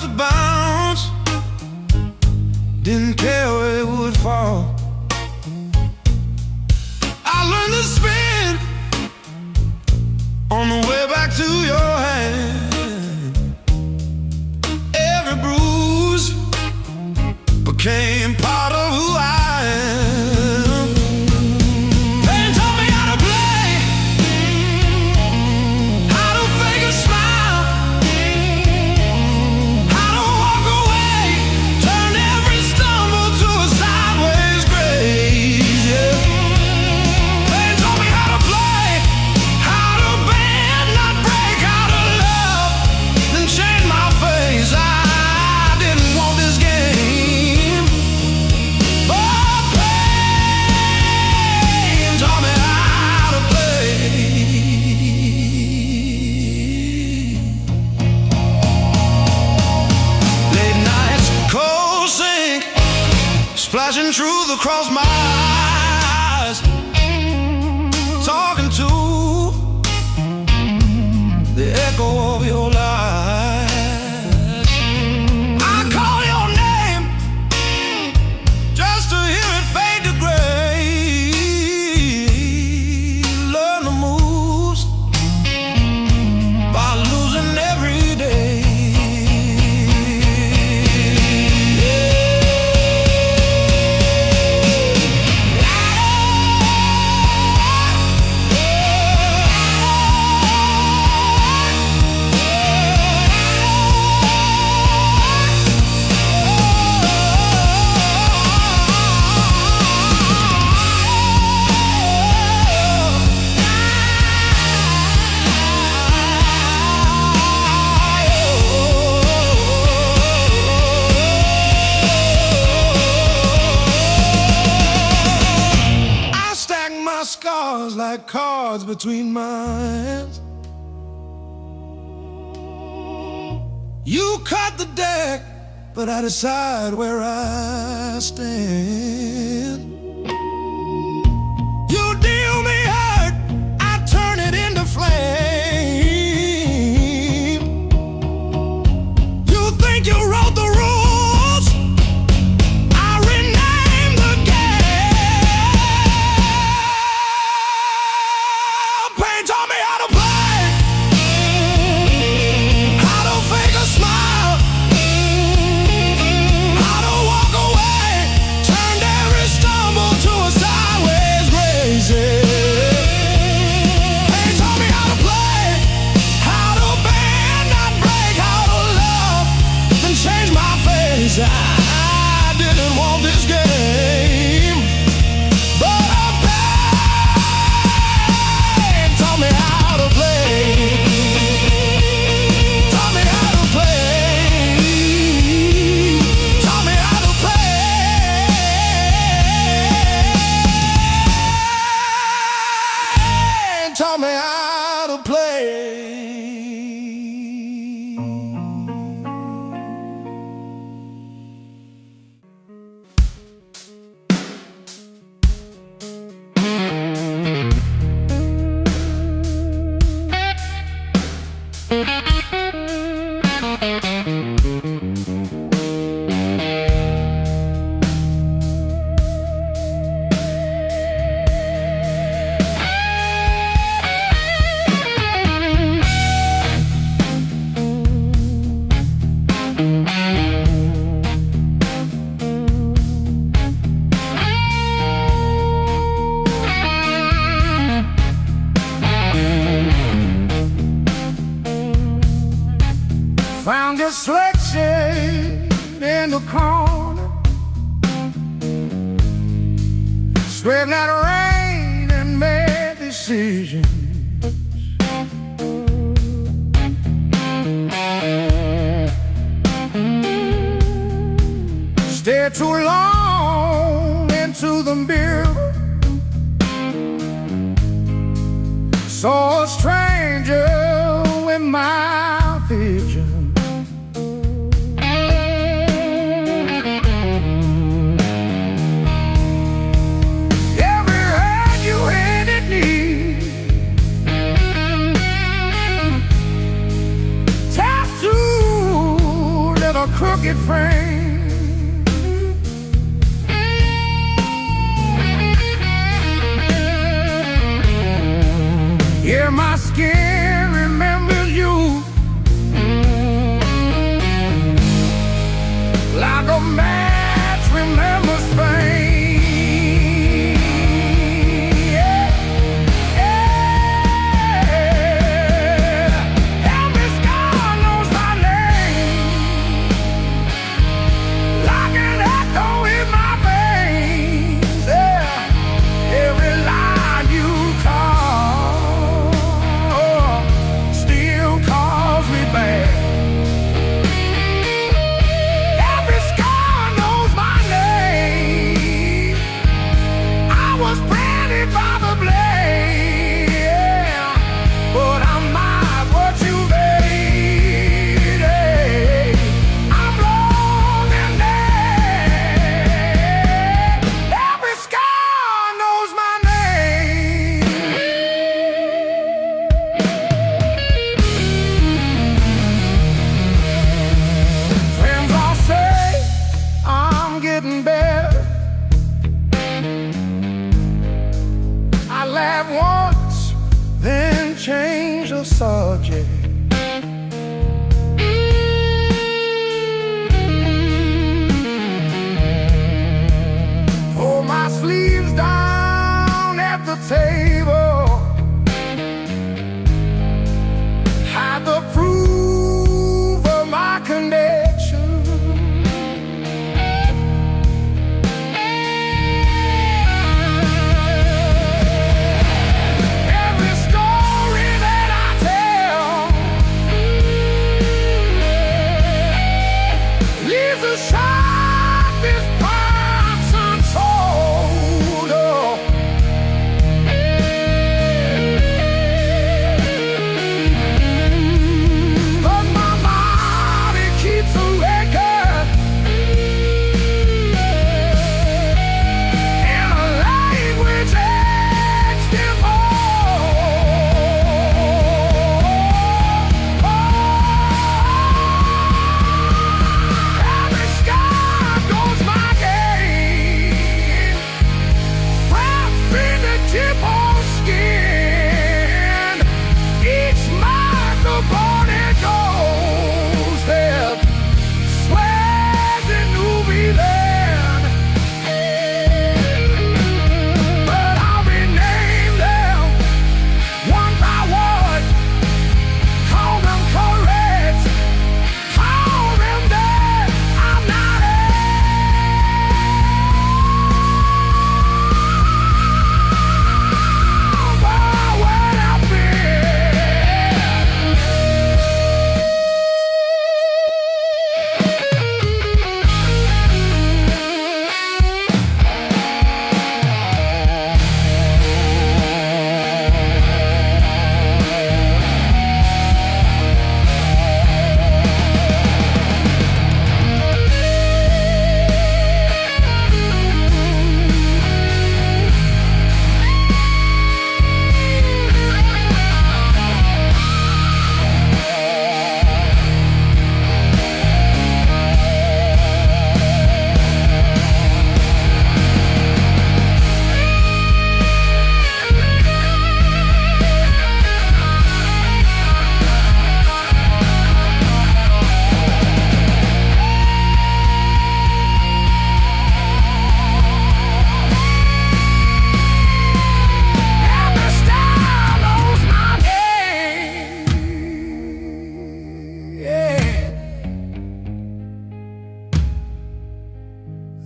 to bounce, didn't care where it would fall. I learned to spin on the way back to your hand. Every bruise became part of who I am. Pain taught me how to play, how to fake a smile, how to walk away, turn every stumble to a sideways grace, yeah. Pain taught me how to play, how to bend, not break, how to love, then change my face. I didn't want this game, but pain taught me how to play. Late nights, cold sink, splashing truth across my eyes, talking to the echo of your lies. I call your name just to hear it fade to gray. Learn the moves by losing every day. I stack my scars like cards between my hands. You cut the deck, but I decide where I stand. You deal me hurt, I turn it into flame. You think you wrote the rules, I rename the game. Pain taught me how to play, how to fake a smile, how to walk away, turned every stumble to a sideways grace, yeah. Pain taught me how to play, how to bend, not break, how to love, then change my face. I didn't want this game, but pain taught me how to play, taught me how to play, taught me how to play, taught me how to play. Found your selection in the corner, scraped that rain and made decisions. Stared too long into the mirror, saw a stranger in my vision. Every hurt you had it need, tattooed little a crooked frame. Yeah, my skin remembers you like a match remembers fame. Change the subject. Pull my sleeves down at the table. Hide the proof of my connection.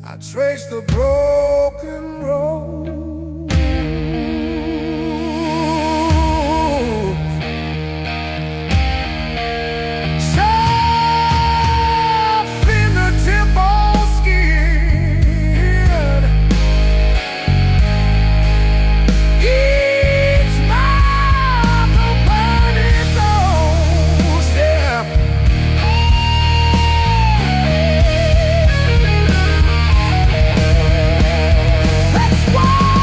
I trace the broken road. Why?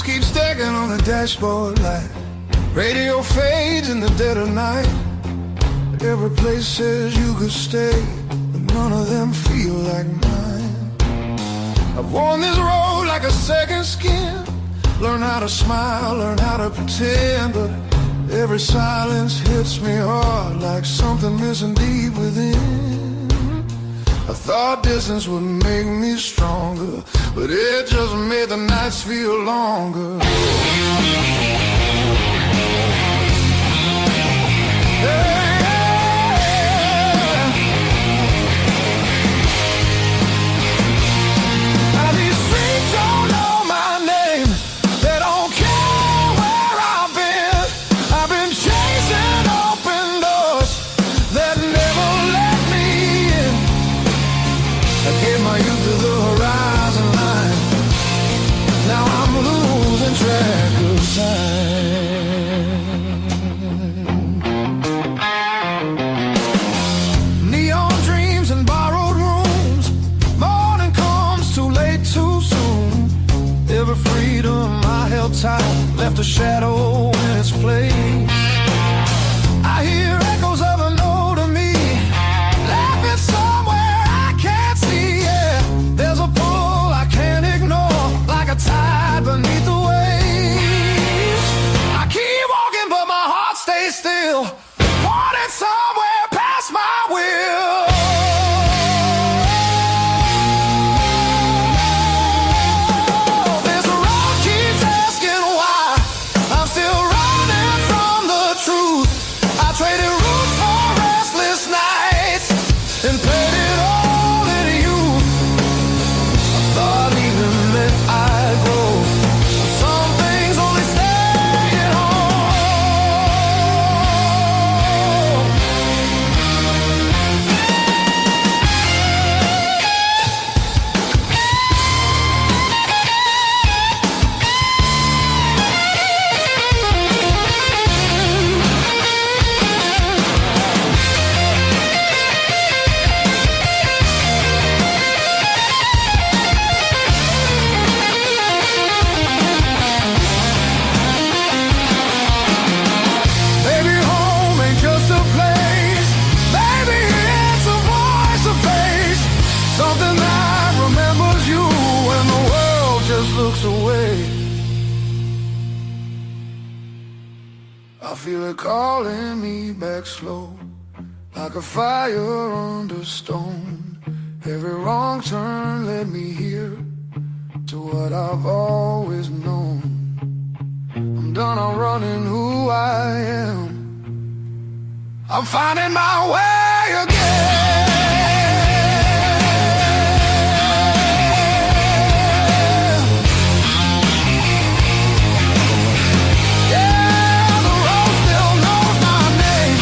keep stacking on the dashboard light. Radio fades in the dead of night. Every place says you could stay, but none of them feel like mine. I've worn this road like a second skin. Learn how to smile, learn how to pretend, but every silence hits me hard like something missing deep within. I thought distance would make me stronger, but it just made the nights feel longer. Neon dreams and borrowed rooms. Morning comes too late, too soon. Every freedom I held tight left a shadow in its place. I hear echoes of an older me laughing somewhere I can't see. Yeah, there's a pull I can't ignore, like a tide beneath the waves. I keep walking, but my heart stays still, pointing somewhere past my will. This road keeps asking why I'm still running from the truth. I traded roots for restless nights and paid it all in youth. I thought even meant I'd grow. Some things only stay at home. Maybe home ain't just a place. Maybe it's a voice, a face, something that remembers you when the world just looks away. I feel it calling me back slow, like a fire under stone. Every wrong turn led me here to what I've always known. I'm done, I'm running who I am. I'm finding my way again. Yeah, the road still knows my name.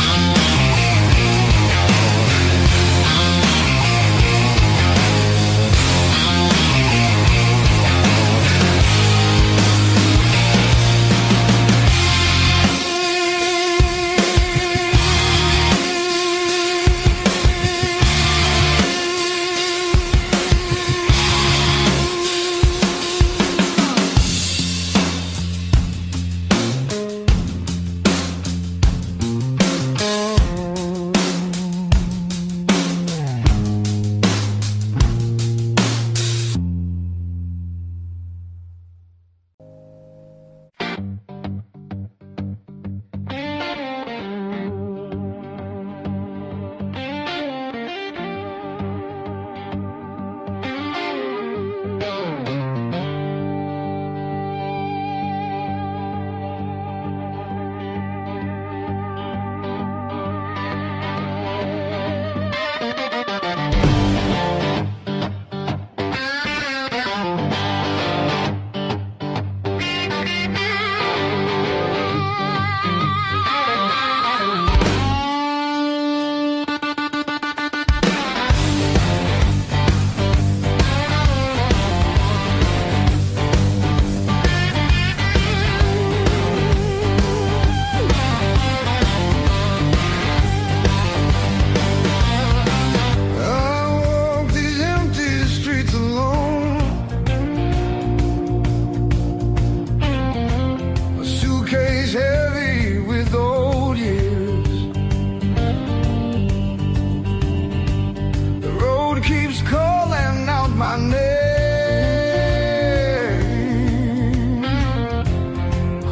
my name.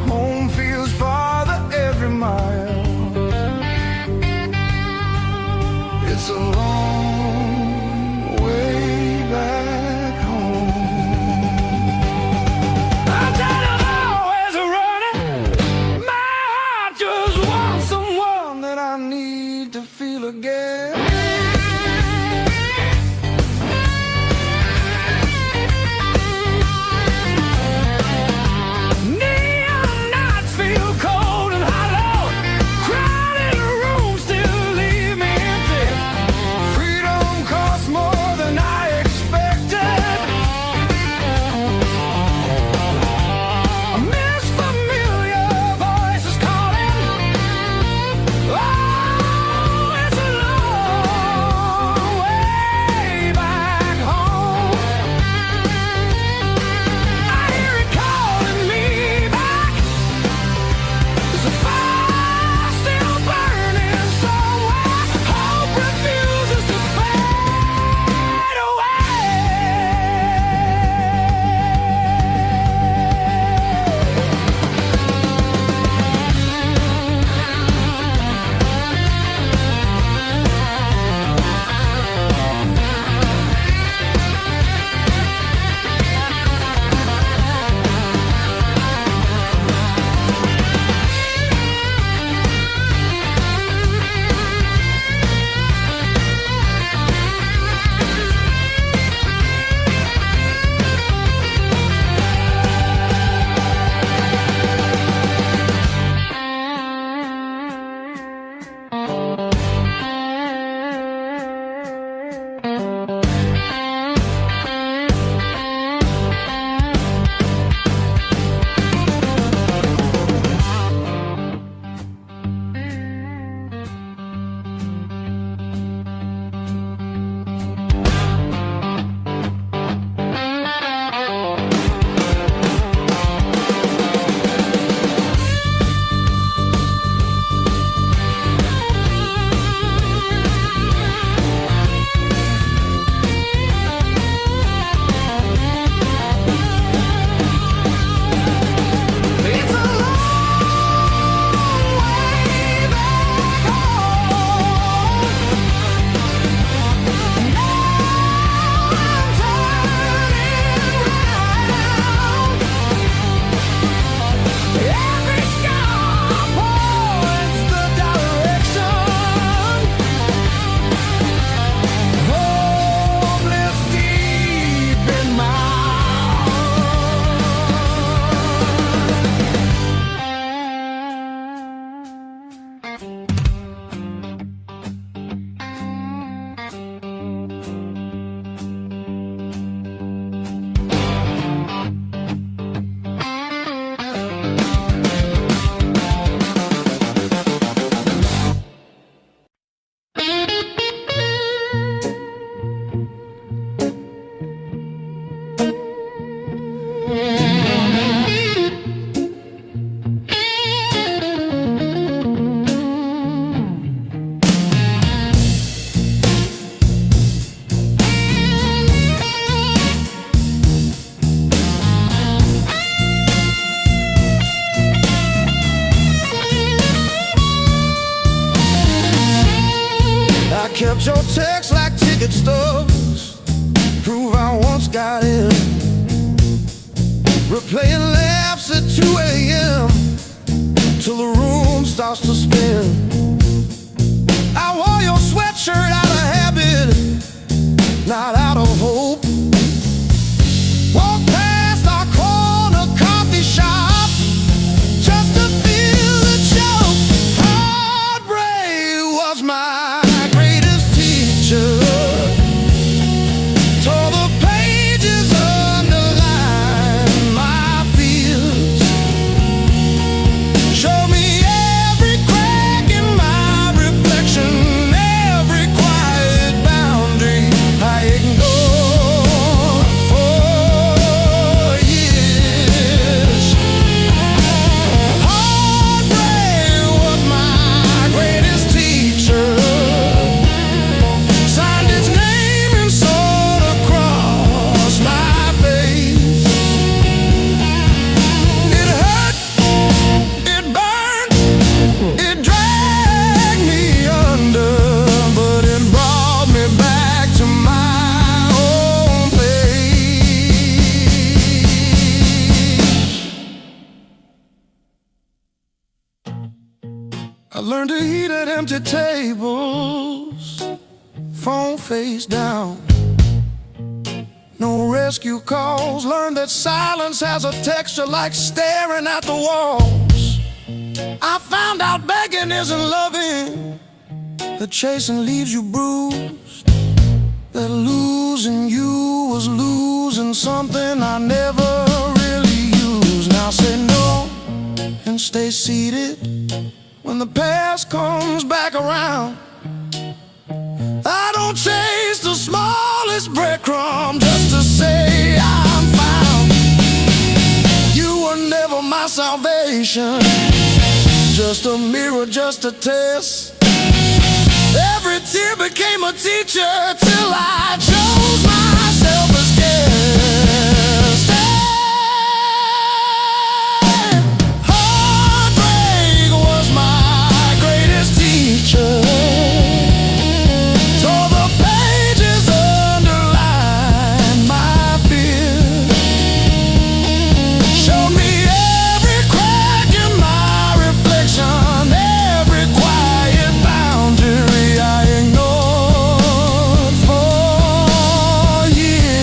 Home feels farther every mile. It's a long way back home. I'm tired of always running. My heart just wants someone that I need to feel again. Kept your text like ticket stubs, prove I once got in. Replaying laughs at 2 a.m. till the room starts to spin. I wore your sweatshirt out of habit, not out of hope. Walked past our corner coffee shop just to feel the joke. Heartbreak was my tore the pages, underline my fears. Show me every crack in my reflection, every quiet boundary I ignore. learned to eat at empty tables, phone face down. No rescue calls, learned that silence has a texture like staring at the walls. I found out begging isn't loving, that chasing leaves you bruised, that losing you was losing something I never really used. Now say no and stay seated when the past comes back around. I don't chase the smallest breadcrumb just to say I'm found. You were never my salvation, just a mirror, just a test. Every tear became a teacher till I chose myself as guest. Heartbreak was my greatest teacher. Tore the pages, underlined my fear. Showed me every crack in my reflection, every quiet boundary I ignored for years.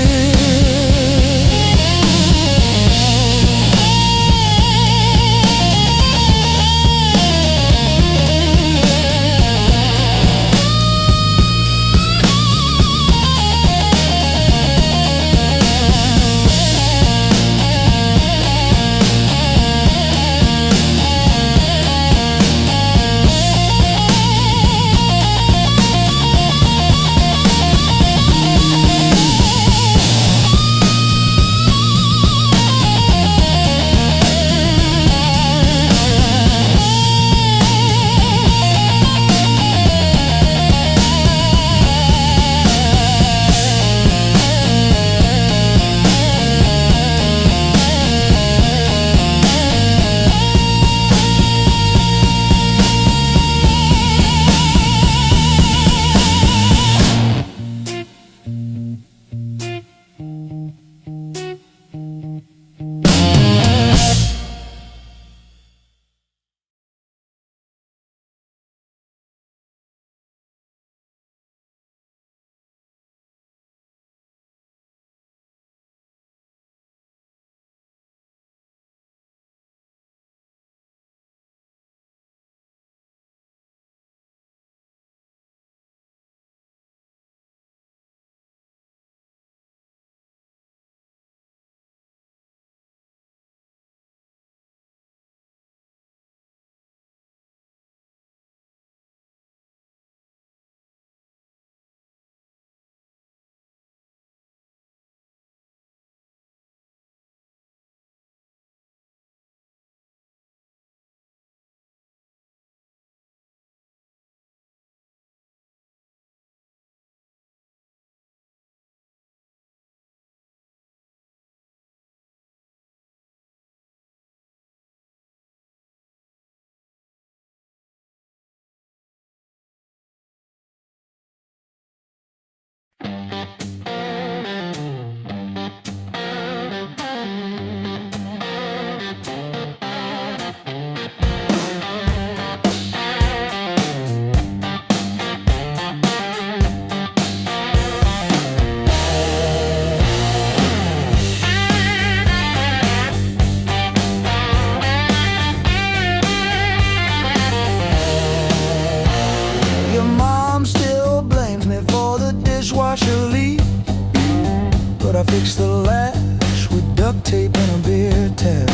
But I fixed the latch with duct tape and a beer tap.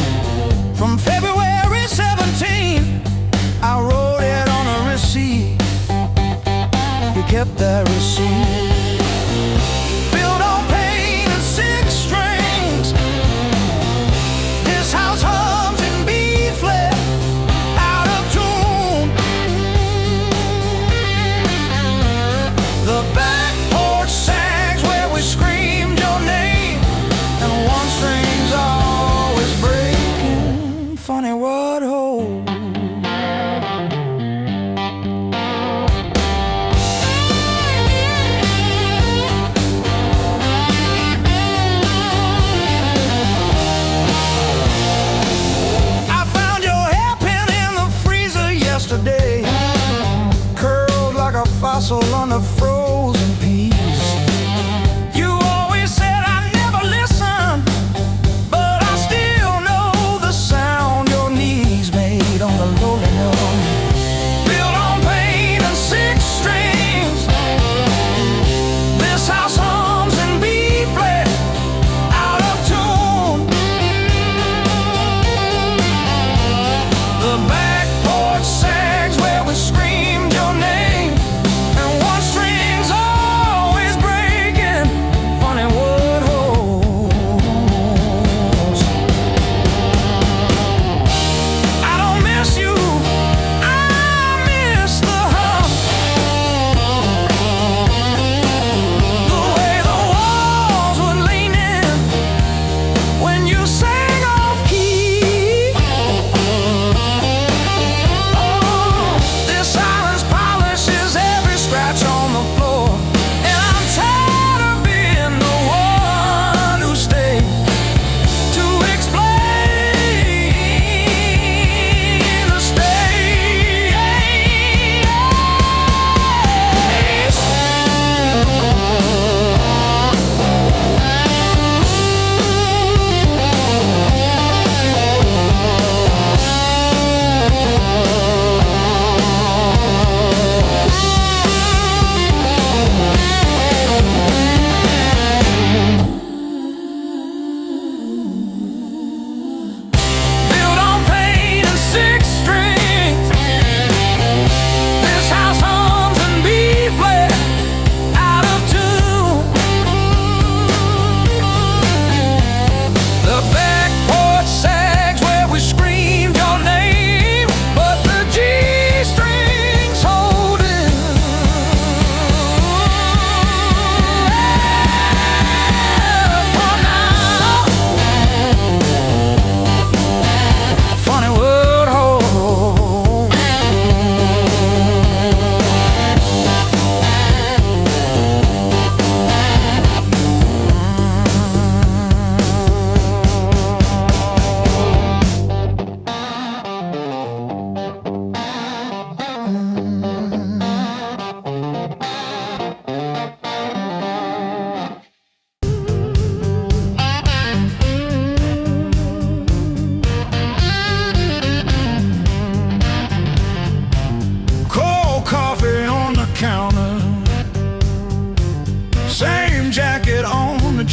From February 17, I wrote it on a receipt. You kept that receipt. Built on pain and six strings. This house hums in B flat, out of tune. The back porch sags where we screamed your name, and one string's always breaking. Funny what holds.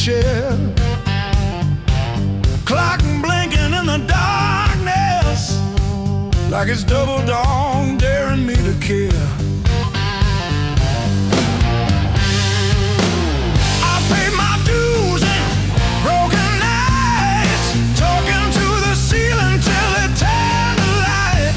chair. Clock blinking in the darkness, like it's double dawn daring me to care. I paid my dues and broken nights, talking to the ceiling till it turned to light.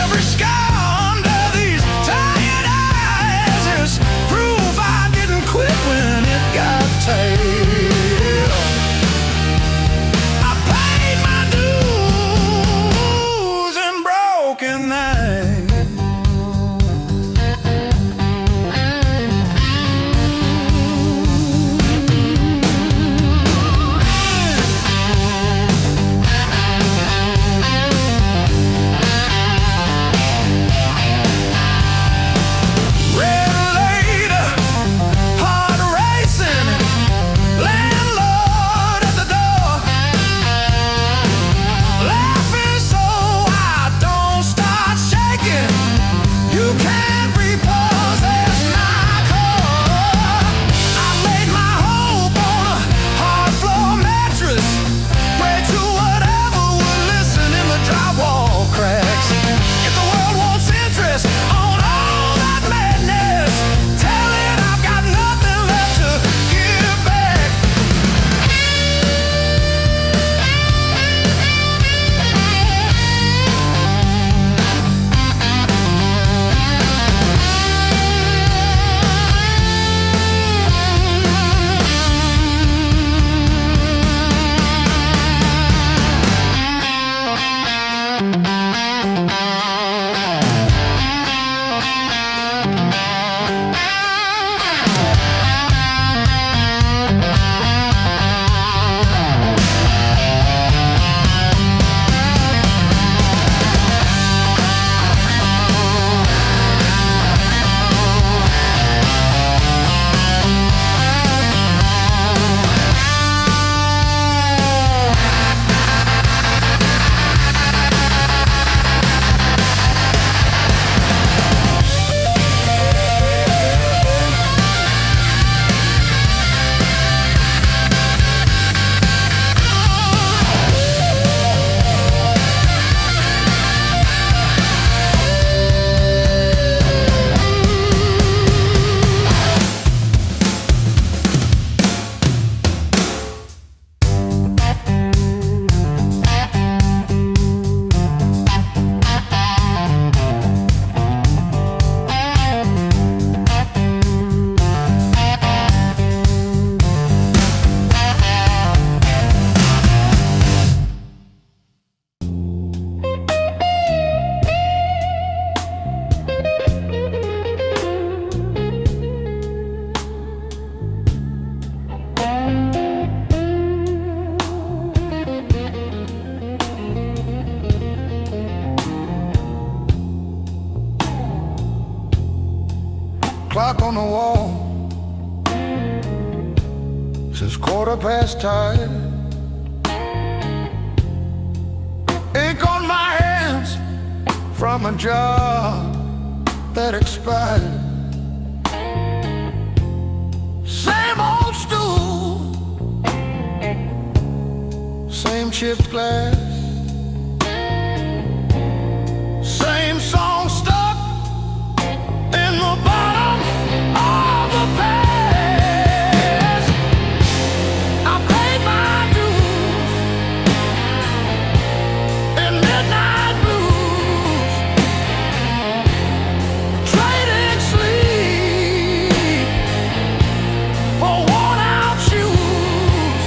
Every scar under these tired eyes is proof I didn't quit when it got tight. I paid my dues and broken nights. Clock on the wall says 10:15. Ink on my hands from a job that expired. Same old stool, same chipped glass, same song stuck in the bottom of the past. I paid my dues in midnight blues, trading sleep for worn out shoes.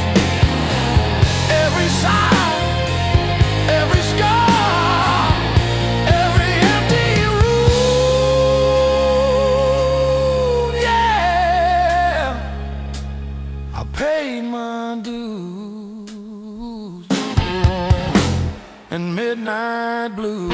Every sigh, every scar, every empty room, yeah. I paid my dues and midnight blues.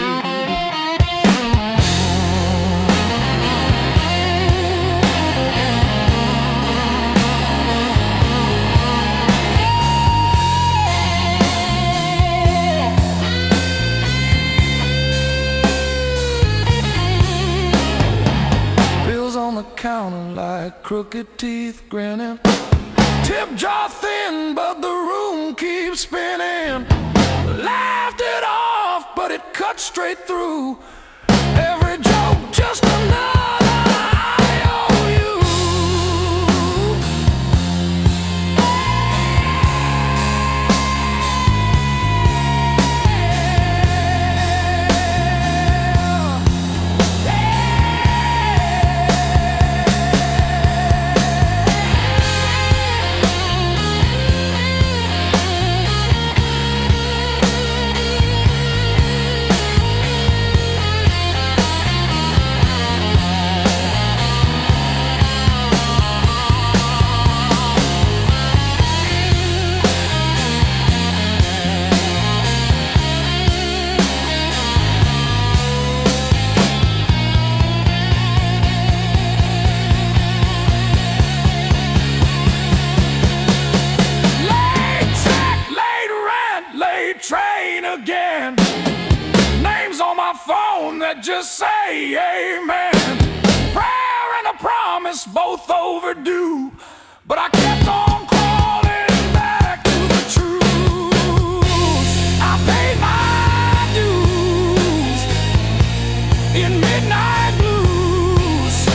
Bills on the counter like crooked teeth grinning. Tip jar thin, but the room keeps spinning. Laughed it off, but it cut straight through. Every joke just another IOU. Train again. Names on my phone that just say amen. Prayer and a promise both overdue, but I kept on crawling back to the truth. I paid my dues in midnight blues,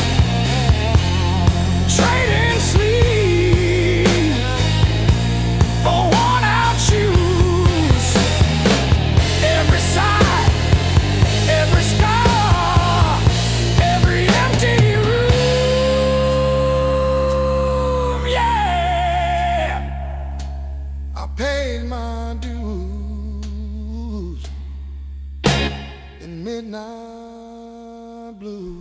trading sleep for worn out shoes. Every scar, every empty room, yeah. I paid my dues in midnight blue.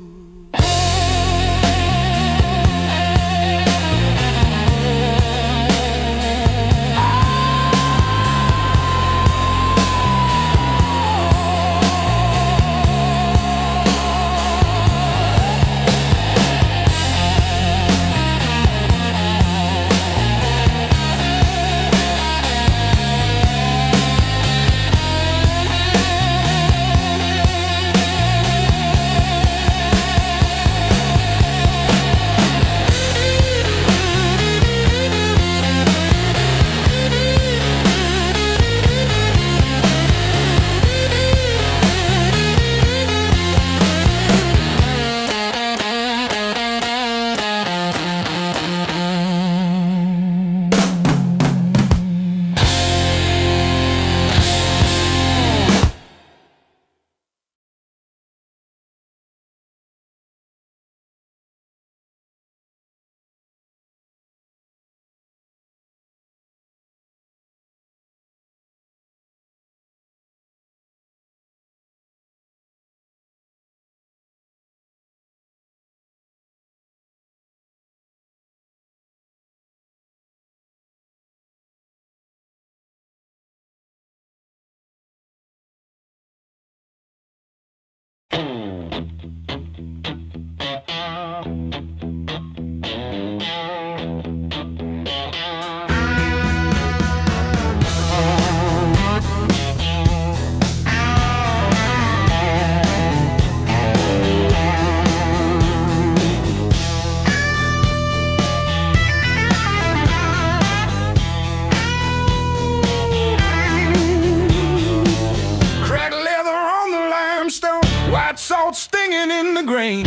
Salt stinging in the grain.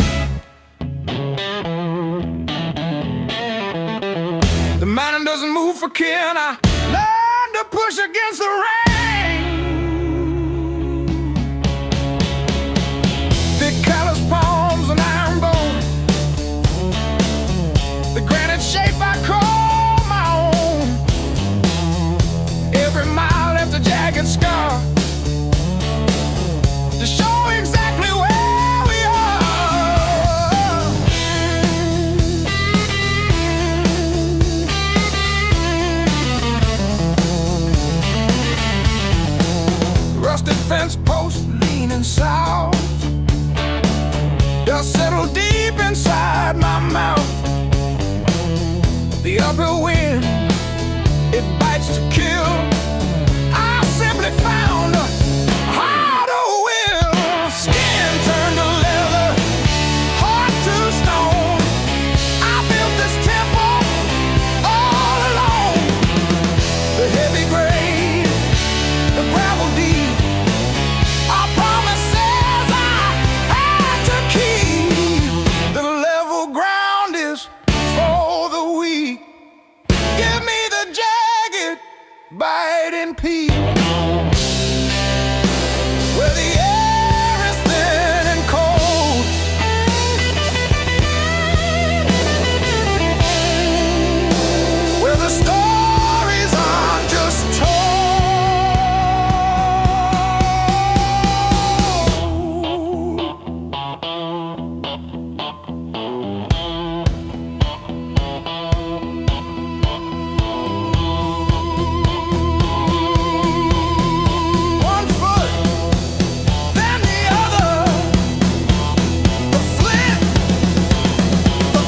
The mountain doesn't move for kin. I learned to push against the rain. Thick callous palms and iron bone. The granite shape I call my own. Every mile left a jagged scar to show exactly where we are. biting peak, where the air is thin and cold, where the stories aren't just told. One foot, then the other, the flip, the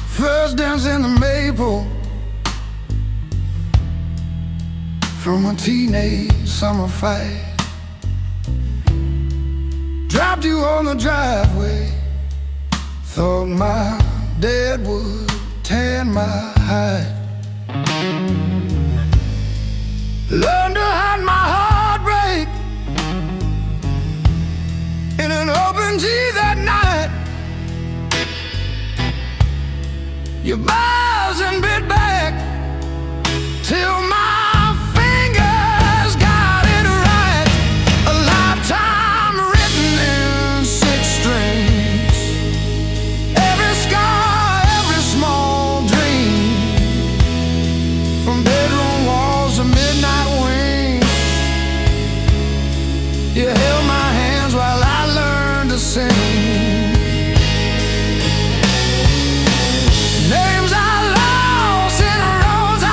first dance in the maple from a teenage summer fight. Dropped you on the driveway, thought my dad would tan my hide. Learned to hide my heartbreak in an open G that night. You buzz and bit back till my fingers got it right. A lifetime written in 6 strings. Every scar, every small dream, from bedroom walls to midnight wings. You held my hands while I learned to sing. Names I lost and roads I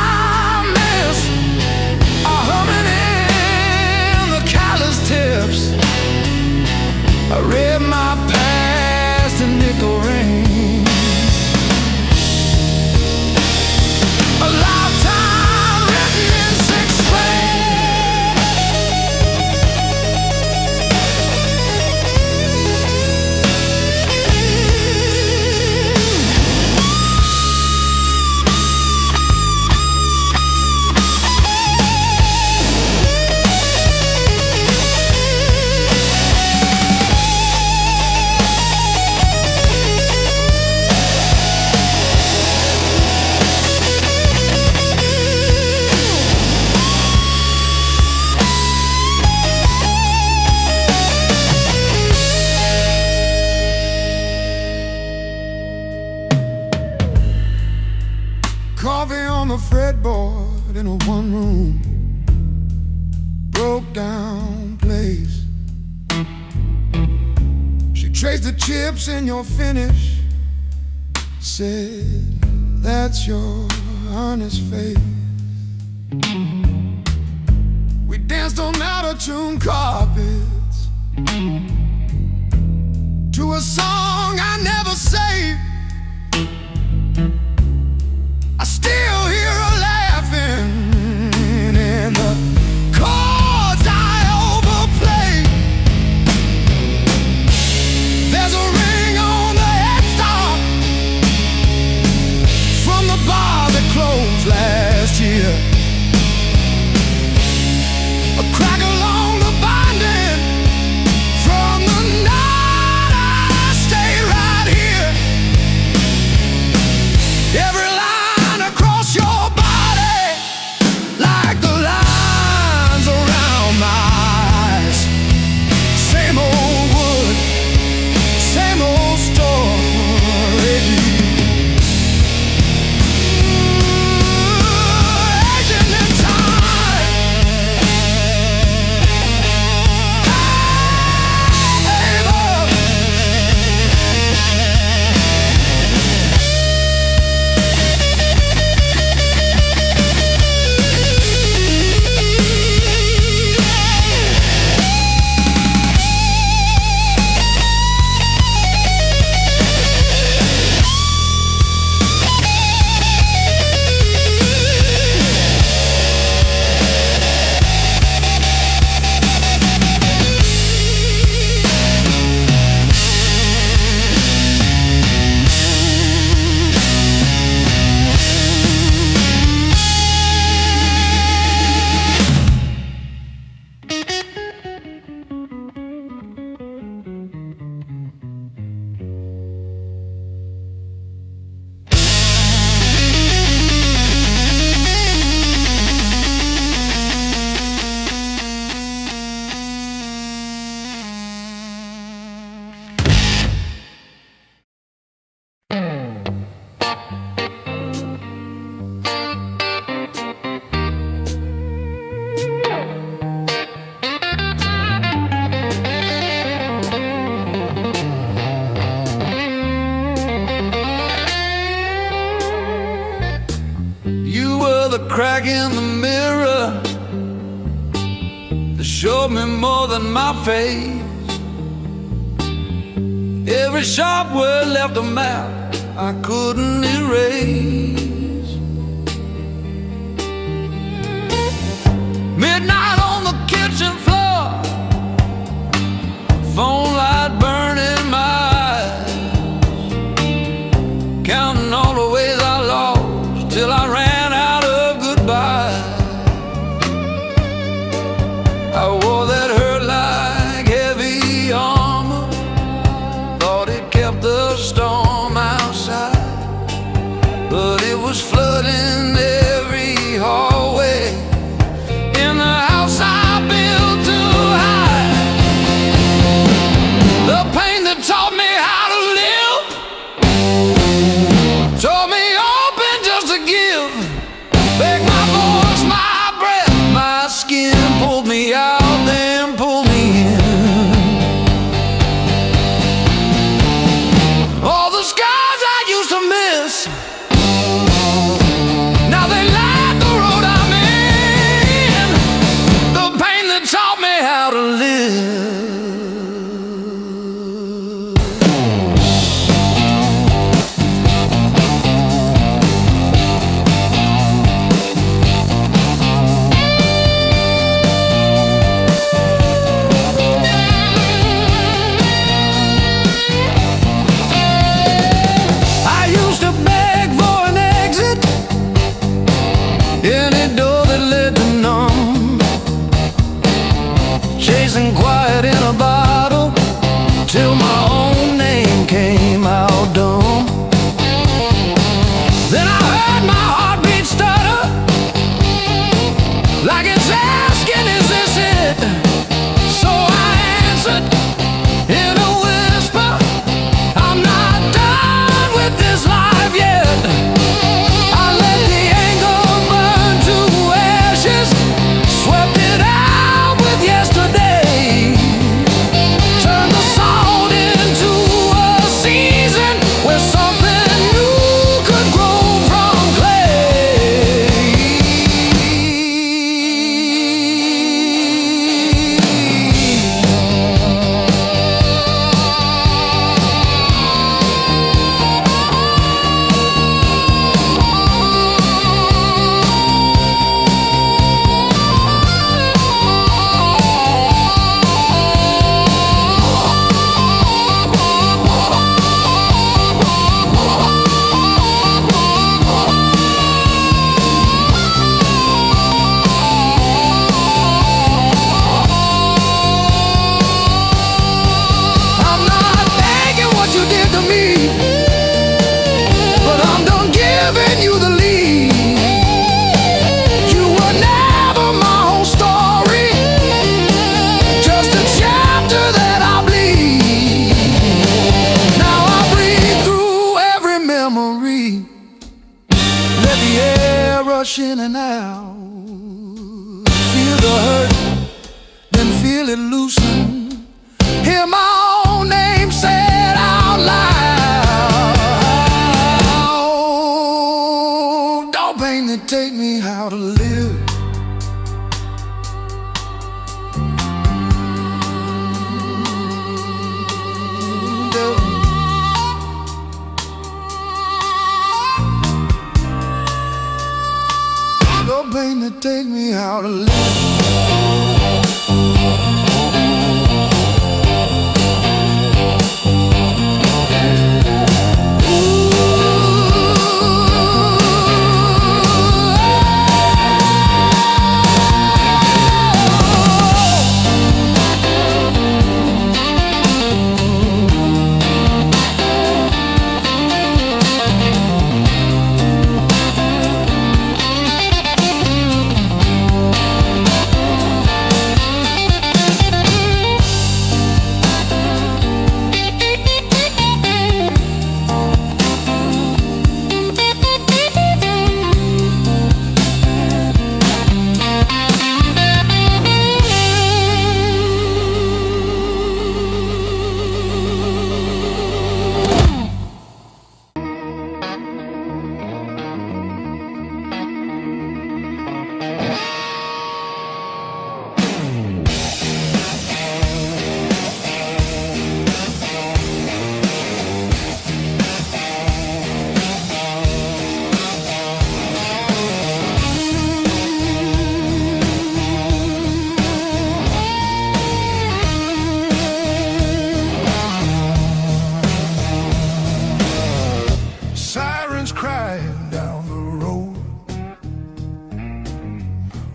missed are humming in the callous tips. I read my past in nickel rings. A lifetime written in 6 Coffee on the fretboard in a one-room broke down place. She traced the chips in your finish, said, "That's your honest face." We danced on out-of-tune carpets to a song I never saved. I still hear her laughing in the chords I overplay. There's a ring on the headstock from the bar that closed last year. A crack along the binding from the night I stayed. with a crack in the mirror that showed me more than my face. Every sharp word left a map I couldn't erase. Midnight on the kitchen floor, phone light burning my eyes, counting all the ways I lost till I ran out of goodbye. I wore that hurt like heavy armor, thought it kept the storm outside, but it was flooding every hallway in the house I built too high. The pain that taught me how to live taught me open just to give. Back my voice, my breath, my skin, pulled me out, then pulled me in. All the scars I used to miss, now they light the road I'm in. The pain that taught me how to live. I used to beg for an exit, any door that led to none, chasing quiet in a bottle till my own name came out dumb. Then I heard my heartbeat stutter, like it's asking, is this it? So I answered in a whisper, I'm not done with this life yet. I let the anger burn to ashes, swept it out with yesterday, turned the salt into a season where something new could grow from clay. I'm not thanking what you did to me, but I'm done giving you the lead. You were never my whole story, just a chapter that I bleed. Now I breathe through every memory, let the air rush in and out, feel the hurt, then feel it loosen, hear my own name said out loud. Don't pain that take me how to live. Don't pain that take me how to live.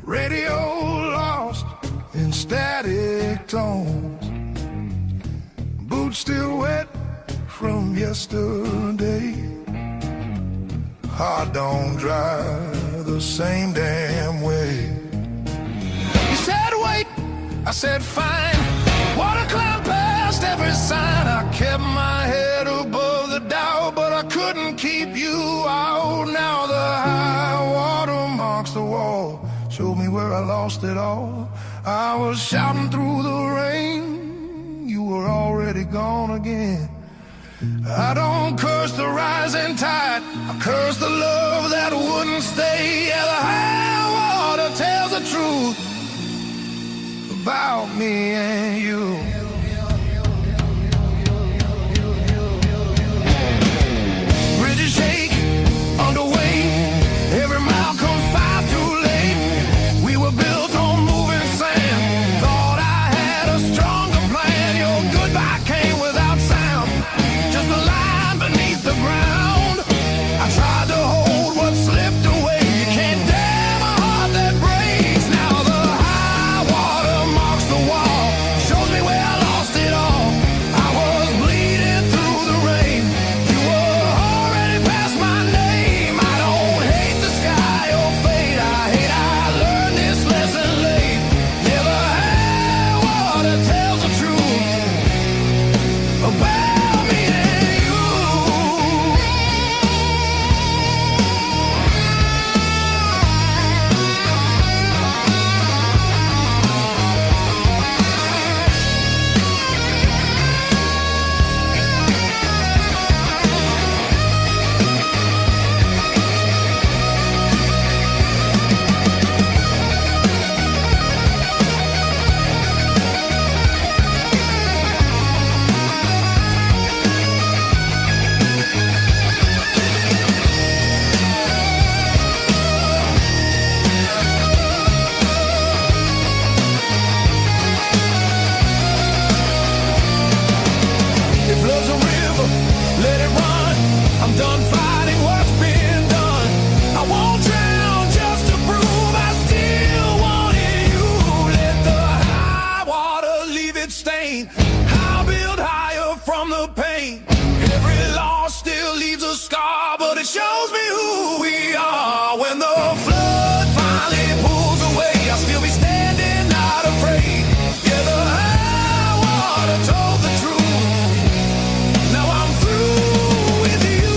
Radio lost in static tones. Boots still wet from yesterday. Heart don't drive the same damn way. You said wait, I said fine. Water cloud past every sign. I kept my head above the doubt, but I couldn't keep you out. Now the high water marks the wall, showed me where I lost it all. I was shouting through the rain, you were already gone again. I don't curse the rising tide, I curse the love that wouldn't stay. Yeah, the high water tells the truth about me and you. Bridges shake underway, every mile comes far too late. We were built on moving sand, thought I had a stronger plan. Your goodbye came without sound, just a line beneath the ground. I tried to hold what slipped away. You can't damn a heart that breaks. Now the high water marks the wall, shows me where I lost it all. I was bleeding through the rain, you were already past my name. I don't hate the sky or fate, I hate I learned this lesson late. Yeah, the high water tells the truth about me and you. If love's a river, let it run. I'm done fighting what's been done. I won't drown just to prove I still wanted you. Let the high water leave its stain. I'll build higher from the pain. Every loss still leaves a scar, but it shows me who we are. When the flood finally pulls away, I'll still be standing, not afraid. Yeah, the high water told the truth. Now I'm through with you.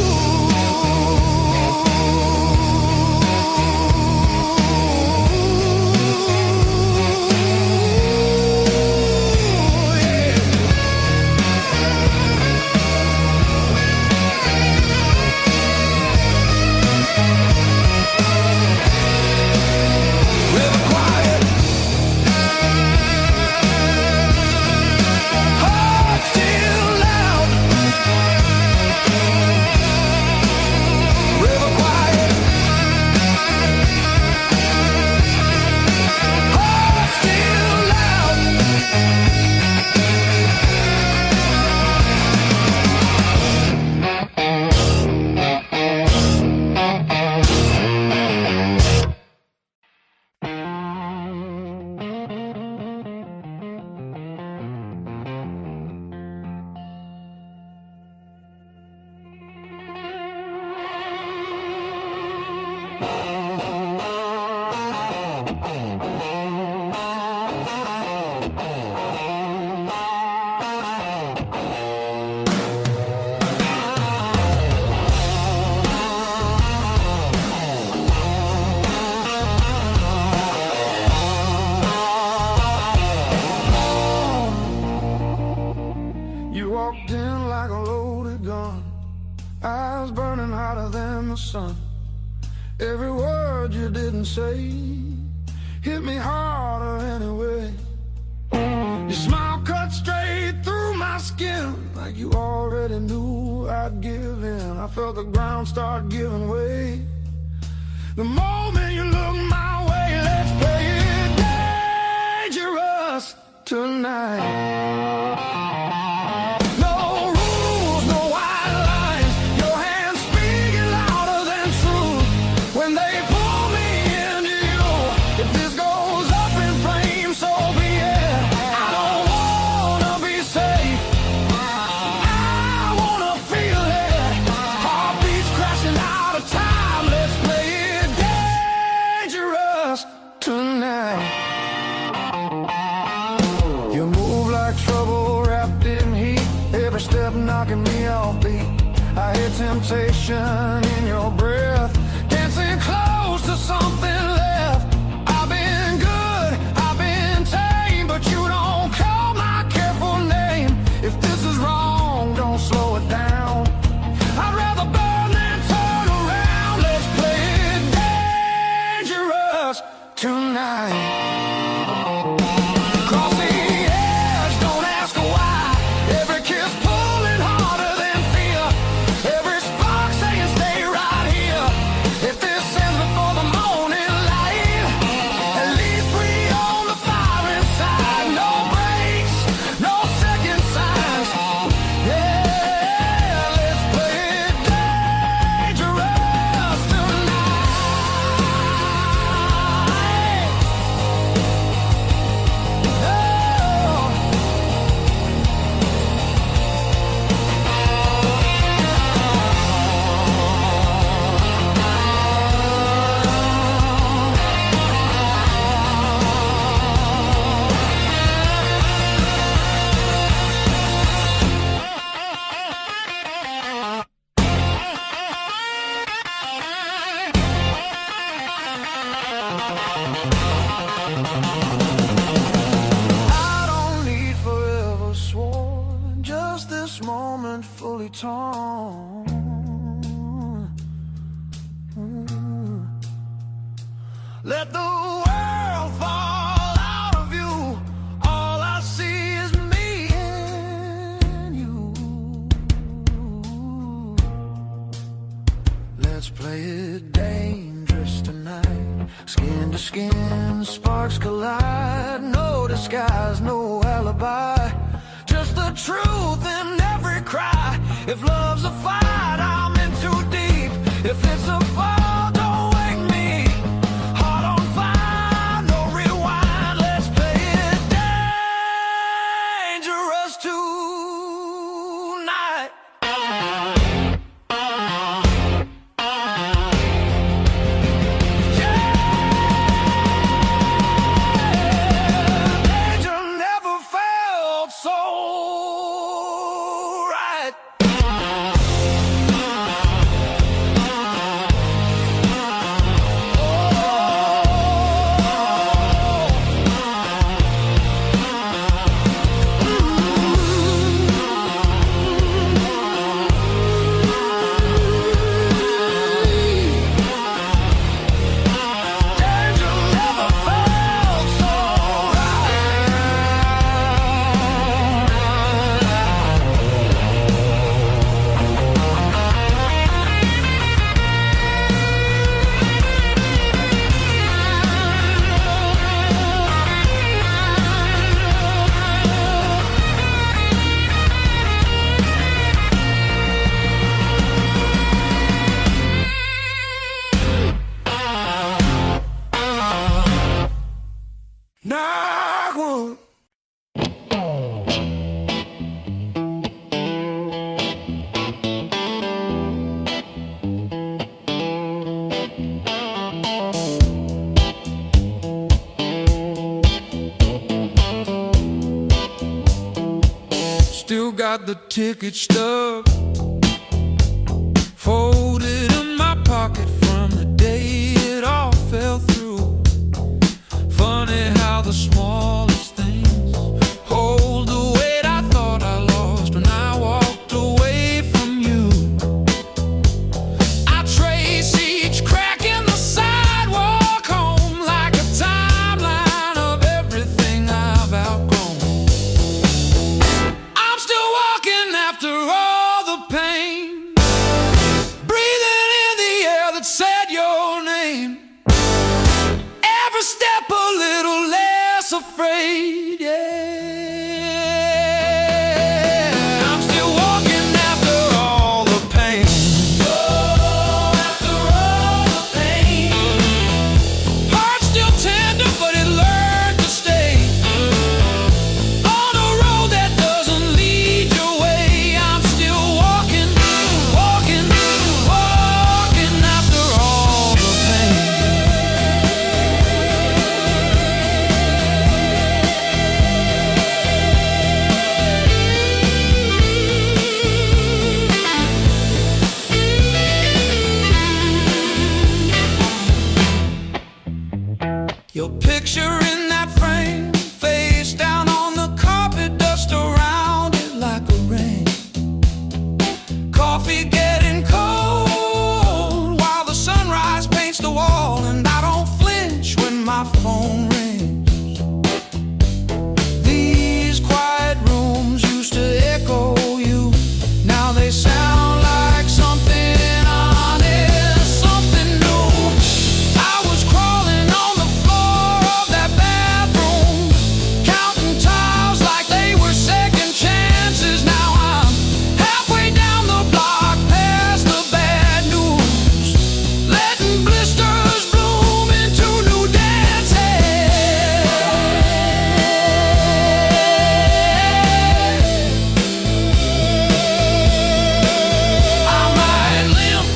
River quiet, heart still loud. River quiet, heart still loud. You walked in like a loaded gun, eyes burning hotter than the sun. Every word you didn't say hit me harder anyway. Your smile cut straight through my skin, like you already knew I'd give in. I felt the ground start giving way. The moment you looked my way, let's play it dangerous tonight. No rules, no white lines, your hands speaking louder than truth. When they pull me into you, if this goes temptation in your breath, dancing close to something left. I've been good, I've been tame, but you don't call my careful name. If this is wrong, don't slow it down. I'd rather burn than turn around. Let's play it dangerous tonight. Cross the edge, don't ask why. Every kiss pulling harder than fear. Every spark saying stay right here. If this ends before the morning light, at least we own the fire inside. No breaks, no second signs. Yeah, let's play it dangerous tonight. I don't need forever sworn, just this moment fully torn. Let the world fall out of you. All I see is me and you. Let's play it dangerous tonight. Skin to skin, sparks collide. No disguise, no alibi. Just the truth in every cry. If love's a fight, I'm in too deep. If it's a fall, don't wake me. Heart on fire, no rewind. Let's play it dangerous tonight. Danger never felt so right. Danger never felt so Knock one. Still got the ticket stub folded in my pocket from the day it all fell through. Funny how the smallest things hold the weight I thought I lost when I walked away from you. I trace each crack in the sidewalk home like a timeline of everything I've outgrown. I'm still walking after all the pain, breathing in the air that said your name. Every step a little less afraid, yeah. I'm still walking after all the pain. Oh, after all the pain. Heart still tender, but it learned to stay. On a road that doesn't lead your way. I'm still walking, walking, walking after all the pain. Your picture in that frame, face down on the carpet, dust around it like a rain. Coffee getting cold while the sunrise paints the wall, and I don't flinch when my phone rings. These quiet rooms used to echo you, now they sound like something honest, something new. I was crawling on the floor of that bathroom, counting tiles like they were second chances. Now I'm halfway down the block, past the bad news, letting blisters bloom into new dances. I might limp,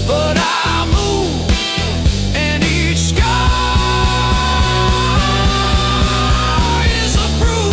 but I move, and each scar is a bruise.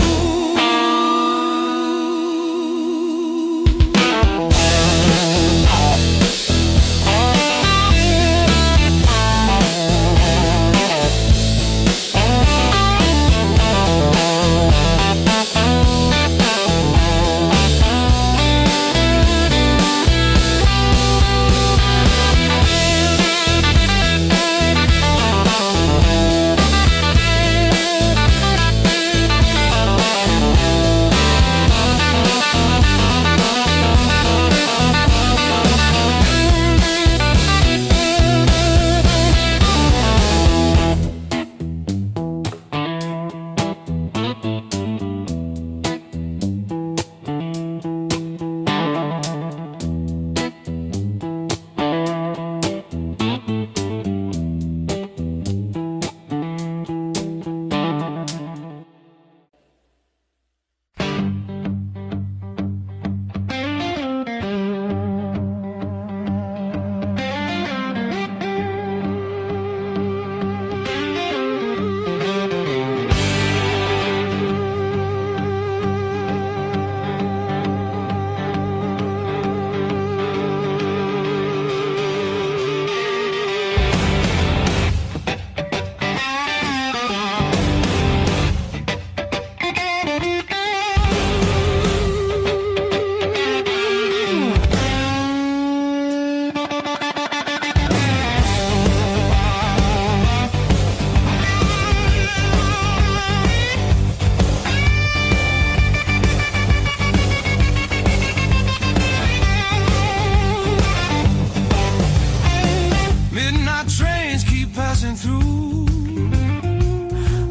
Midnight trains keep passing through.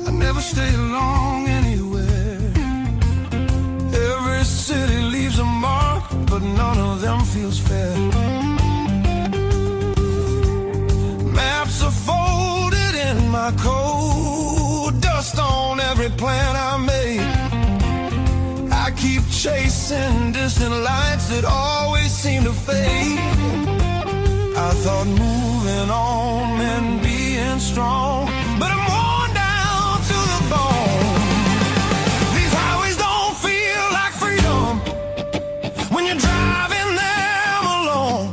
I never stay long anywhere. Every city leaves a mark, but none of them feels fair. Maps are folded in my coat, dust on every plan I made. I keep chasing distant lights that always seem to fade. I thought moving on meant being strong, but I'm worn down to the bone. These highways don't feel like freedom when you're driving them alone.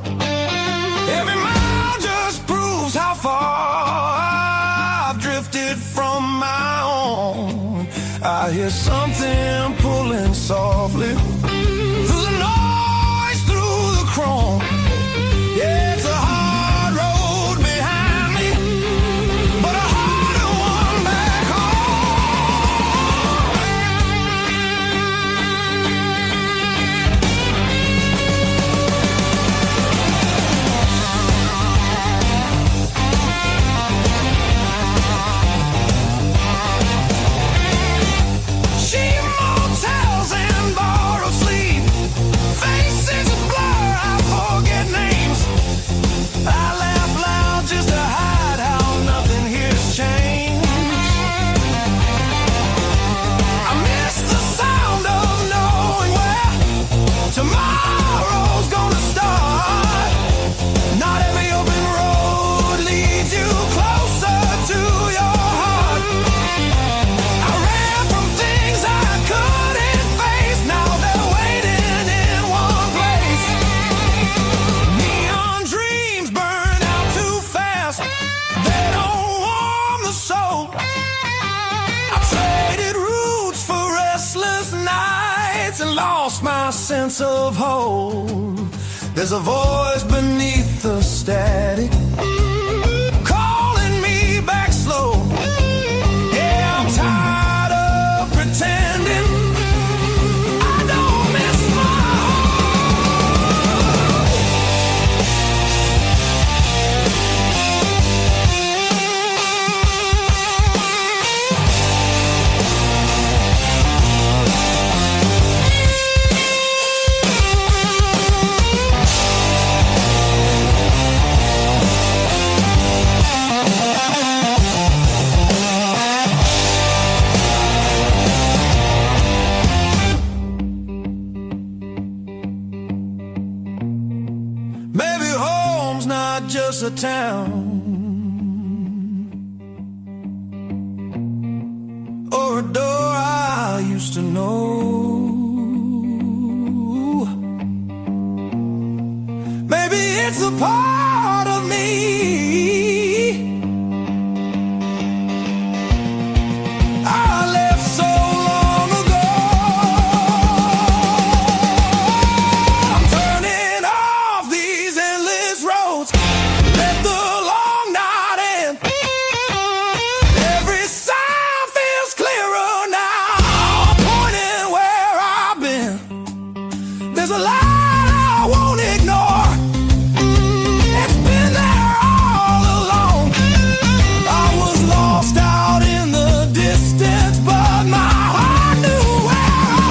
Every mile just proves how far I've drifted from my own. I hear something pulling softly through the noise, through the chrome. Yeah, it's a hard road behind me, but a harder one back Cheap motels and borrowed lost my sense of hold. There's a voice beneath the static calling me back slow. Yeah, I'm tired of pretending I don't miss my just a town or a door I used to know. Maybe it's a part of me I left so long ago. I'm turning off these endless roads. Let the long night end. Every sign feels clearer now, pointing where I've been. There's a light I won't ignore. It's been there all along. I was lost out in the distance, but my heart knew where I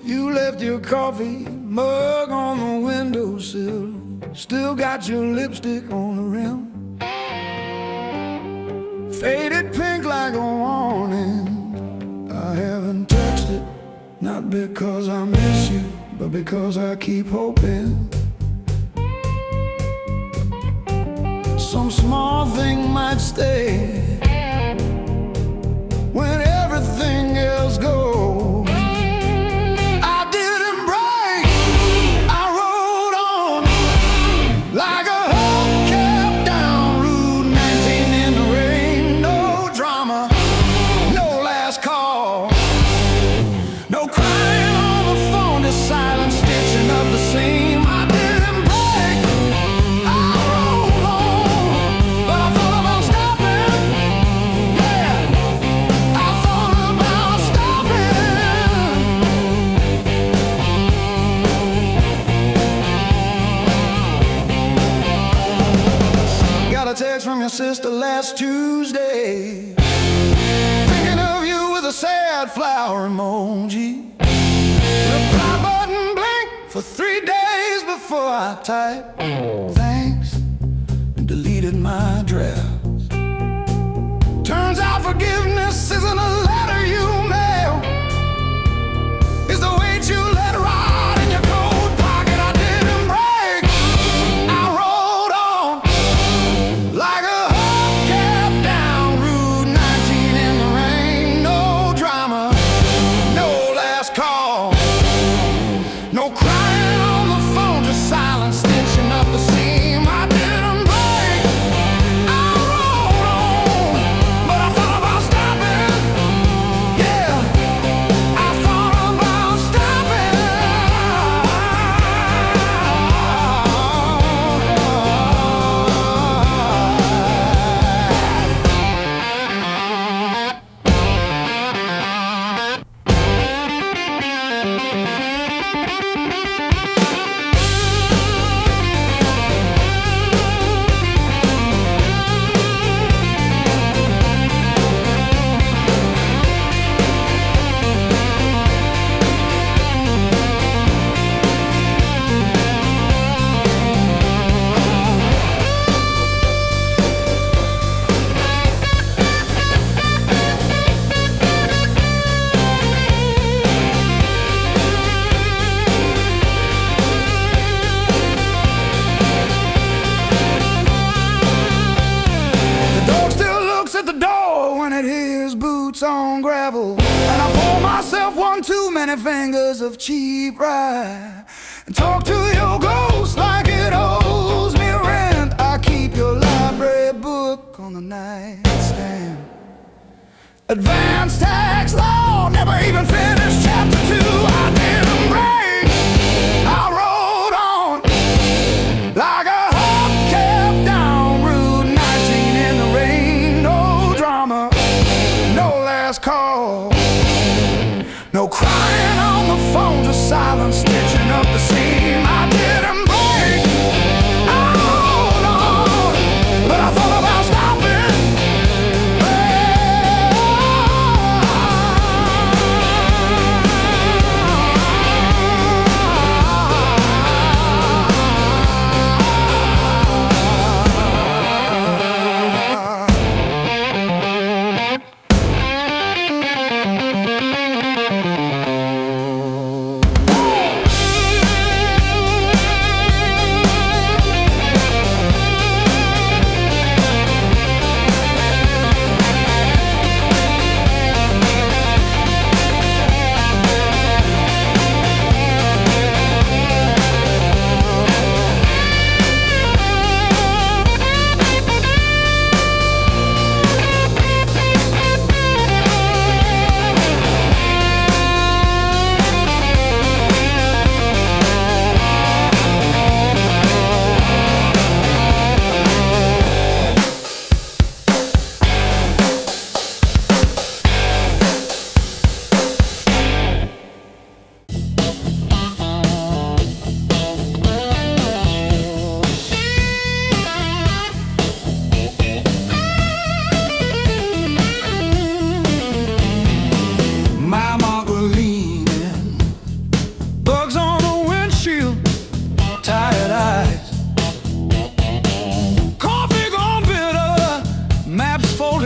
You left your coffee mug on the windowsill. Still got your lipstick on the rim. Faded pink like a warning. I haven't touched it, not because I miss you, but because I keep hoping some small thing might stay when everything else goes. Like a hubcap down Route 19 in the rain. No drama, no last call, no crying on the phone, just silent stitching up the seam. I didn't break, I rolled on, but I thought about stopping. Yeah, I thought about stopping. Got a text from your sister last Tuesday, thinking of you with a sad flower emoji. Reply button blinked for 3 days before I typed thanks and deleted my drafts. Turns out forgiveness isn't a letter you mail, it's the weight you let ride in your coat pocket. I didn't break, I rolled on like a hubcap down Route 19 in the rain. No drama, no last call, no crying on the phone, just silent stitching up the seam. I didn't break, I rolled on, but I thought about stopping. Yeah, I thought about stopping. tiny fingers of cheap rye, and talk to your ghost like it owes me rent. I keep your library book on the nightstand. Advanced tax law, never even finished chapter 2. I didn't break, I rode on like a hubcap down Route 19 in the rain. No drama, no last call, no crying on the phone, just silence stitching up the seam. I didn't break, I hold on, but I thought about stopping.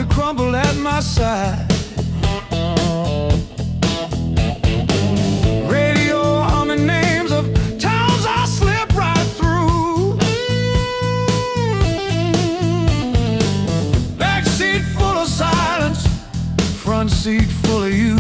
Crumble at my side, radio humming names of towns I slip right through. Back seat full of silence, front seat full of you.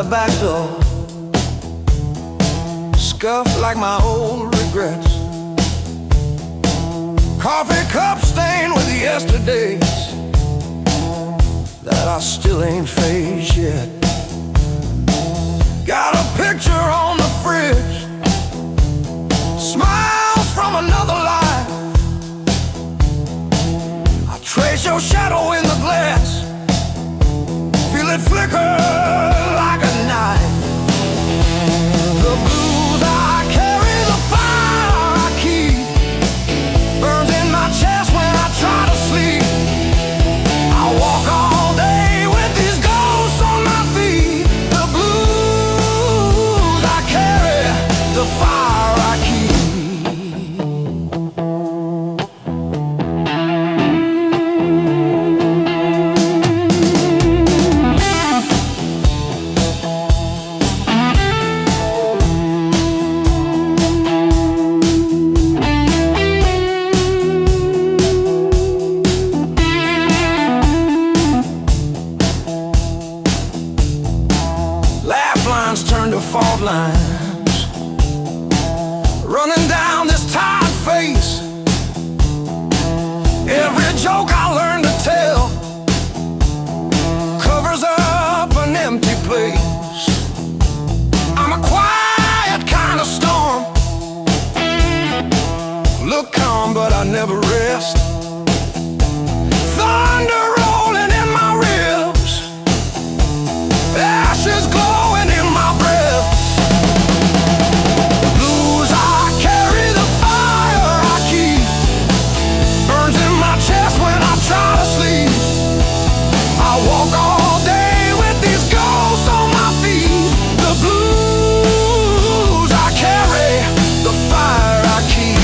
the back door, scuffed like my old regrets. Coffee cup stained with yesterdays that I still ain't faced yet. Got a picture on the fridge, smiles from another life. I trace your shadow in the glass, feel it flicker like a knife. The blues I carry, the fire I keep, burns in my chest when I try to sleep. I walk all day with these ghosts on my feet. The blues I carry, the fire I keep. Turn to fault lines, running down this tired face. Every joke I learned to tell covers up an empty place. I'm a quiet kind of storm, look calm but I never rest. Thunder rolling in my ribs, ashes glowing in my breath. Blues I carry, the fire I keep, burns in my chest when I try to sleep. I walk all day with these ghosts on my feet. The blues I carry, the fire I keep.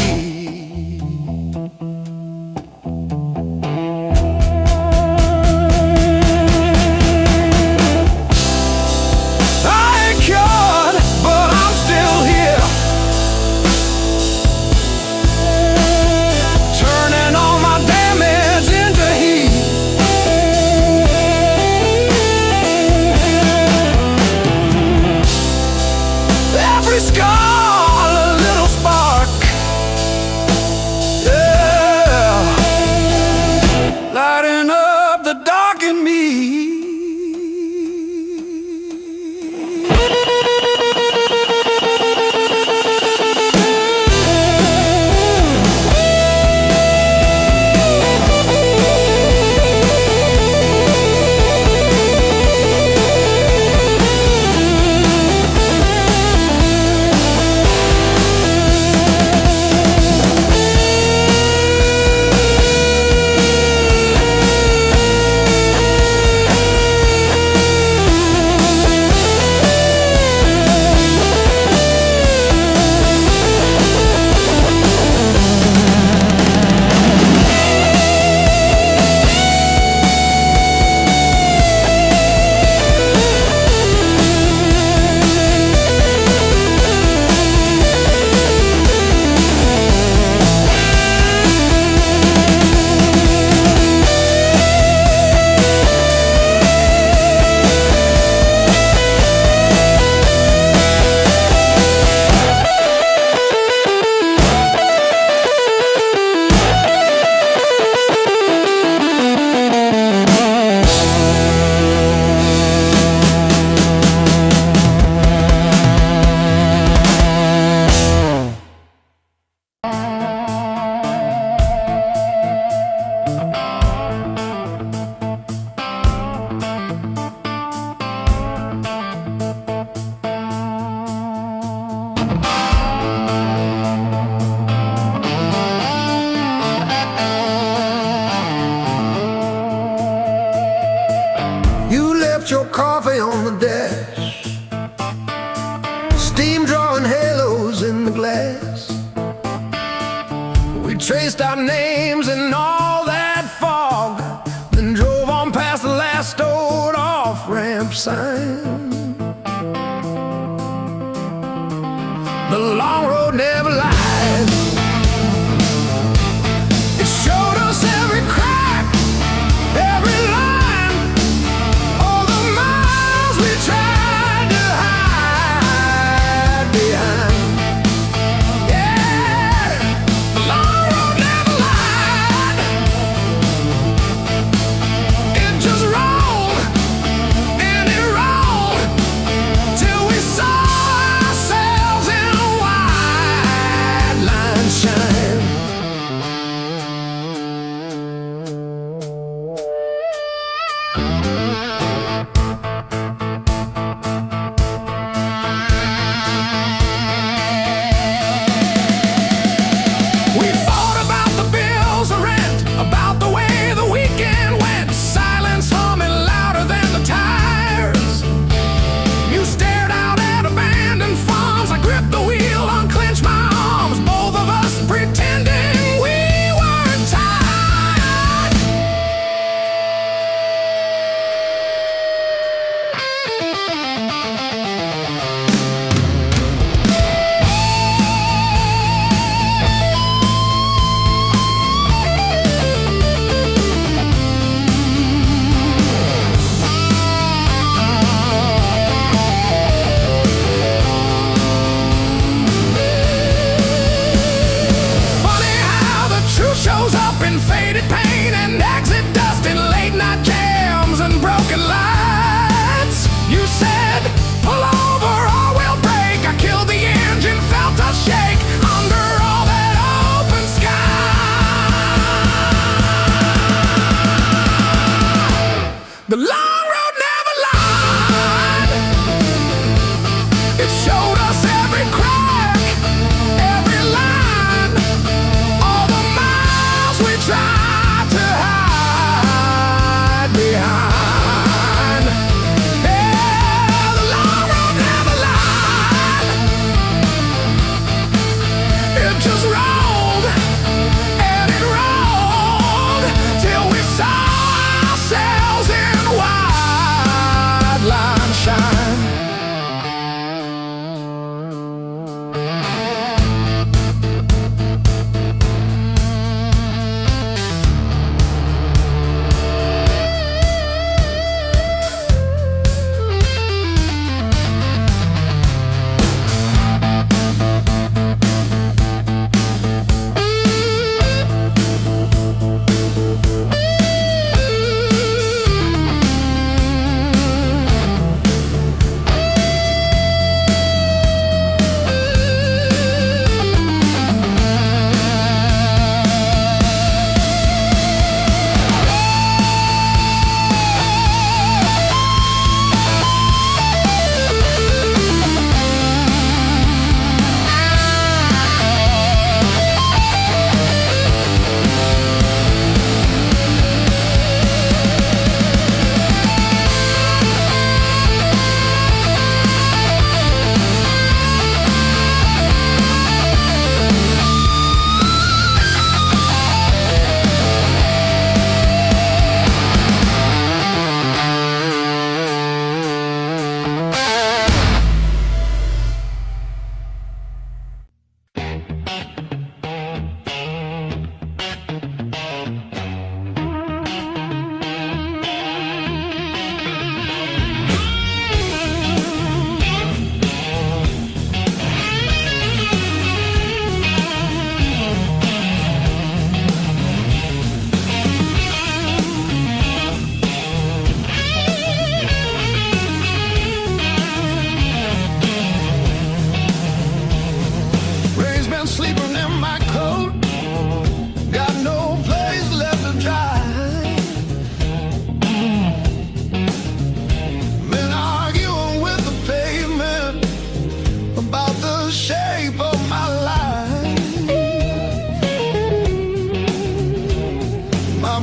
Your coffee on the desk, steam drawing halos in the glass. We traced our names in all that fog, then drove on past the last old off-ramp sign. The long road never lied, it showed us every crack, every line, all the miles we tried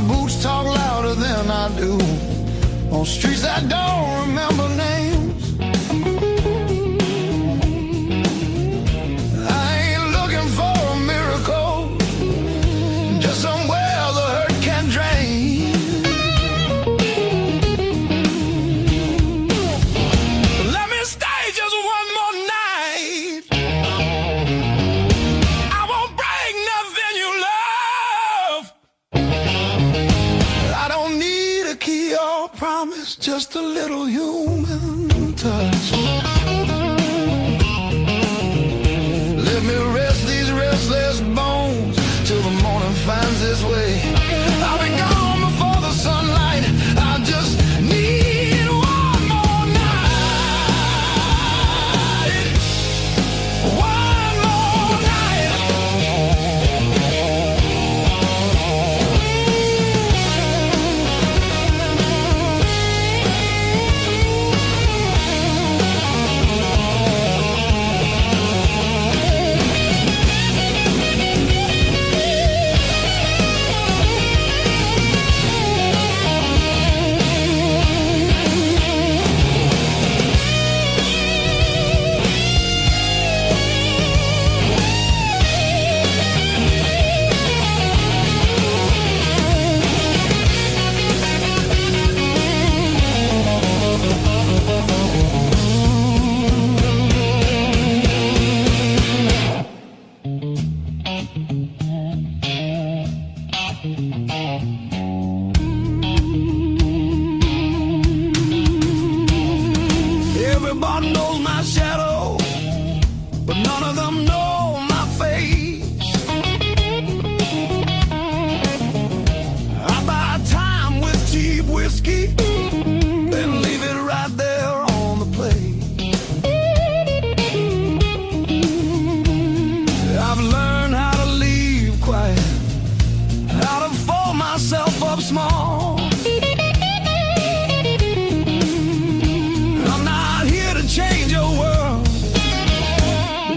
boots talk louder than I do on streets I don't remember names. I ain't looking for a miracle, just somewhere the hurt can drain. Let me stay just one more night. I won't break nothing you love. I don't need a key or promise, just a little human touch. Let me rest these restless bones till the morning finds its way. I'll be gone before the sunlight. I just need one more night. One more night. Everybody knows my shadow, but none of them know my face. I buy time with cheap whiskey, then leave it right there on the plate. I've learned how to leave quiet, how to fold myself up small. I'm not here to change your world,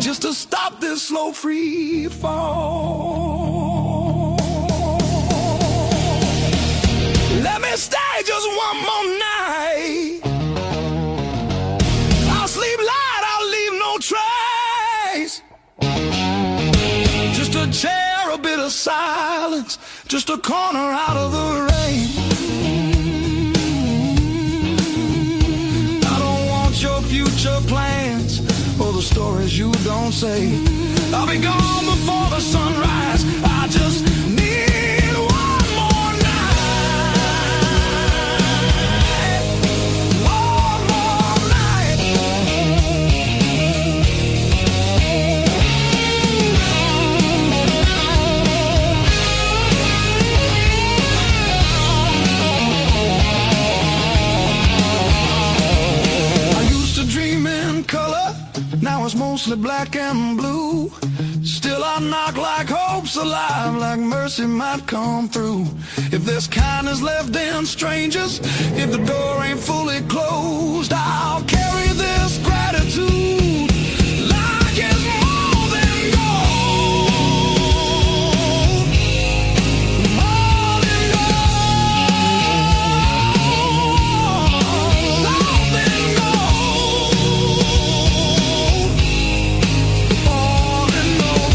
just to stop this slow free fall. Let me stay just one more night. I'll sleep light, I'll leave no trace. Just a chair, a bit of silence, just a corner out of the rain. I don't want your future plans or the stories you don't say. I'll be gone before the sunrise. I just need one more night. One more night. I used to dream in color, now it's mostly black and blue. Still I knock like hope's alive, like mercy might come through. If there's kindness left in strangers, if the door ain't fully closed, I'll carry this gratitude like it's more than gold. More than gold. More than gold. More than gold.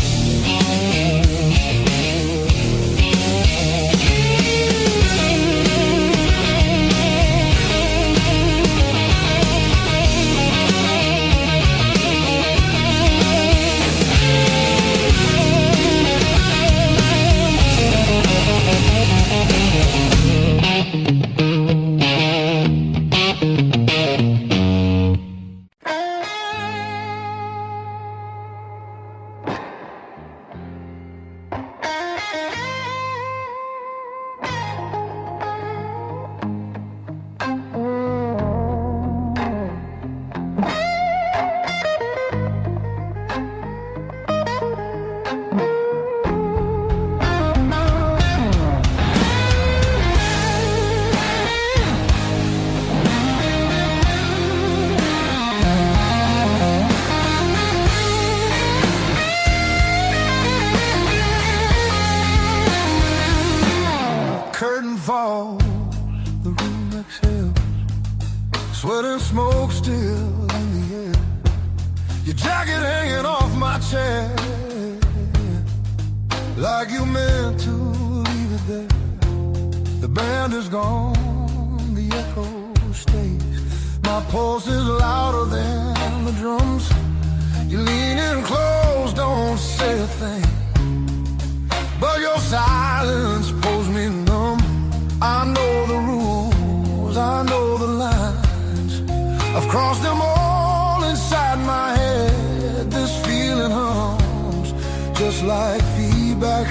falls, the room exhales, sweat and smoke still in the air. Your jacket hanging off my chair, like you meant to leave it there. The band is gone, the echo stays. My pulse is louder than the drums. You lean in close, don't say a thing, but your silence pulls me numb. I know the rules, I know the lines, I've crossed them all inside my head. This feeling hums, just like feedback.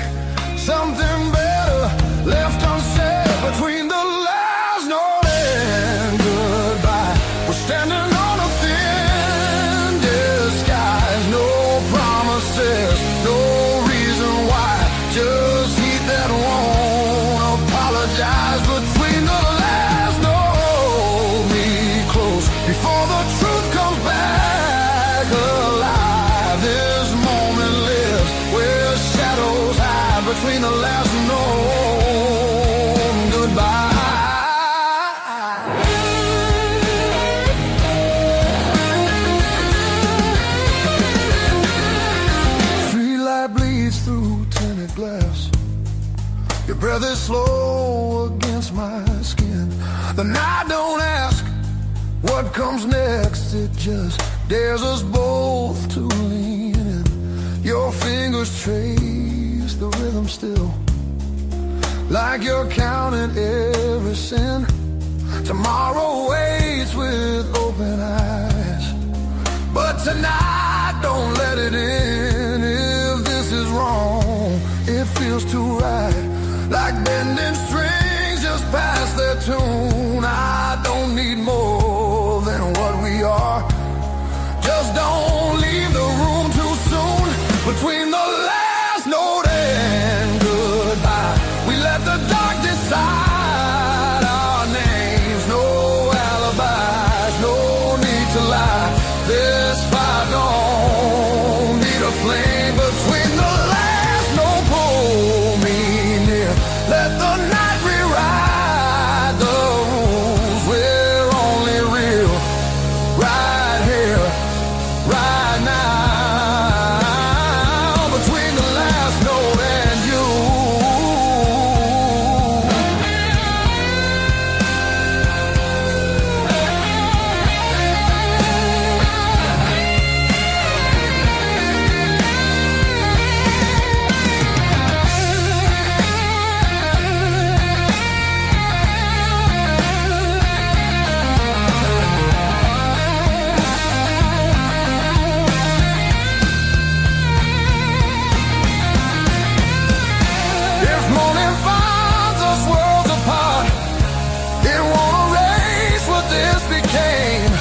Something better left unsaid between the last note and goodbye. We're standing on a thin disguise, no promises, no reason why, just heat that won't apologize. Between the last note, me close, before the truth comes back alive. This moment lives where shadows hide, between the last note and goodbye. Streetlight bleeds through tinted glass. Your breath is slow against my skin. The night don't ask what comes next, it just dares us both to lean in. Your fingers trace the rhythm still, like you're counting every sin. Tomorrow waits with open eyes, but tonight don't let it in. If this is wrong, it feels too right, like bending strings just past their tune. I don't need more than what we are, just don't leave the room too soon. Between the last note and goodbye, we let the dark decide our names. No alibis, no need to lie. This fire don't need a flame. Between the last note, pull me near, let the night rewrite the rules. We're only real right here, right now. Between the last note and you. If morning finds us worlds apart, it won't erase what this became.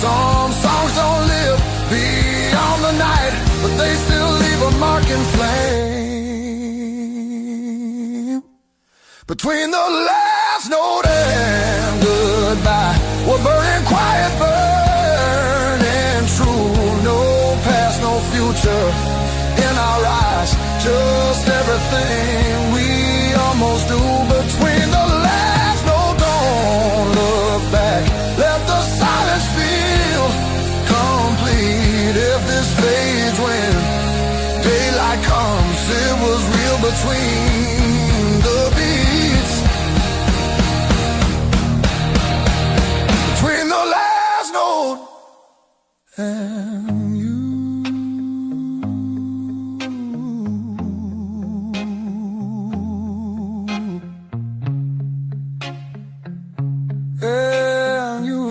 Some songs don't live beyond the night, but they still leave a mark in flame. Between the last note and goodbye, we're burning quiet, burning true. No past, no future in our eyes, just everything we almost do. Between the last note, don't look back, let the silence feel complete. If this fades when daylight comes, it was real between the beats. Between the last note and you. And you.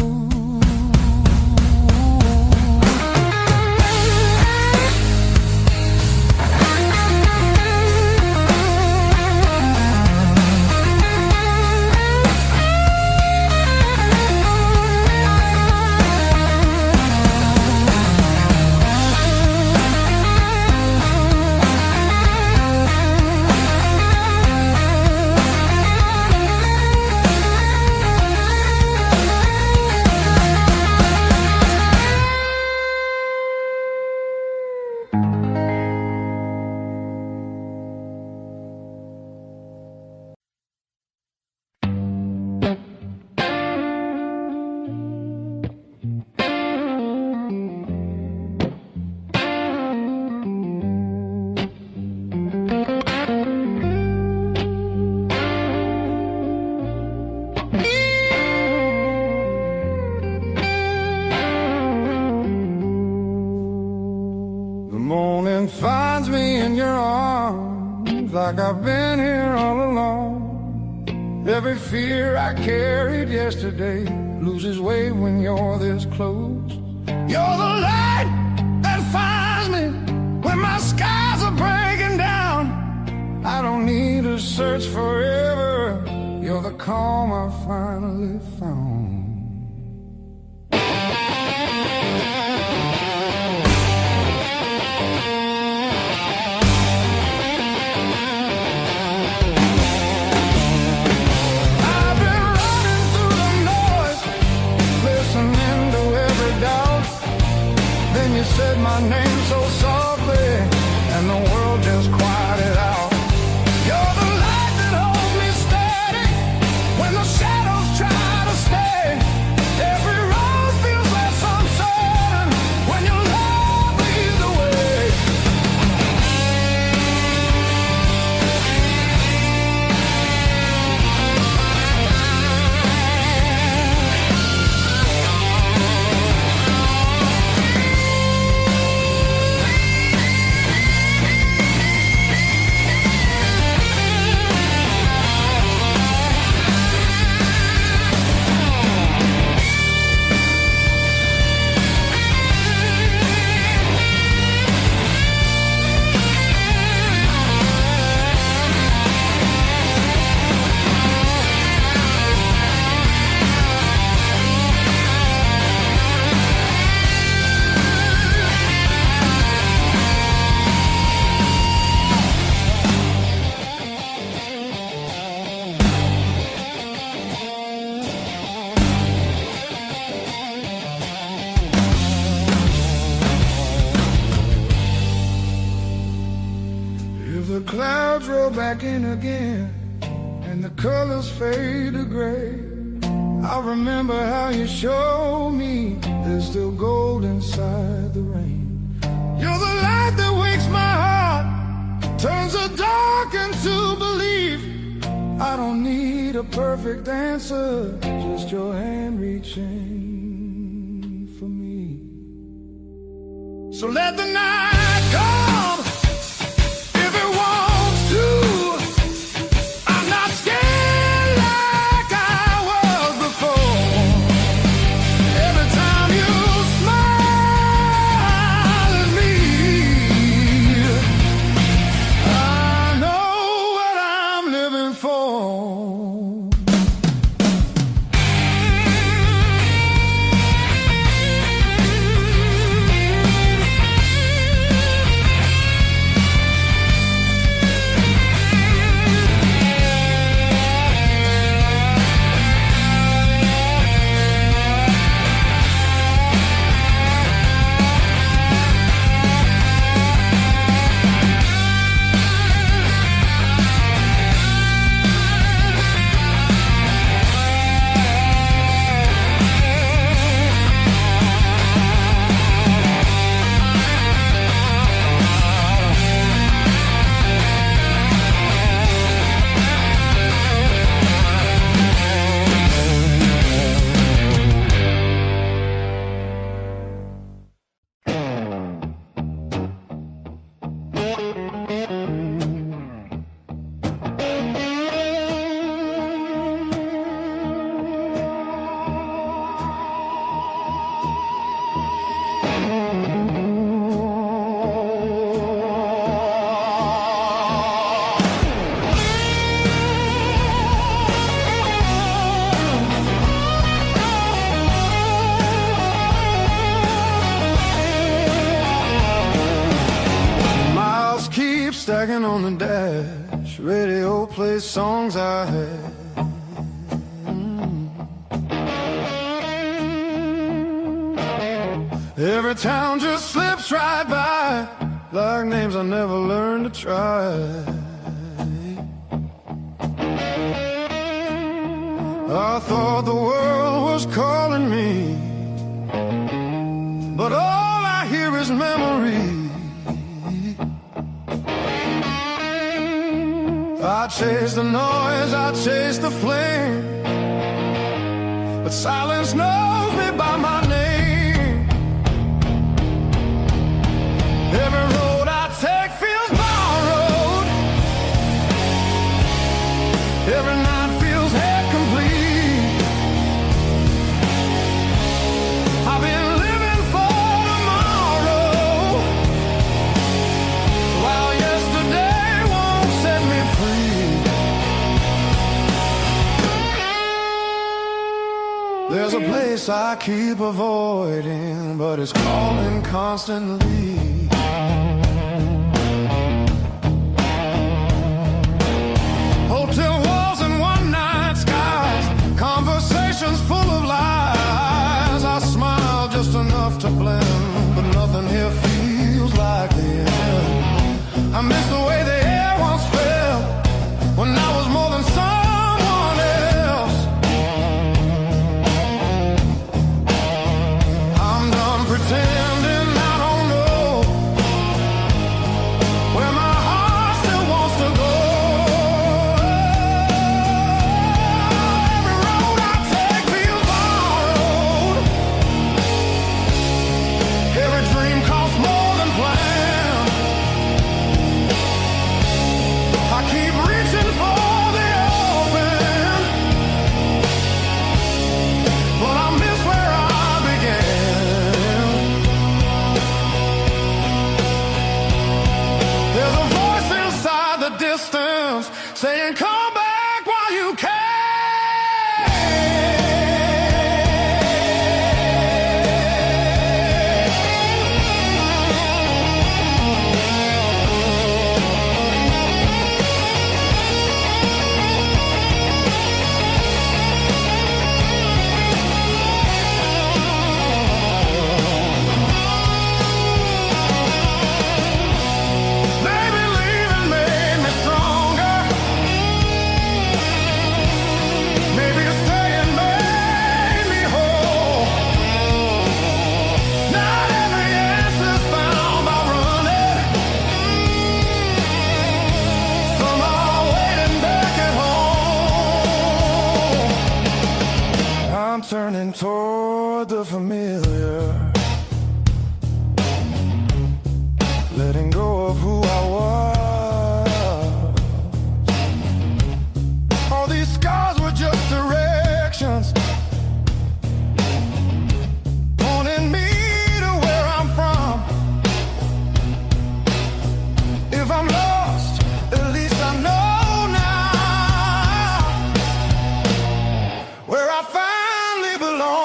like I've been here all along. Every fear I carried yesterday loses weight when you're this close. You're the light that finds me when my skies are breaking down. I don't need to search forever. You're the calm I finally found. You said my name so softly, and the world just quieted out. You're the light that holds me steady when the shadows try to stay. Every road feels less uncertain when your love leads the way. The clouds roll back in again and the colors fade to gray. I remember how you showed me there's still gold inside the rain. You're the light that wakes my heart, turns the dark into belief. I don't need a perfect answer, just your hand reaching for me. So let the night come. Stacking on the dash, radio plays songs I had. Every town just slips right by, like names I never learned to try. I thought the world was calling me, but all I hear is memory. I chase the noise, I chase the flame, but silence knows me by my name. Every road I take feels borrowed, There's a place I keep avoiding, but it's calling constantly. Hotel walls and one-night skies, conversations full of lies. I smile just enough to blend, but nothing here feels like the end. I miss the way the air once felt when I was more than someone else. I'm done pretending I don't know where my heart still wants to go. Every road I take feels borrowed. Every dream costs more than planned. I keep reaching for the open, but I miss where I began. There's a voice inside the distance saying, come back while you can. Maybe leaving made me stronger. Maybe staying made me whole. Not every answer's found by running. Some are waiting back at home. I'm turning toward the familiar, letting go of who I was. All these scars were just directions, pointing me to where I'm from. If I'm lost, at least I know now where I finally belong.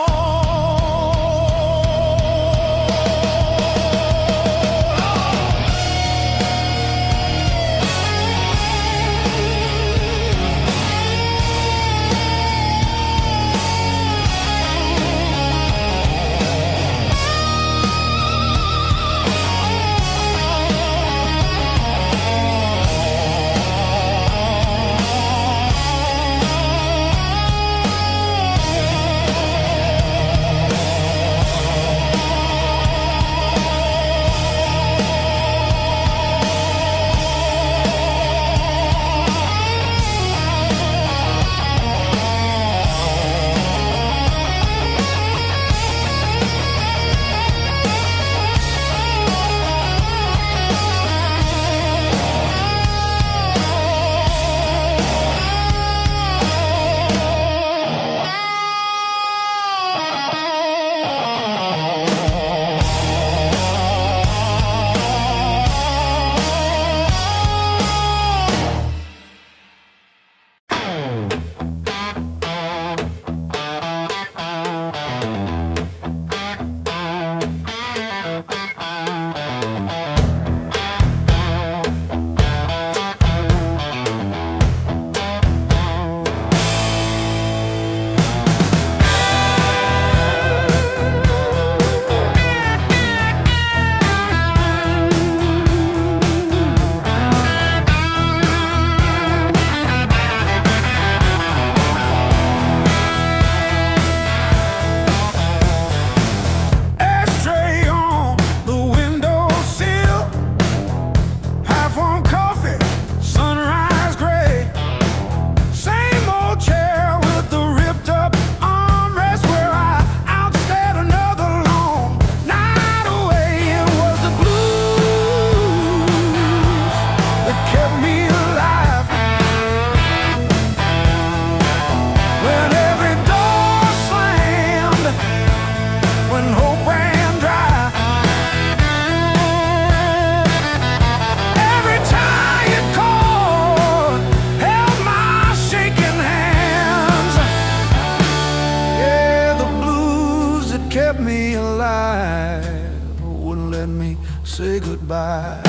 say goodbye.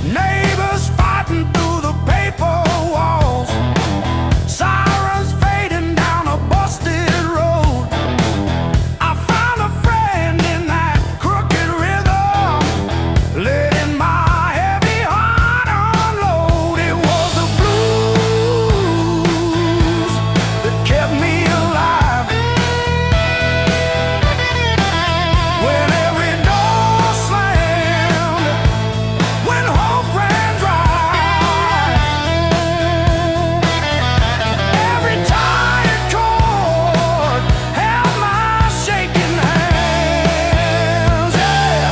Neighbors fighting through the paper walls, sirens fading down a busted road. I found a friend in that crooked rhythm, letting my heavy heart unload. It was the blues that kept me alive. When every door slammed, when hope ran dry, every tired chord held my shaking hands. Yeah.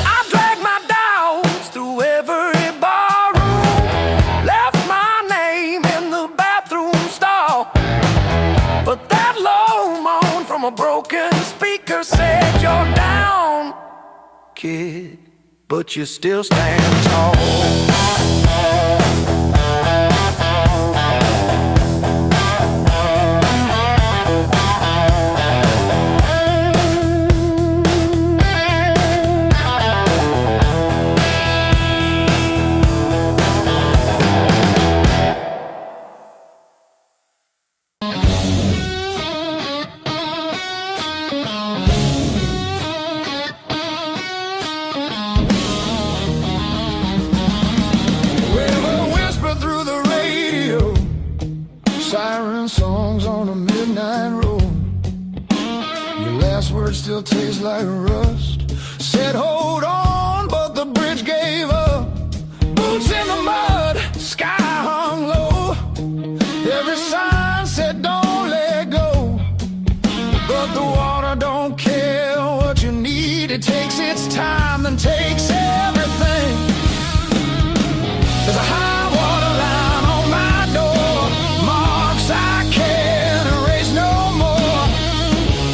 I dragged my dogs through every barroom, left my name in the bathroom stall. But that low moan from a broken speaker said, "You're down, kid, but you still stand tall." River whisper through the radio, siren songs on a midnight road. Your last words still taste like rust. Said hold on, but the bridge gave up. Boots in the mud, sky hung low. Every sign said don't let go, but the water don't care what you need. It takes its time, then takes everything. There's a high water line on my door, marks I can't erase no more.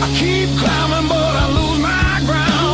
I keep climbing, but I lose my ground.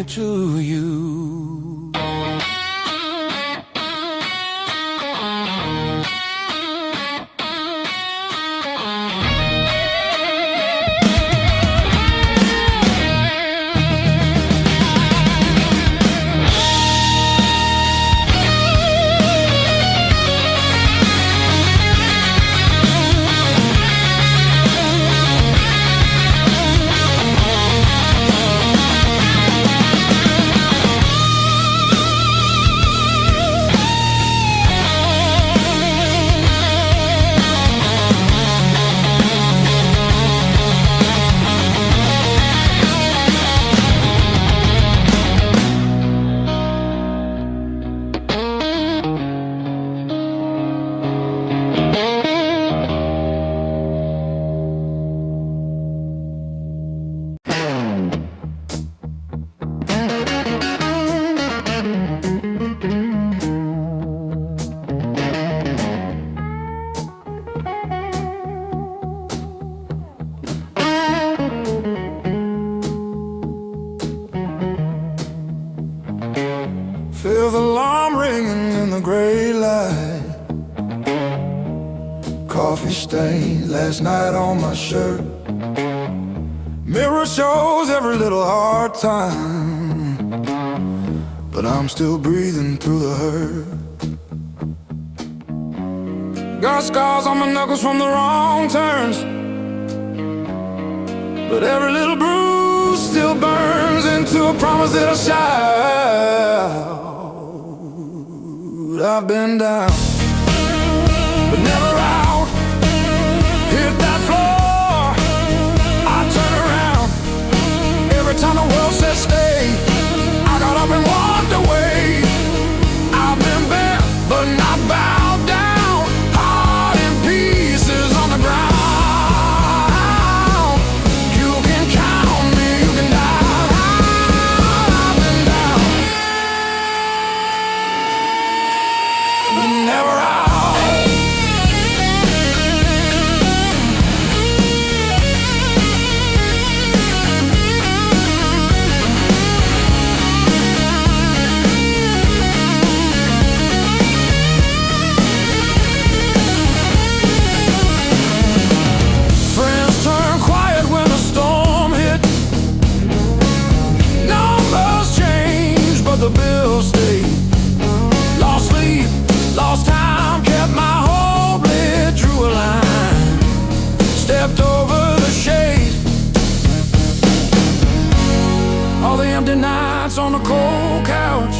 it to you. Feel the alarm ringing in the gray light. Coffee stain last night on my shirt. Mirror shows every little hard time, but I'm still breathing through the hurt. Got scars on my knuckles from the wrong turns, but every little bruise still burns into a promise that I'll shout. I've been down, but never out. Hit that floor, I turn around. Every time the world says stay, I got up and walked away. I've been bent, but not bowed down. Heart in pieces on the ground. You can count me, you can die. I've been down, but never out. Friends turn quiet when the storm hit. Numbers change, but the bills stay. Lost sleep, lost time, kept my hope lit, drew a line, stepped over the shade. All the empty nights on the cold couch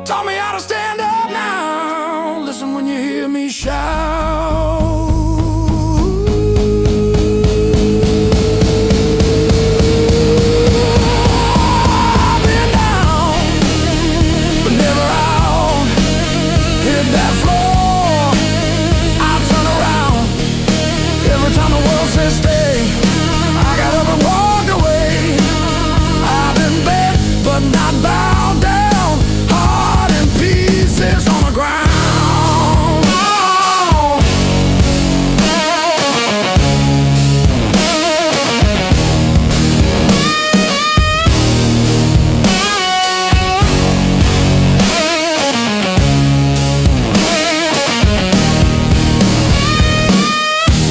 taught me how to stand up now. Listen when you hear me shout. I've been down, but never out. Hit that floor, I turn around. Every time the world says stay, I got up and walked away. I've been bent, but not bowed down. Heart in pieces on the ground.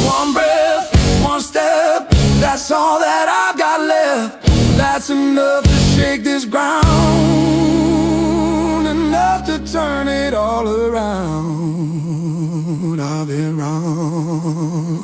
One breath, one step, that's all that I've got left. That's enough to shake this ground, enough to turn it all around. I've been wrong.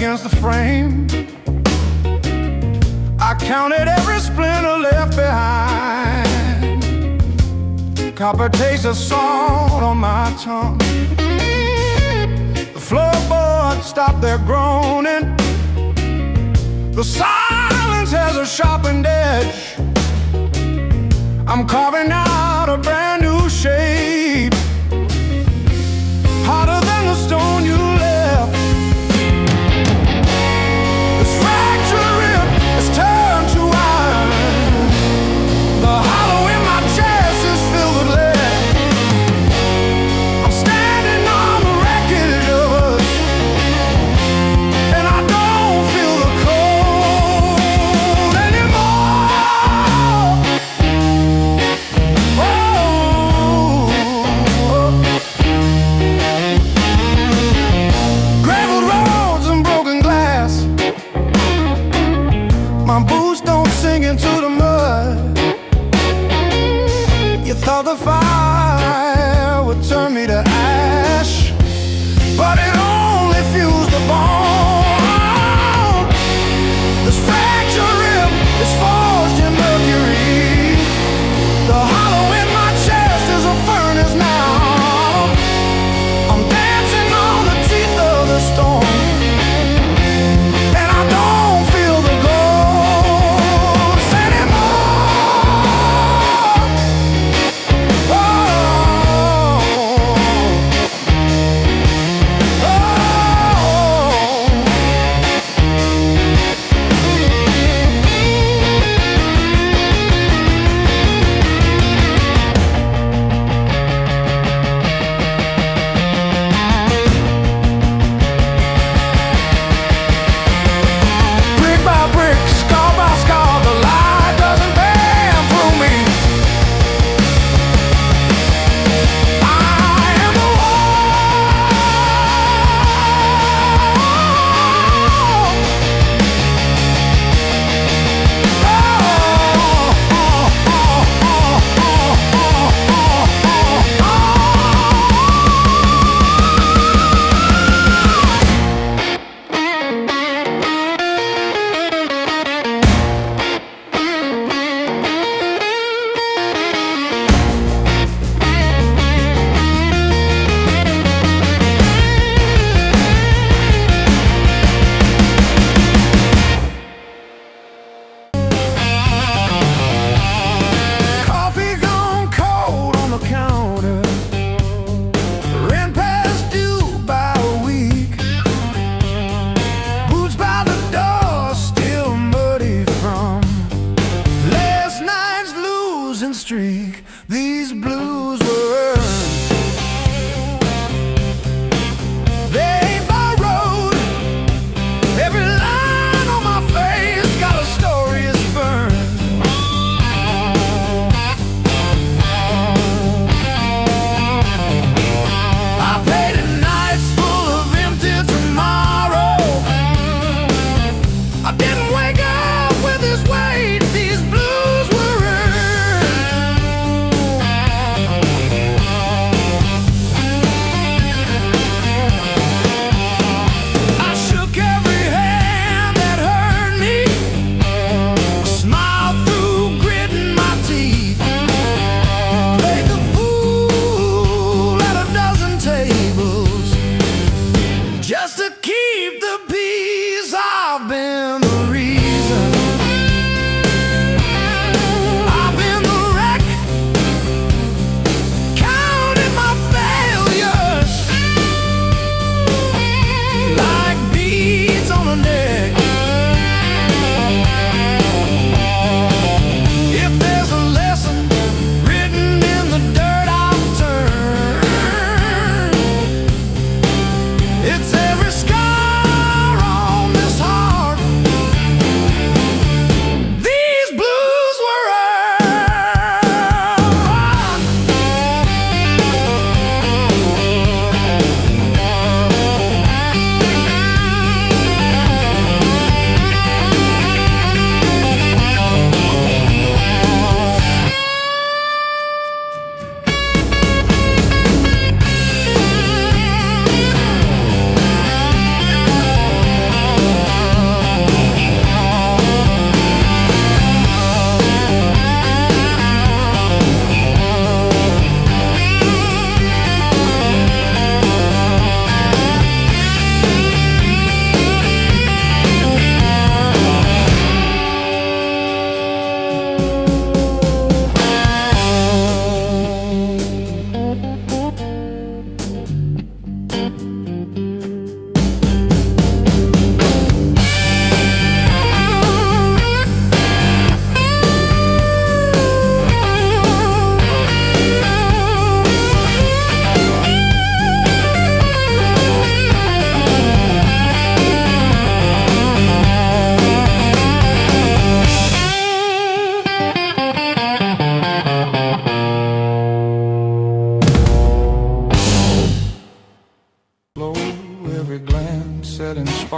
against the frame. I counted every splinter left behind. Copper taste of salt on my tongue. The floorboards stopped their groaning. The silence has a sharpened edge. I'm carving out a brand new shape, harder than the stone you left. This fractured rib is turned to iron. The hollow in my chest is filled with lead. I'm standing on the wreckage of us, and I don't feel the cold anymore. Oh,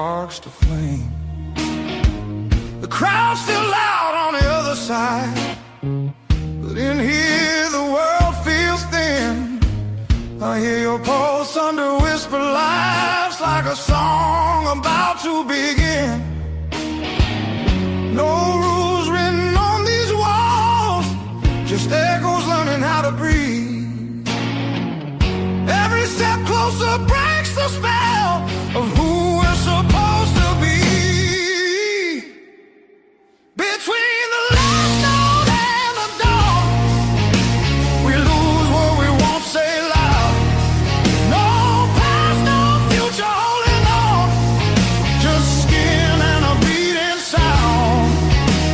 sparks to flame. The crowd's still loud on the other side, but in here the world feels thin. I hear your pulse under whispered laughs, like a song about to begin. No rules written on these walls, just echoes learning how to breathe. Every step closer breaks the spell of who we're supposed to be. Between the last note and the dawn, we lose what we won't say loud. No past, no future holding on, just skin and a beating sound.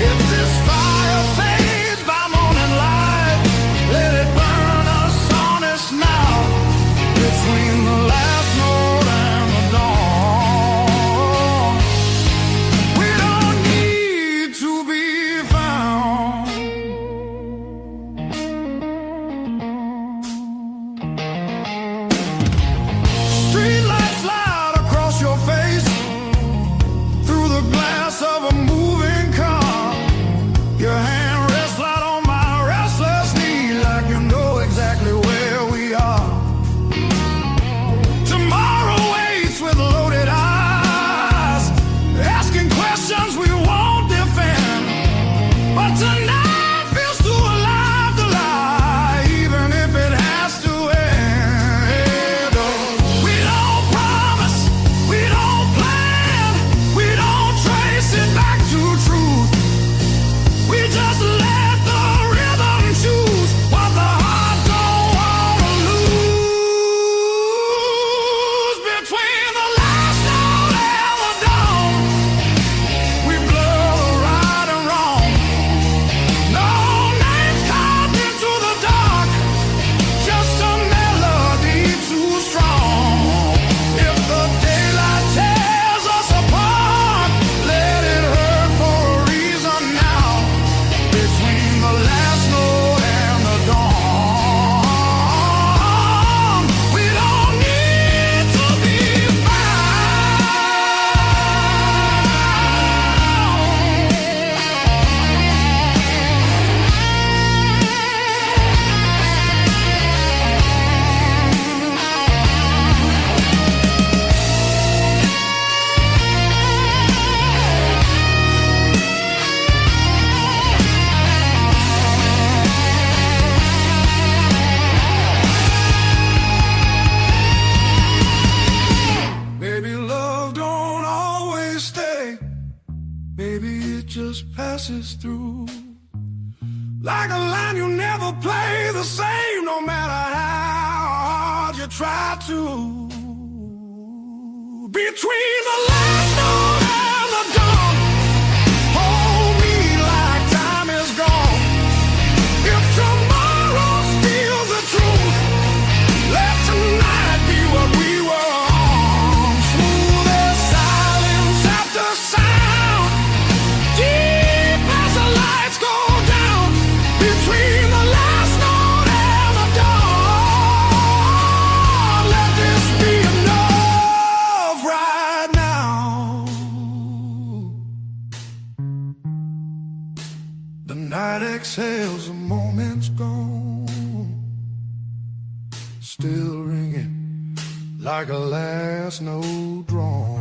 If this fire fades by morning light, let it burn us honest now. Between the last note and the dawn, we don't need to be found. Street lights light across your face, through the glass of a moving car. Your hand rests light on my restless knee, like you know exactly where we are. Tomorrow waits with loaded eyes, asking questions we won't defend. But tonight feels too alive to lie, even if it has to end. Oh, we don't promise, we don't plan, we don't trace it back to truth. We just let the rhythm choose what the heart don't wanna lose. Between the last note and the dawn, we blur the right and wrong. No names carved into the dark, just a melody too strong. If the daylight tears us apart, let it hurt for a reason now. Between the last note and the dawn, we don't need to be Maybe love don't always stay. Maybe it just passes through. Like a line you never play the same, no matter how hard you try to. Between the last note and the dawn, hold me like time is gone. If tomorrow steals the truth, let tonight be what we were on. Smooth as silence after sound, deep as the lights go down. Between the last note and the dawn, let this be enough right now. The night exhales, the moment's gone, still ringing like a last note drawn.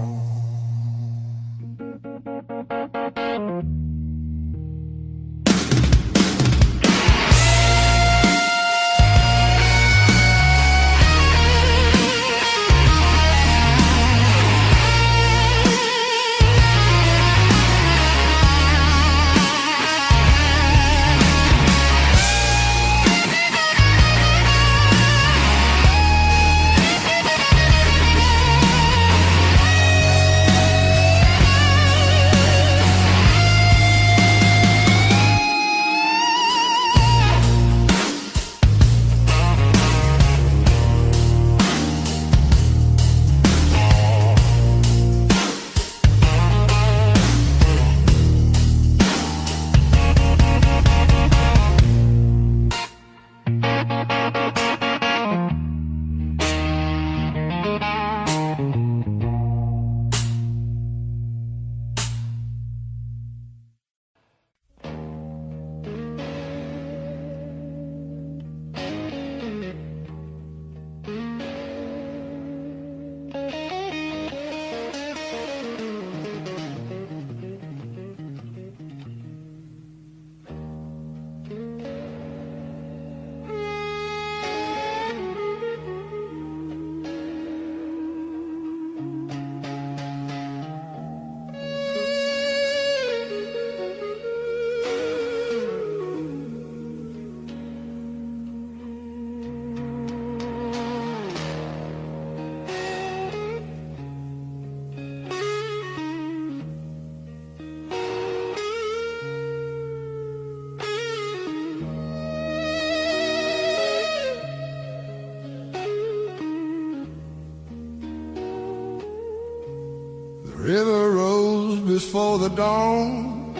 river rose before the dawn,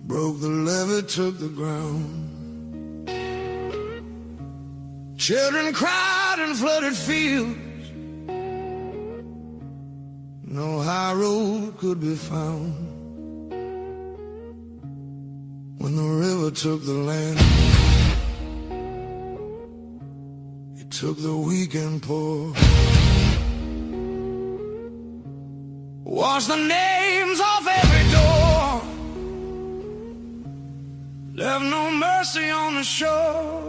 broke the levee, took the ground. Children cried in flooded fields, no high road could be found. When the river took the land, it took the weak and poor. Washed the names off every door, left no mercy on the shore.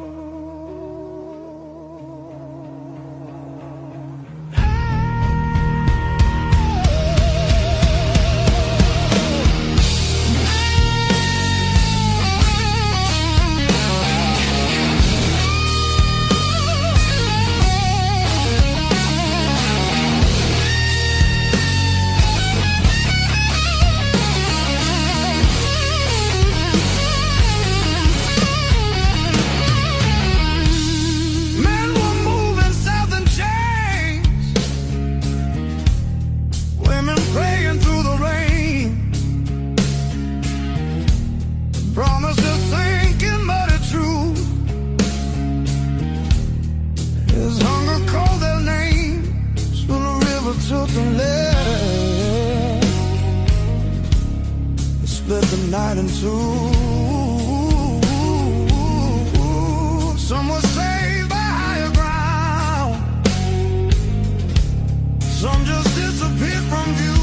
Split the night in two. Some were saved by higher ground, some just disappeared from view.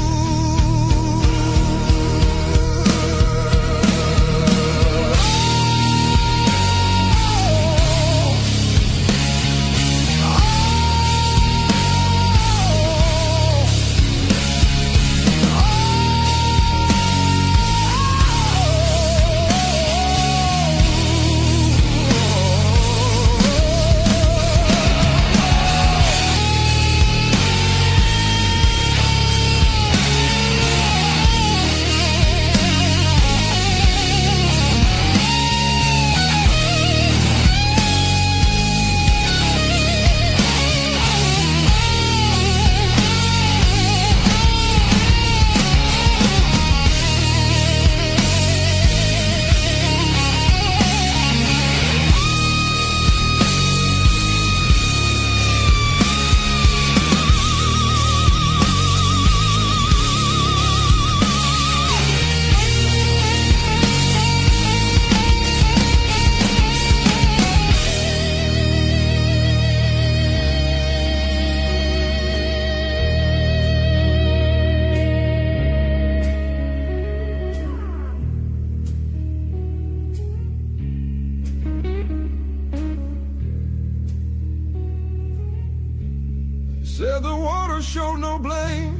Said the water showed no blame,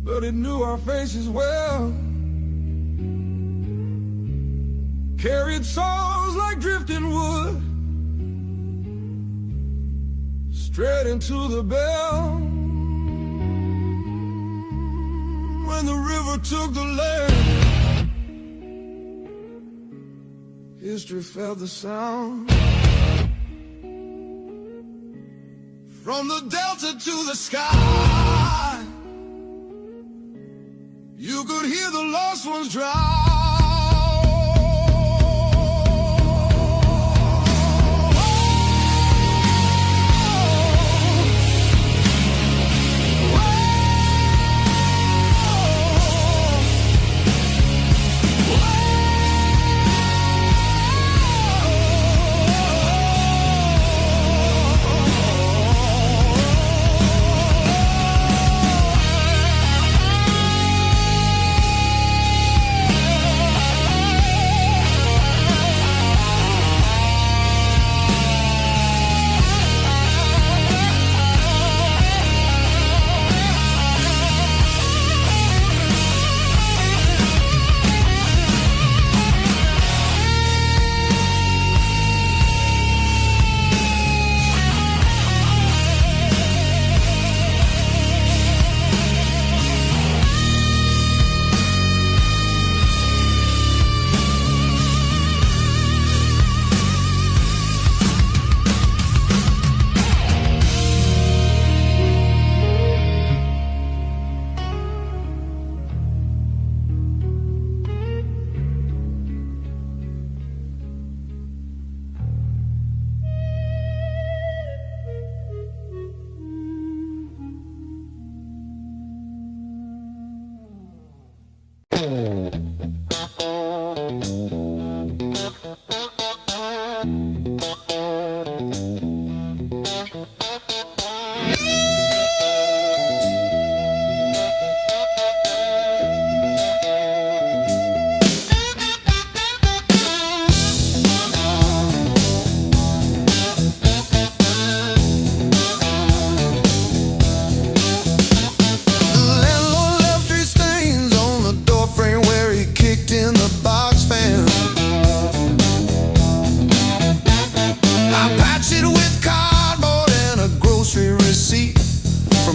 but it knew our faces well. Carried souls like drifting wood, straight into the bell. When the river took the land, history felt the sound. From the delta to the sky, you could hear the lost ones drown.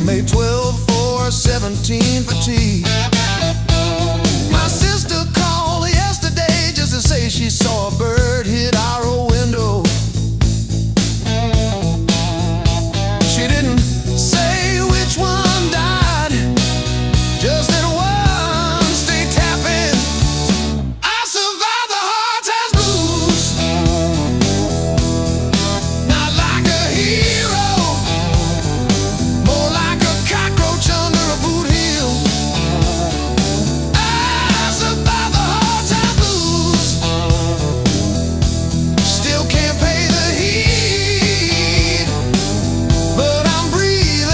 May 12 for 17 for tea. My sister called yesterday just to say she saw a bird hit our old window. She didn't say which one died, just that one stayed tapping. I survived the hard times blues, not like a hero, more like a cockroach under a boot heel. I survived the hard times blues, still can't pay the heat, but I'm breathing.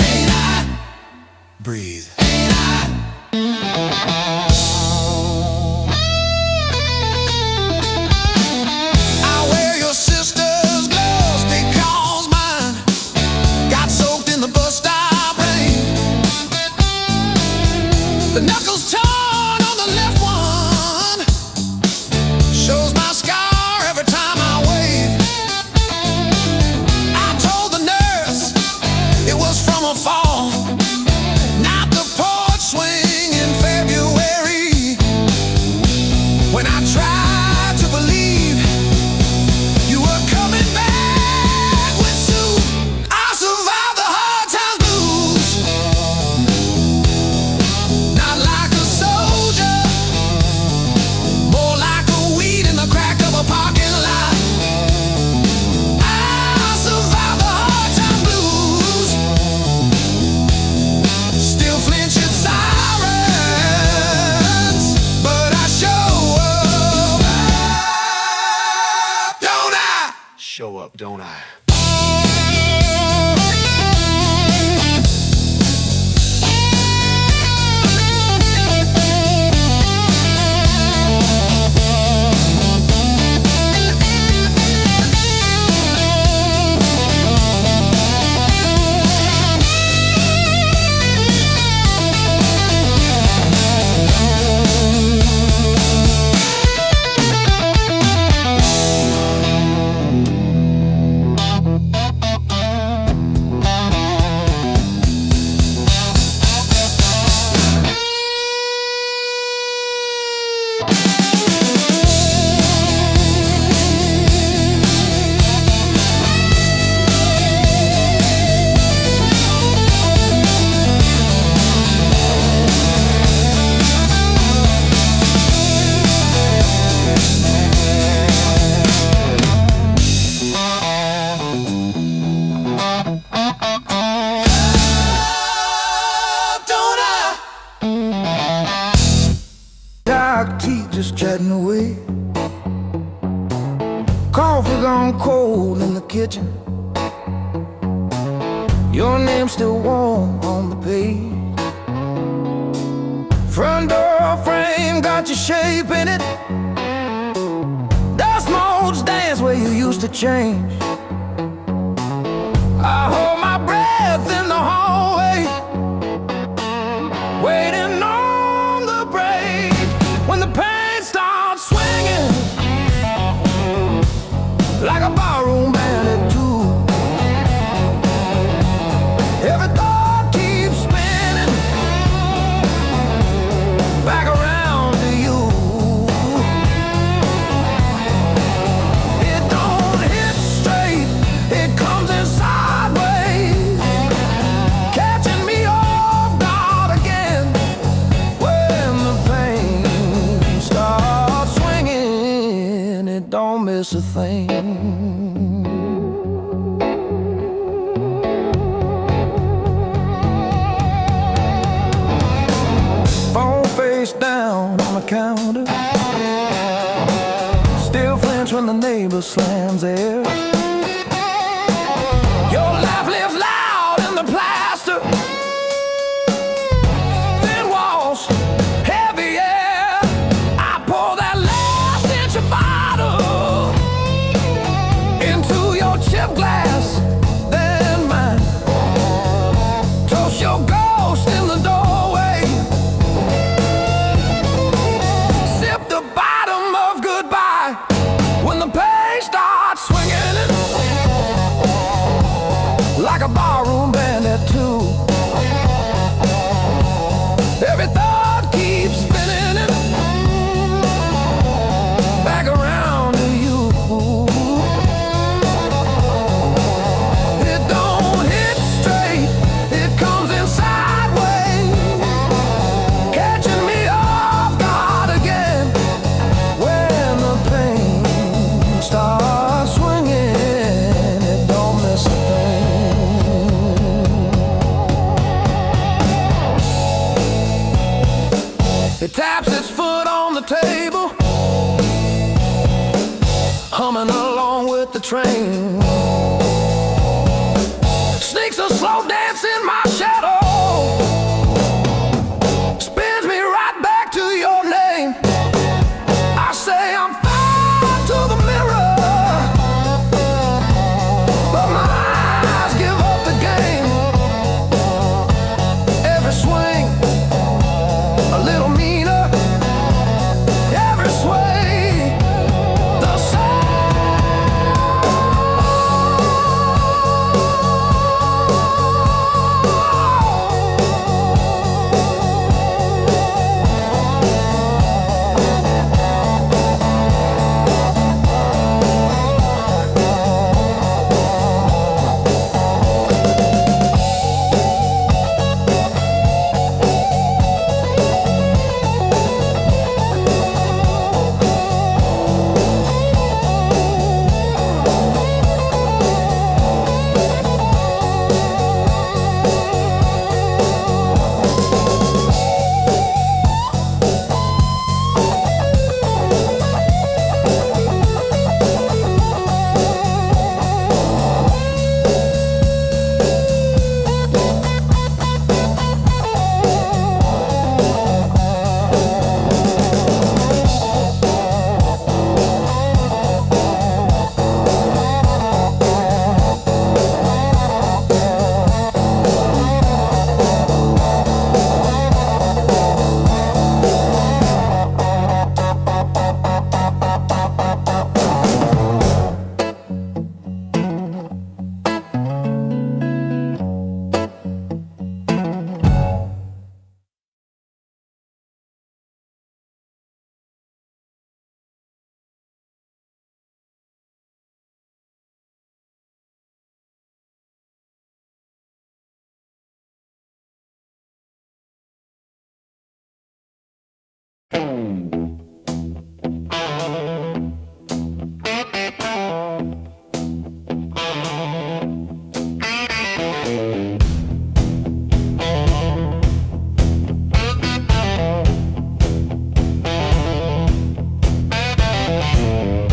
Ain't I? Breathe. Ain't I? I wear your sister's gloves because mine got soaked in the bus stop rain. The knuckles torn on the left one shows my scar every time I wave. I told the nurse it was from a fall, not the porch swing in February. When I tried to believe you were coming back with soup, I survived the hard times blues, not like a soldier, more like a weed in the crack of a parking lot. I survived the hard times blues, still flinch at sirens, but I show up, don't I? Show up, don't I? Don't I? Dark tea just chatting away. Coffee gone cold in the kitchen. Your name's still warm on the page. Front door frame got your shape in it. Dust motes dance where you used to change. I hold my breath in the hallway, waiting on the break. When the pain starts swinging like a barroom band at two, every thought keeps spinning back around to you. It don't hit straight, it comes in sideways, catching me off guard again. When the pain starts swinging, it don't miss a thing. Phone face down on the counter, still flinch when the neighbor slams theirs. Your laugh lives loud in the plaster, thin walls, heavy air. I pour that last inch of bottle into your chip glass, then mine. Toast your ghost in the doorway, sip the bottom of goodbye when the pain starts swinging. It taps its foot on the table, humming along with the train. Sneaks a slow dance in my shadow, spins me right back to your name. I say I'm fine to the mirror, but my eyes give up the game. Every swing a little meaner, every sway the same.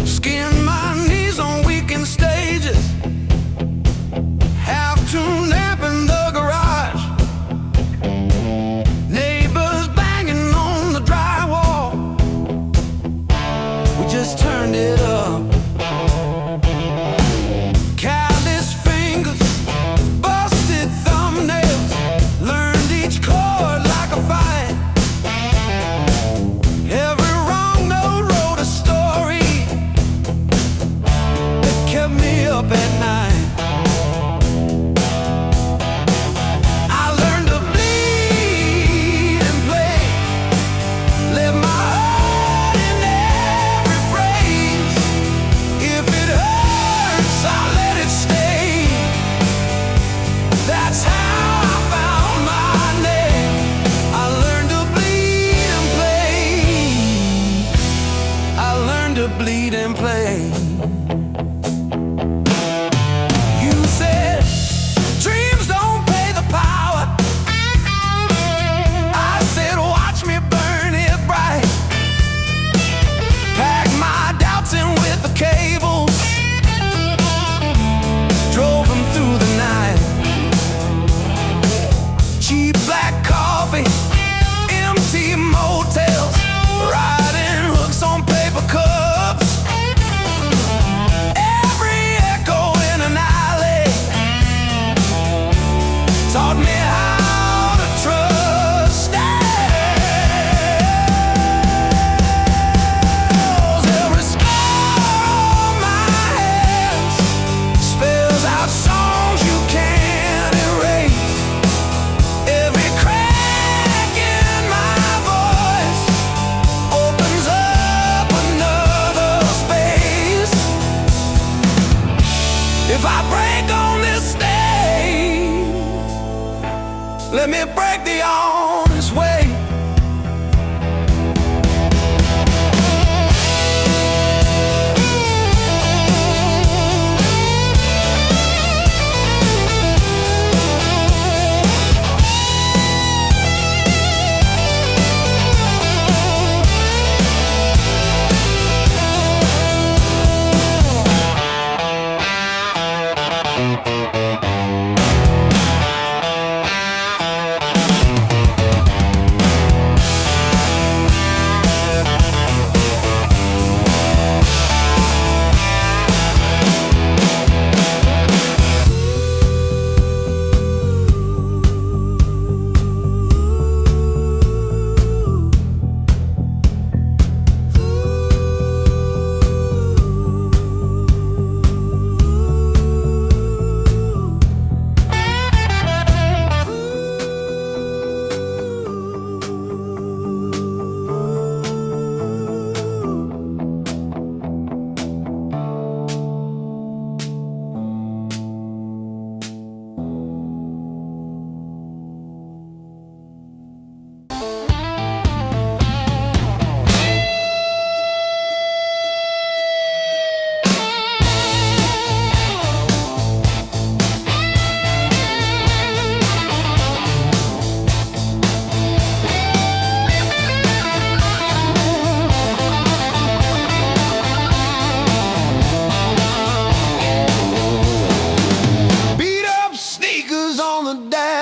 Skin my knees on weekend stages, half tuned amp in the garage, neighbors banging on the drywall. We just turned it up. Callous fingers, busted thumbnails, learned each chord like a fight. Every wrong note wrote a story that kept me up at night. I learned to bleed and play, let my heart in every phrase. If it hurts, I'll let it stay. That's how I found my name. I learned to bleed and play. I learned to bleed and play. You said dreams don't pay the power. I said watch me burn it bright. Pack my doubts in with the cables, drove them through the night. Cheap black coffee, empty motels, riding hooks on paper cups. Every echo in an alley taught me how to trust. Every scar on my hands spells out songs you can't erase. Every crack in my voice opens up another space. If I break on this stage, let me break the honest way.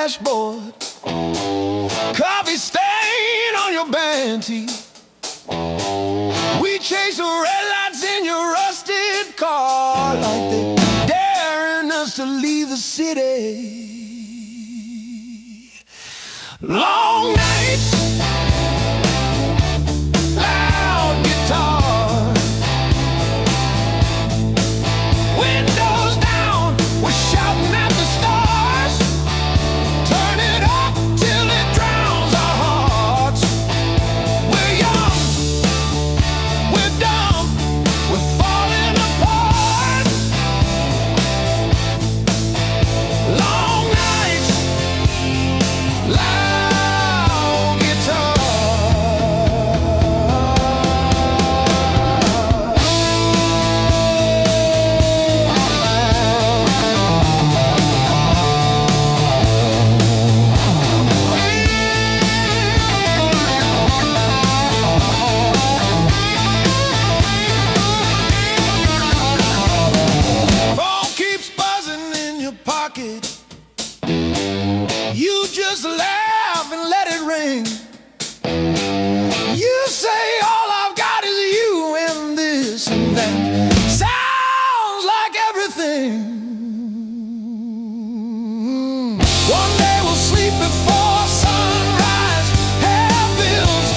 dashboard, coffee stain on your band tee. We chase the red lights in your rusted car like they're daring us to leave the city. Long nights, loud guitar, windows down, we're shouting at the stars. Turn it up till it drowns our hearts. We're young, we're dumb, we're falling apart. Long nights, loud guitar. Phone keeps buzzing in your pocket. You just laugh and let it ring. You say all I've got is you and this and that. Sounds like everything. One day we'll sleep before sunrise. Have bills,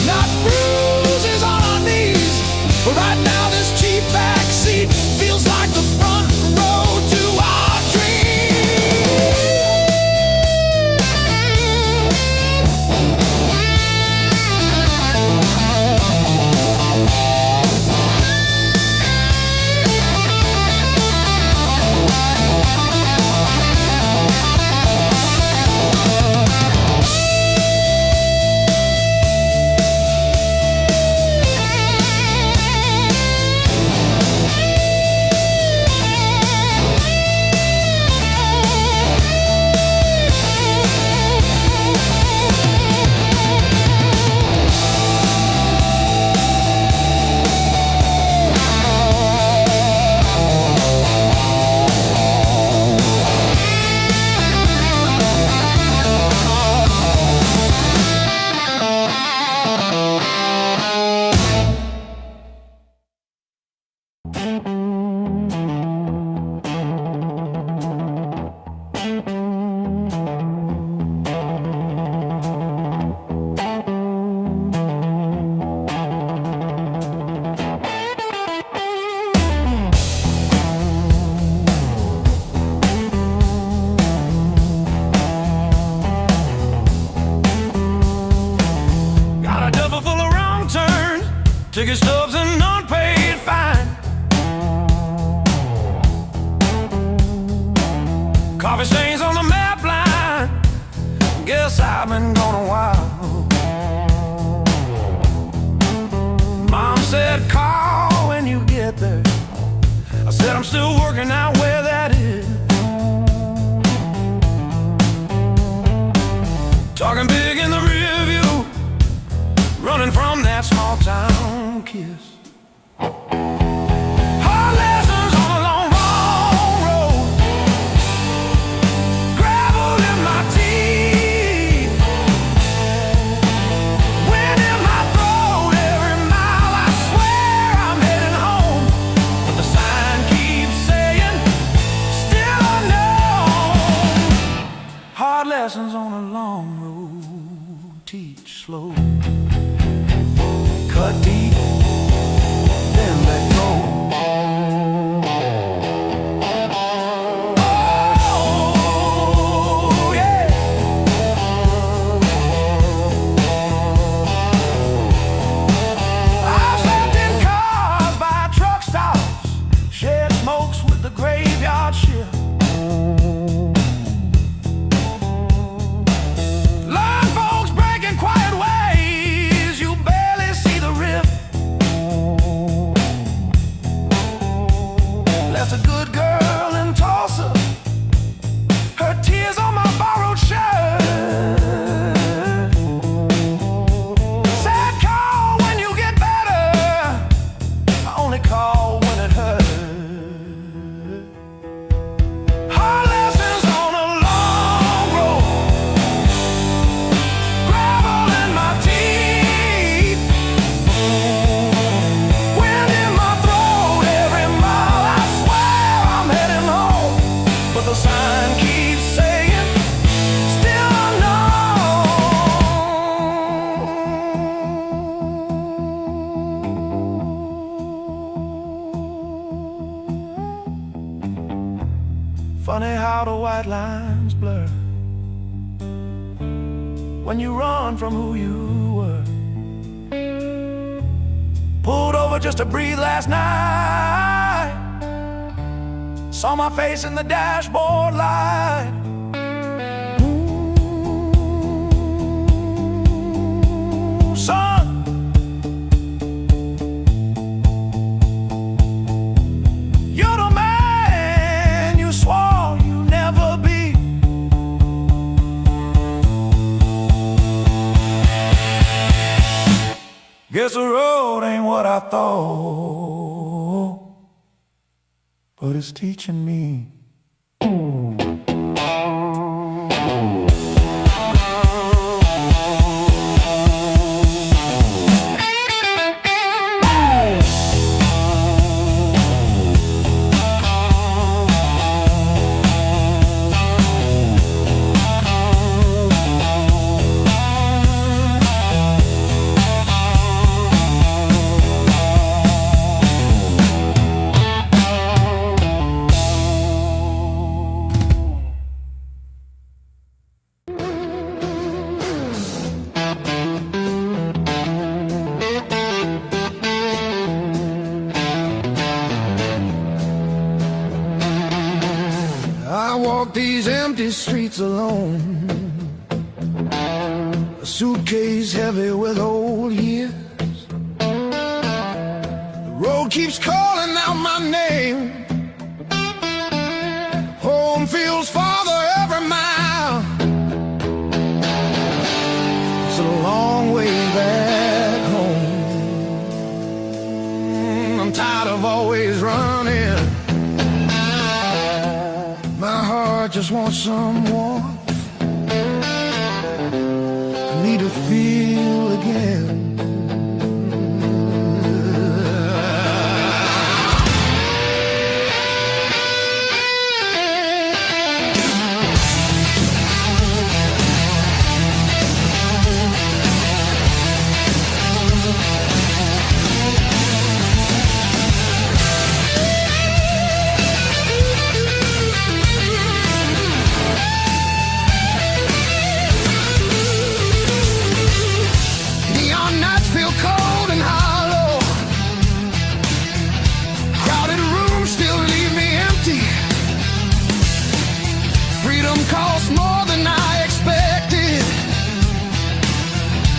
not bruises on our knees. But right now this cheap back seat feels like the front row to our dreams. Got a duffel full of wrong turns, ticket stubs and unpaid fine. Coffee stains on the map line. Guess I've been gone a while. Mom said call when you get there. I said I'm still working out where that is. Talking big in the rear view, running from that small town kiss. Hard lessons on a long, long road, gravel in my teeth, wind in my throat. Every mile I swear I'm heading home, but the sign keeps saying still unknown. Hard lessons on a long road, teach slow. Cut deep, then let go. Oh, yeah. I've slept in cars by truck stops, shared smokes with the graveyard shift. Learn folks breaking quiet ways, you barely see the rift. but the sign keeps saying, still unknown. Funny how the white lines blur when you run from who you were. Pulled over just to breathe last night. Saw my face in the dashboard light. Ooh, son, you're the man you swore you'd never be. Guess the road ain't what I thought, but it's teaching me. I walk these empty streets alone, a suitcase heavy with old years. The road keeps calling out my name. Home feels farther every mile. It's a long way back home. I'm tired of always running. My heart just wants some warmth. I need to feel again. Cost more than I expected.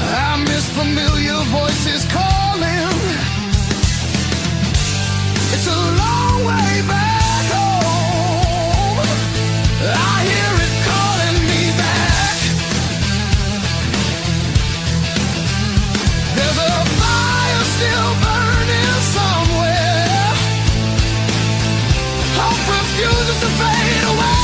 I miss familiar voices calling. It's a long way back home. I hear it calling me back. There's a fire still burning somewhere. Hope refuses to fade away.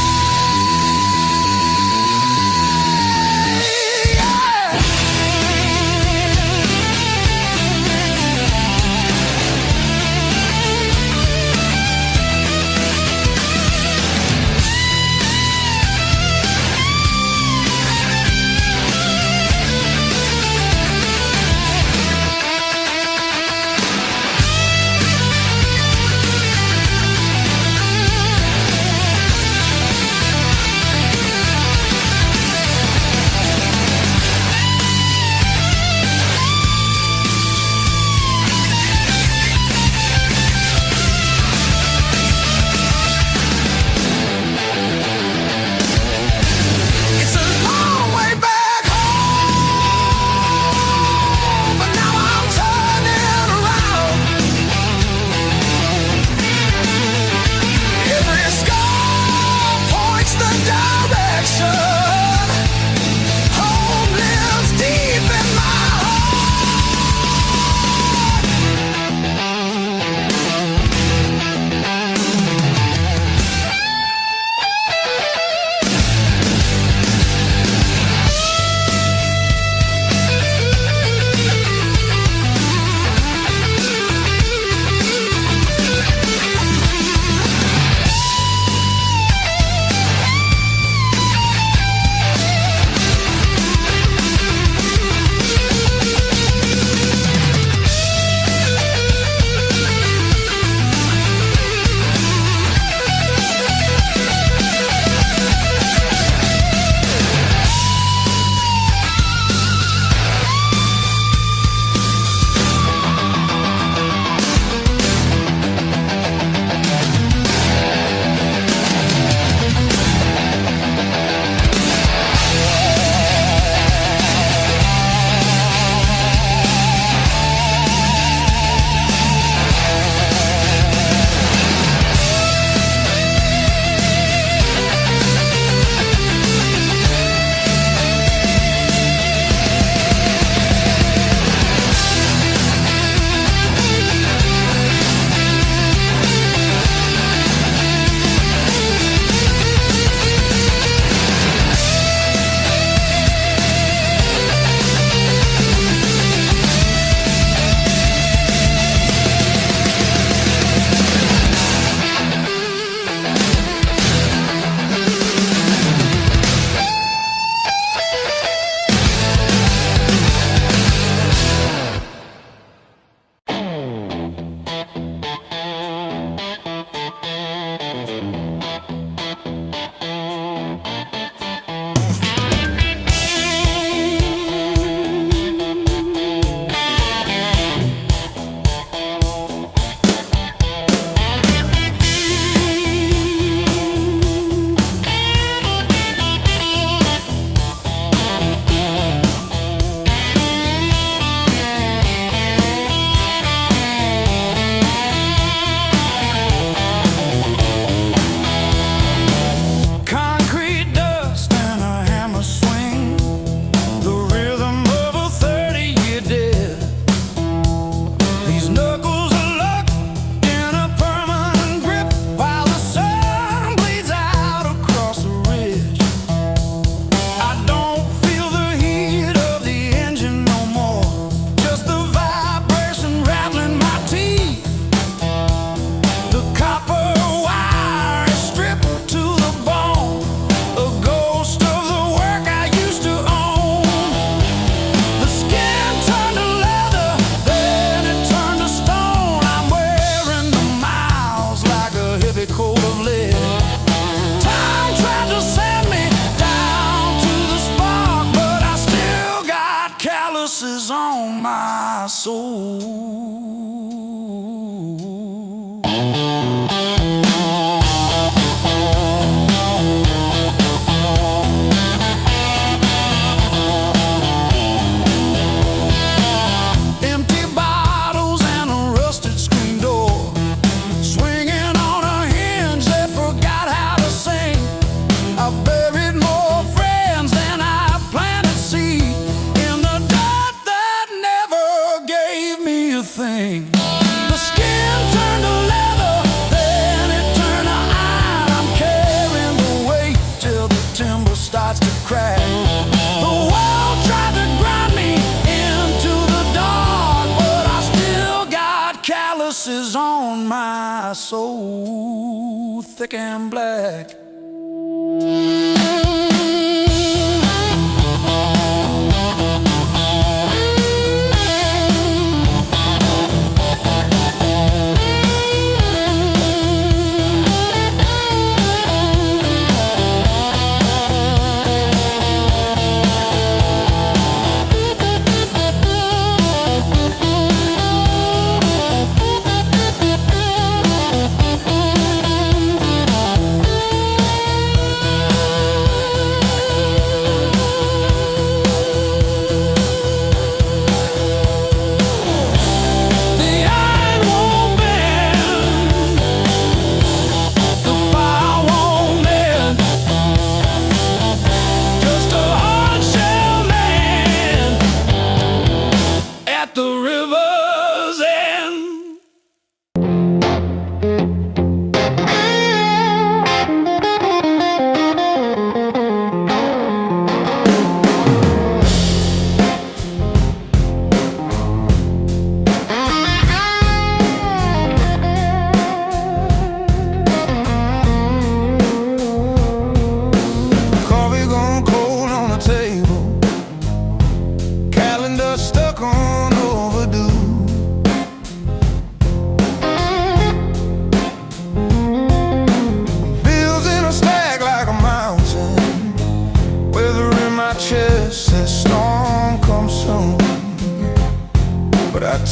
crack. The world tried to grind me into the dark, but I still got calluses on my soul, thick and black.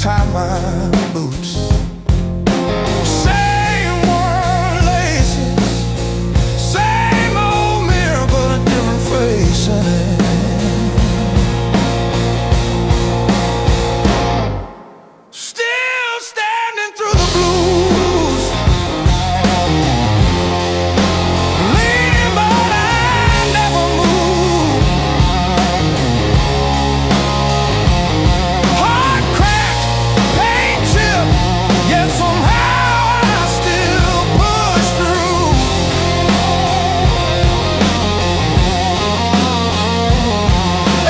Tie my boots, same worn laces, same old mirror, but a different face in it. Still standing through the blues, leaning but I never move. Heart cracked, pain chip, yet somehow I still push through.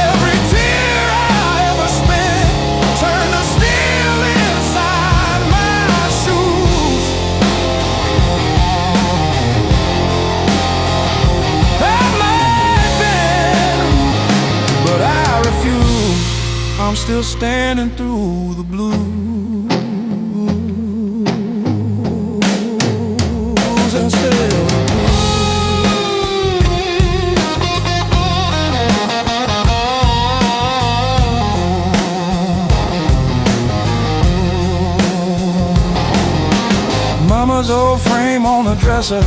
Every tear I ever spent turned to steel inside my shoes. That might have been, but I refuse. I'm still standing through the blues and still the blues. Mama's old frame on the dresser,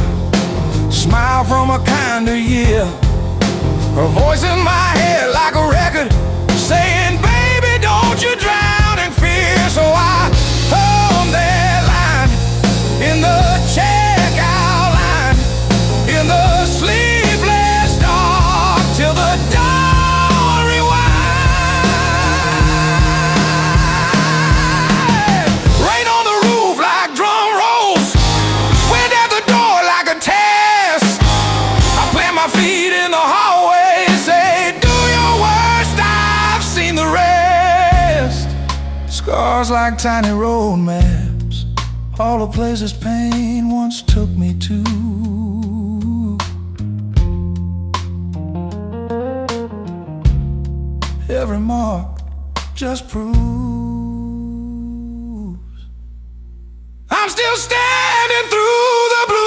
smile from a kinder year. Her voice in my head like a record saying, baby, don't you drown in fear. So I hum that line in the checkout line, in the sleepless dark, till the dawn rewind. Rain on the roof like drum rolls, wind at the door like a test. I plant my feet in the hallway, say, do your worst, I've seen the rest. Scars like tiny road maps, all the places pain once took me to. Every mark just proves I'm still standing through the blues.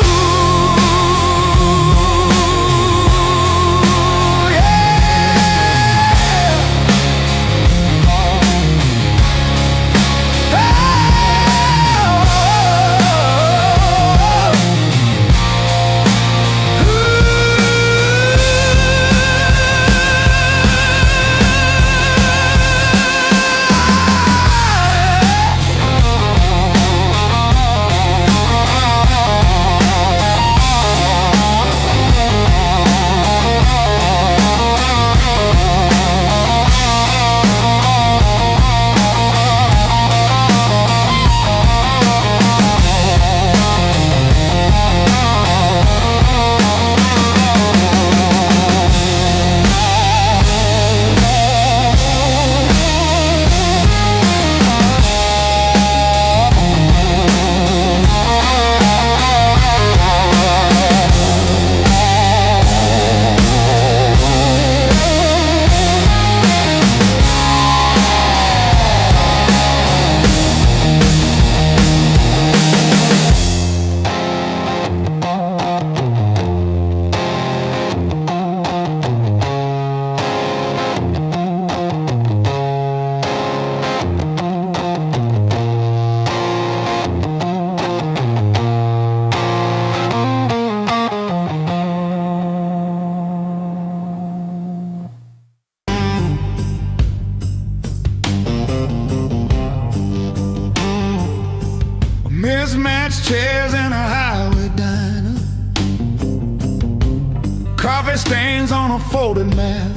coffee stains on a folded mat.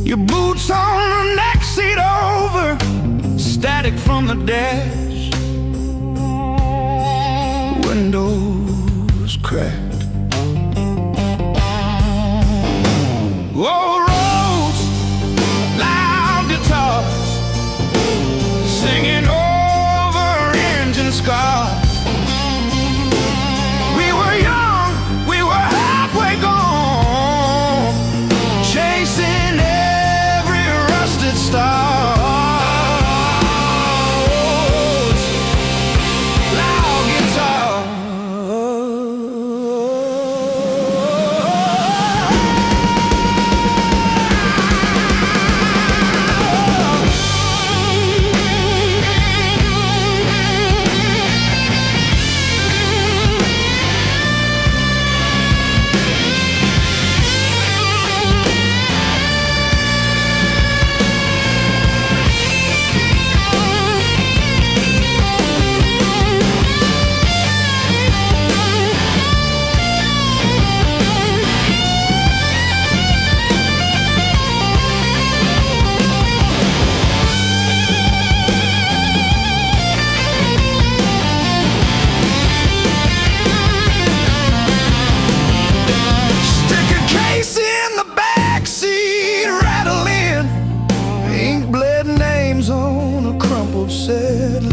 Your boots on the next seat over, static from the dash. Windows cracked. Old roads, loud guitars, singing over engine scars. We were young, we were halfway gone, chasing every rusted star.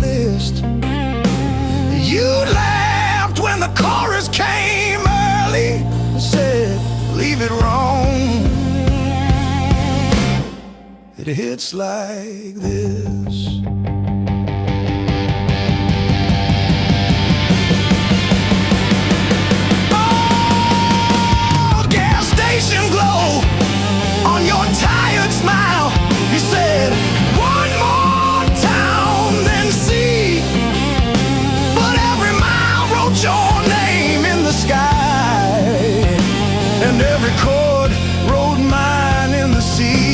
List. You laughed when the chorus came early and said, leave it wrong. It hits like this. Oh, gas station glow on your tired smile. You said, one more see, but every mile wrote your name in the sky, and every chord wrote mine in the sea.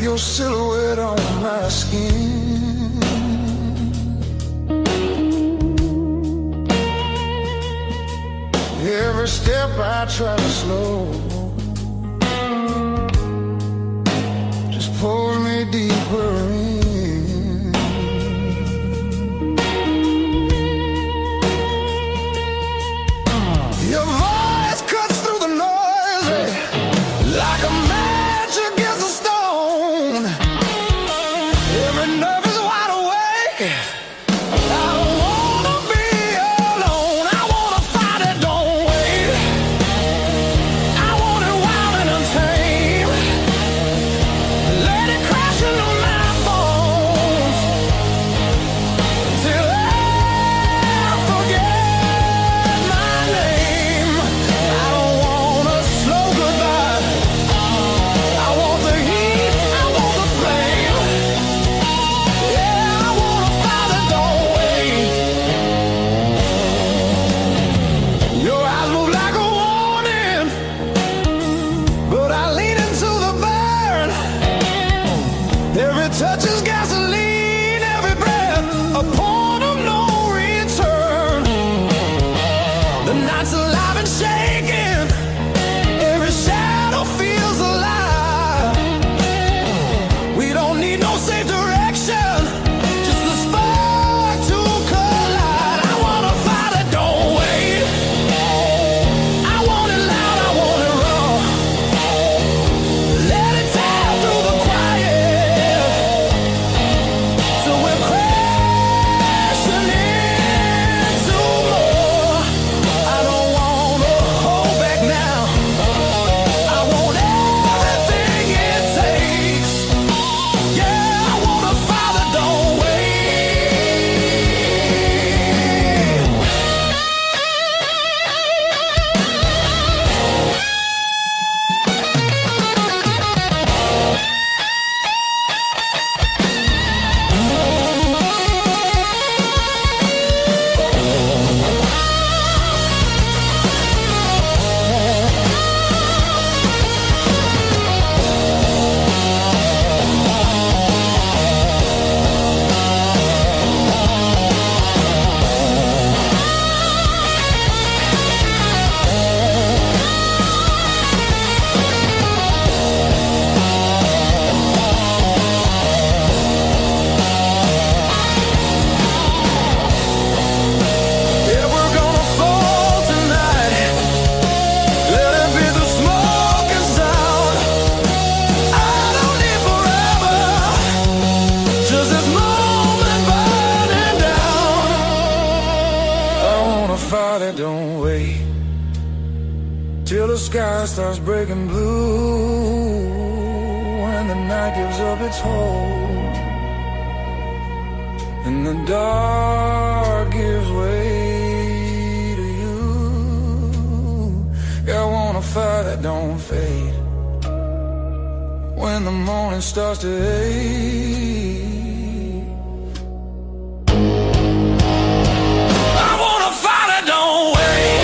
Your silhouette on my skin. Every step I try to slow just pulls me deeper in. Your voice cuts through the noise like a match against a stone. touches gasoline, every breath a point of no return. The night's alive and shaking, every shadow feels alive. We don't need no safe direction, just the spark to collide. I wanna fight it, don't wait. I want it loud, I want it raw. Let it tear through the quiet till we're crashing into more. I don't wanna hold back now. I want everything it takes. Yeah, I want a father, don't wait. Yeah, we're gonna fall tonight. Let it be the smoke and sound. I don't need forever, just this moment burning down. I wanna fight it, don't wait till the sky starts breaking blue, and the night gives up its hold, and the dark gives way to you. Yeah, I wanna fight it, don't fade when the morning starts to ache. I wanna fight it, don't wait.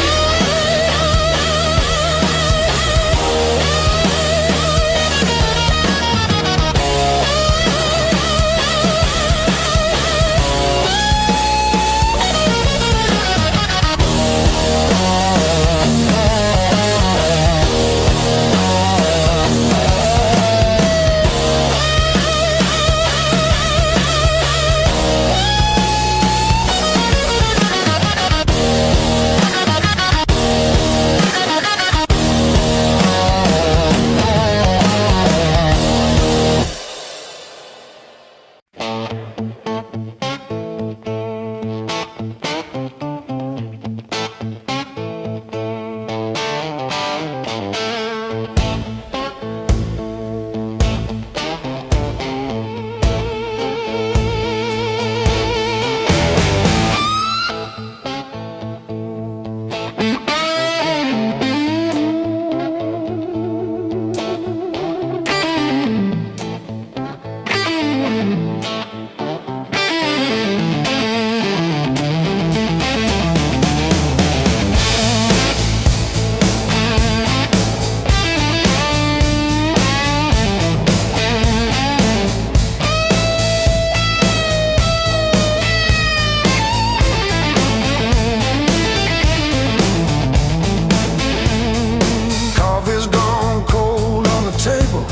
Coffee's gone cold on the table,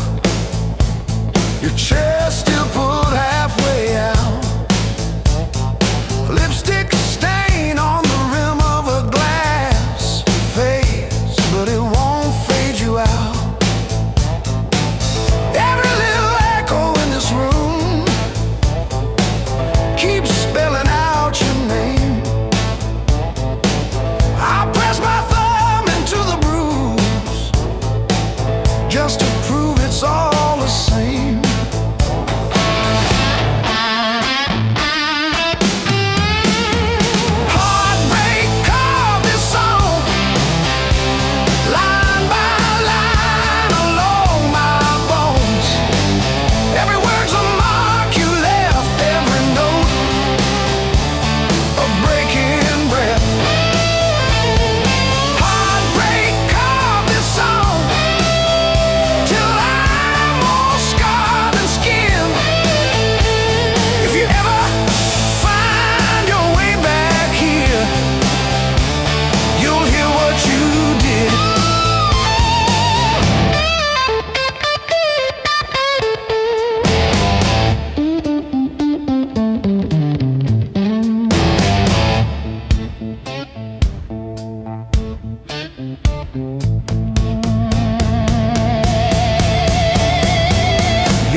your chair still pulled halfway out. Lipstick stain on the rim of a glass fades, but it won't fade you out. Every little echo in this room keeps spelling out your name. I press my thumb into the bruise just to prove it's all the same.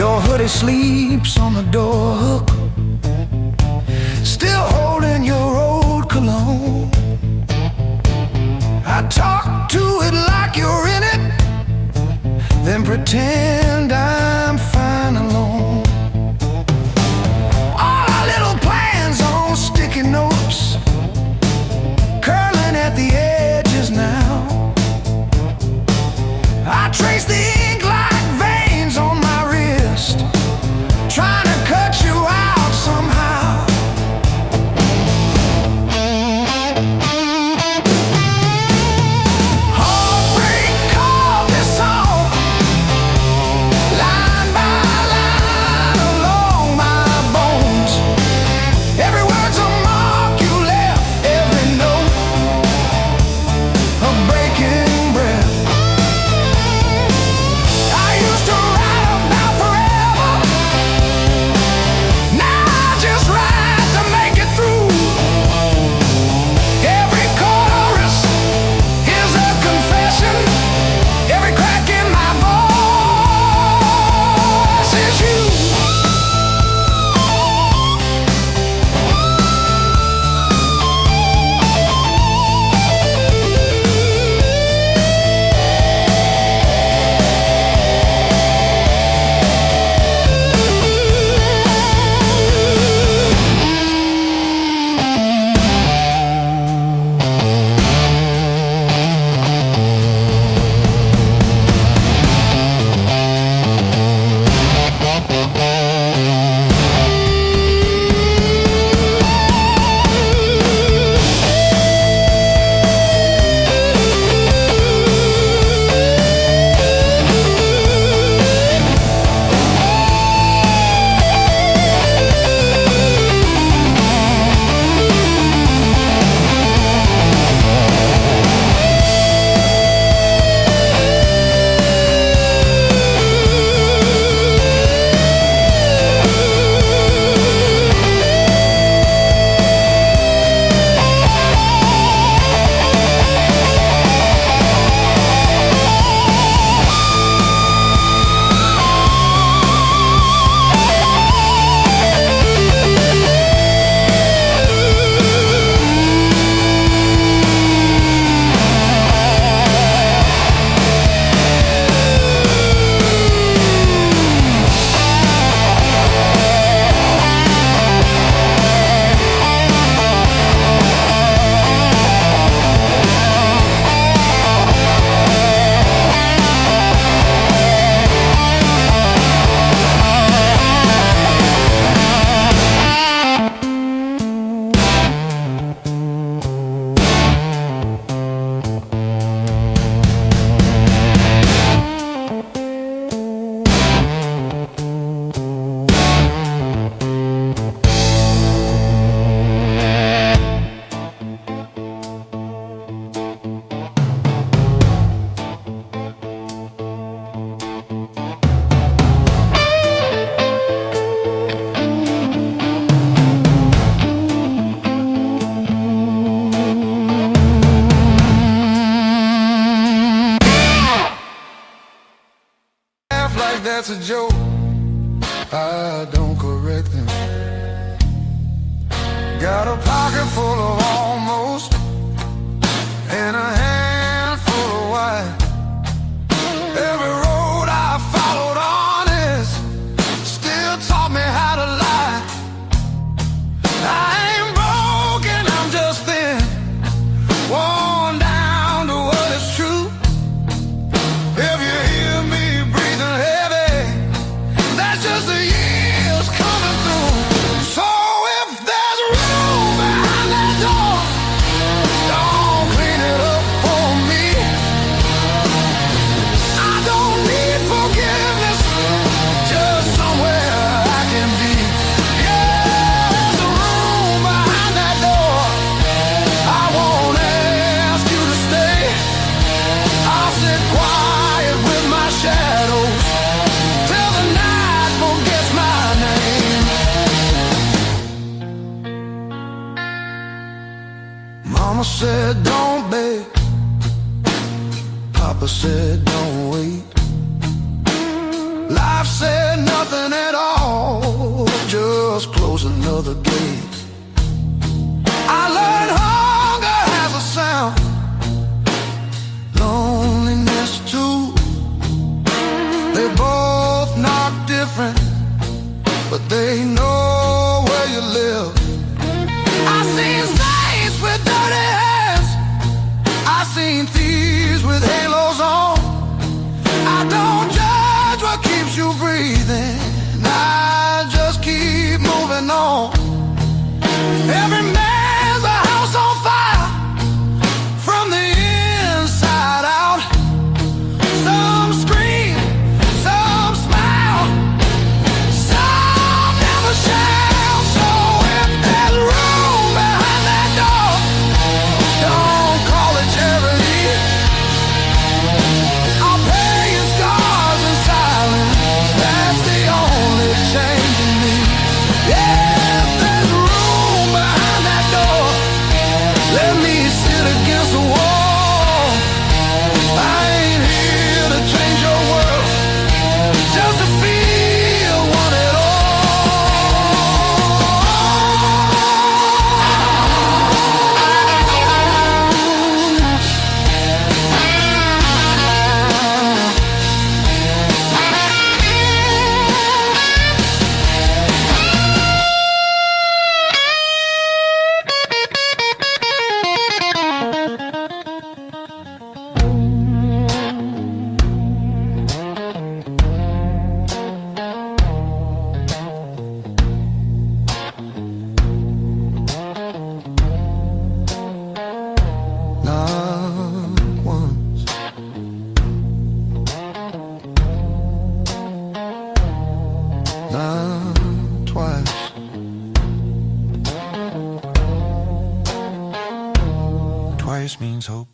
Your hoodie sleeps on the door hook, still holding your old cologne. I talk to it like you're in it, then pretend I'm fine alone. All our little plans on sticky notes, curling at the edges now. I trace the ink like veins on my wrist, trying to cut you out somehow. Heartbreak called this song, line by line along my bones. Every word's a mark you left, every note a breaking breath. I used to write about forever, now I just write to make it through. Every chorus is a confession, every crack in my voice is you. Like that's a joke, I don't correct them. Got a pocket full of almost and a handful of white. Every road I followed honest still taught me how to lie. I ain't broken, I'm just thin, worn down to what is true. If you hear me breathing heavy, that's just the years coming through. So if there's room behind that door, don't clean it up for me. I don't need forgiveness, just somewhere I can be. Yeah, there's a room behind that door, I won't ask you to stay. I'll sit quiet with my shadows till the night forgets my name. Mama said don't beg, Papa said don't wait. Life said nothing close another gate. I learned hunger has a sound, loneliness too. They both knock different, but they know where you live. I've seen saints with dirty hands, I've seen thieves with halos on. I don't judge what keeps you breathing, I just keep moving on. Every man's a house on fire, from the inside out. Some scream, some smile, some never shout. So if there's room behind that door, don't call it charity. I'll pay your scars in silence, that's the only change in me. Yeah, if there's room behind that door, let me sit against the wall. I ain't here to change your world, just to feel one at all. Not once, not twice. Twice means hope.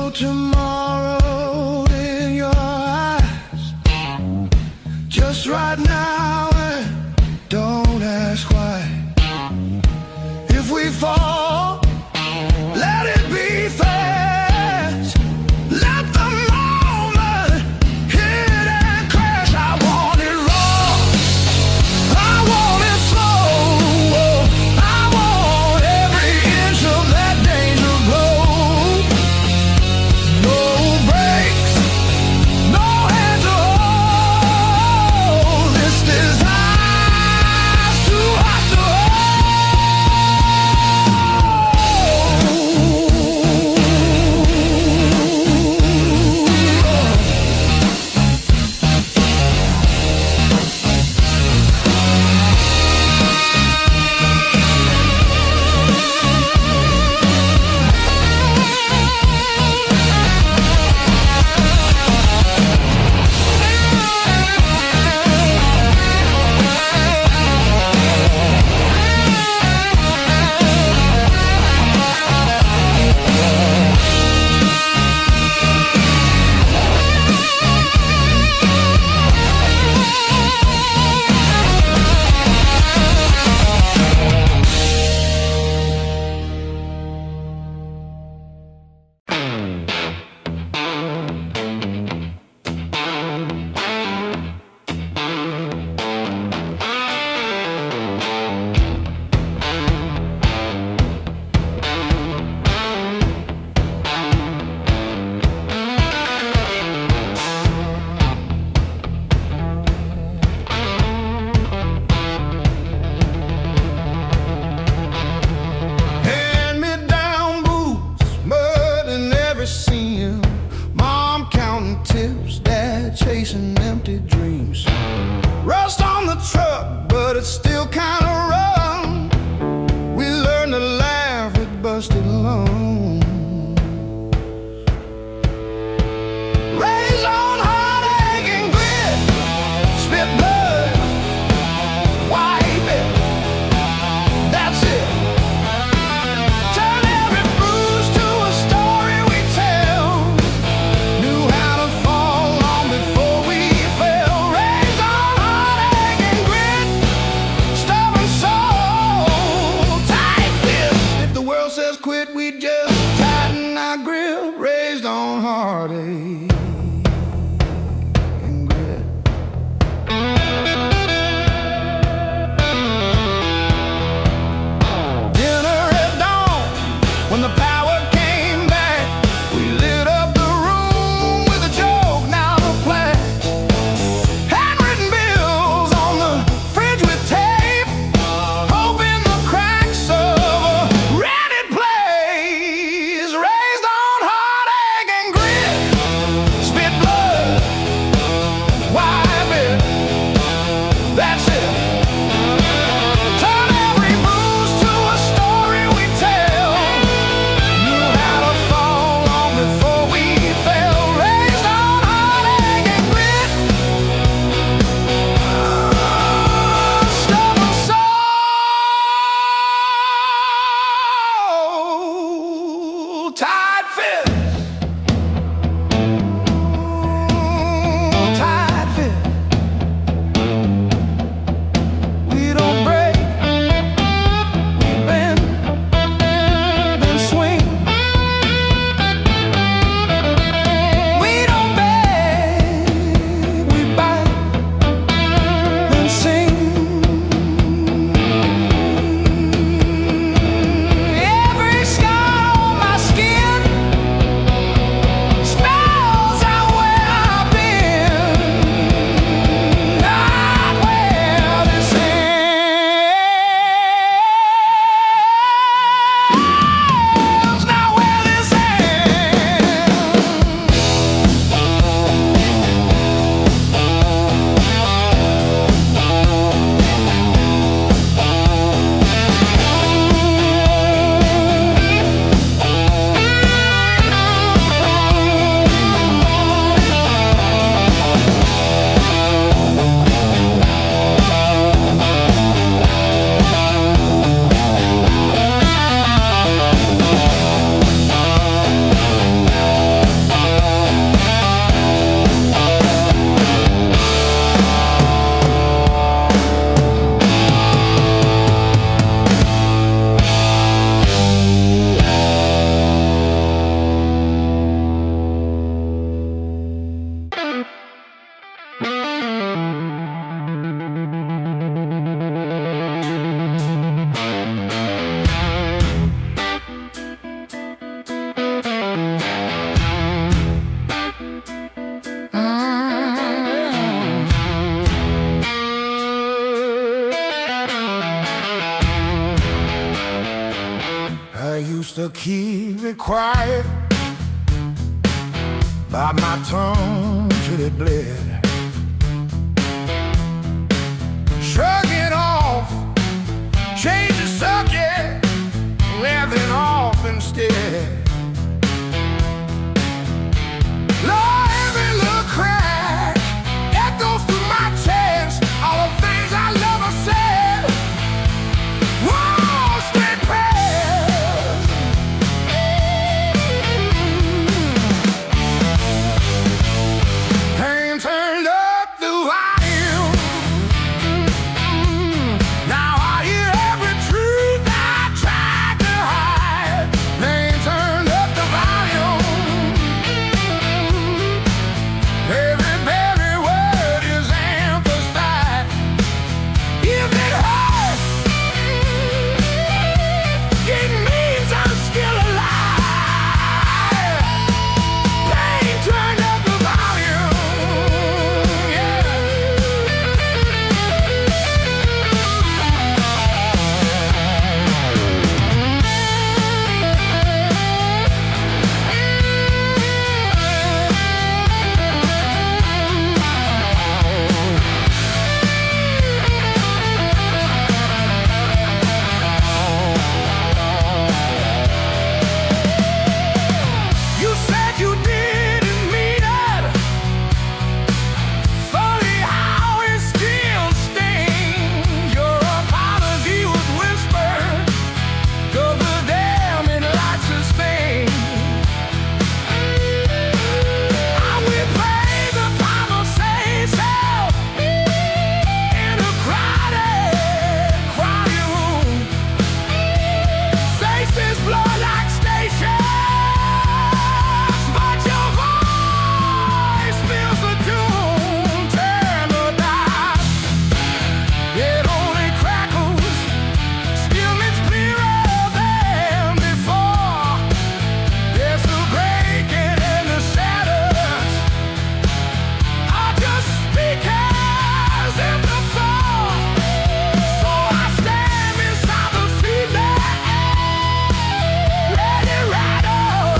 no tomorrow in your eyes. Just right now, and don't ask why. If we fall, let it be fast. Let the moment hit and crash. I want it raw, I want it slow, I want every inch of that danger glow. No brakes, no hands to hold. This desire's too hot to hand-me-down boots, mud in every seam. Mom counting tips, dad chasing empty dreams. Rust on the truck, but it's still kinda rough. We learned to laugh at busted lungs. Raised on heartache and grit, spit blood, wipe it, that's it. Turn every bruise to a story we tell. Knew how to fall long before we fell. Raised on heartache and grit, stubborn soul, tight fist. If the world says quit, we just tighten our grip. Raised on heartache and grit. Dinner at dawn, when the power came back, we lit up the room with a joke, now the flash. Handwritten bills on the fridge with tape, hoping the cracks of a rented place. Raised on heartache and grit. to keep it quiet, bite my tongue till it bled. Shrug it off, change the subject, laughing off instead. Lord, every little crack echoes through my chest, all the things I love are said. Whoa, stay past. Pain turned up the volume. Now I hear every truth I tried to hide. Pain turned up the volume. Every word is emphasized. If it hurts, it means I'm still alive. Pain turned up the volume, yeah. You said you didn't mean it. Funny how it still stings. Your apology was whispered, 'cause the damning lights sustain. I will play the conversation in a crowded room. Faces blur like stations, but your voice spills a tune. Turn the dial, it only crackles. Still it's clearer than before. There's a breaking in the shadows. I just speakers in the fall. So I stand beside the feedback, let it rattle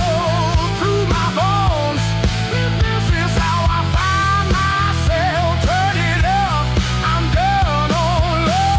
through my bones. This is how I find myself. Turn it up, I'm done on low.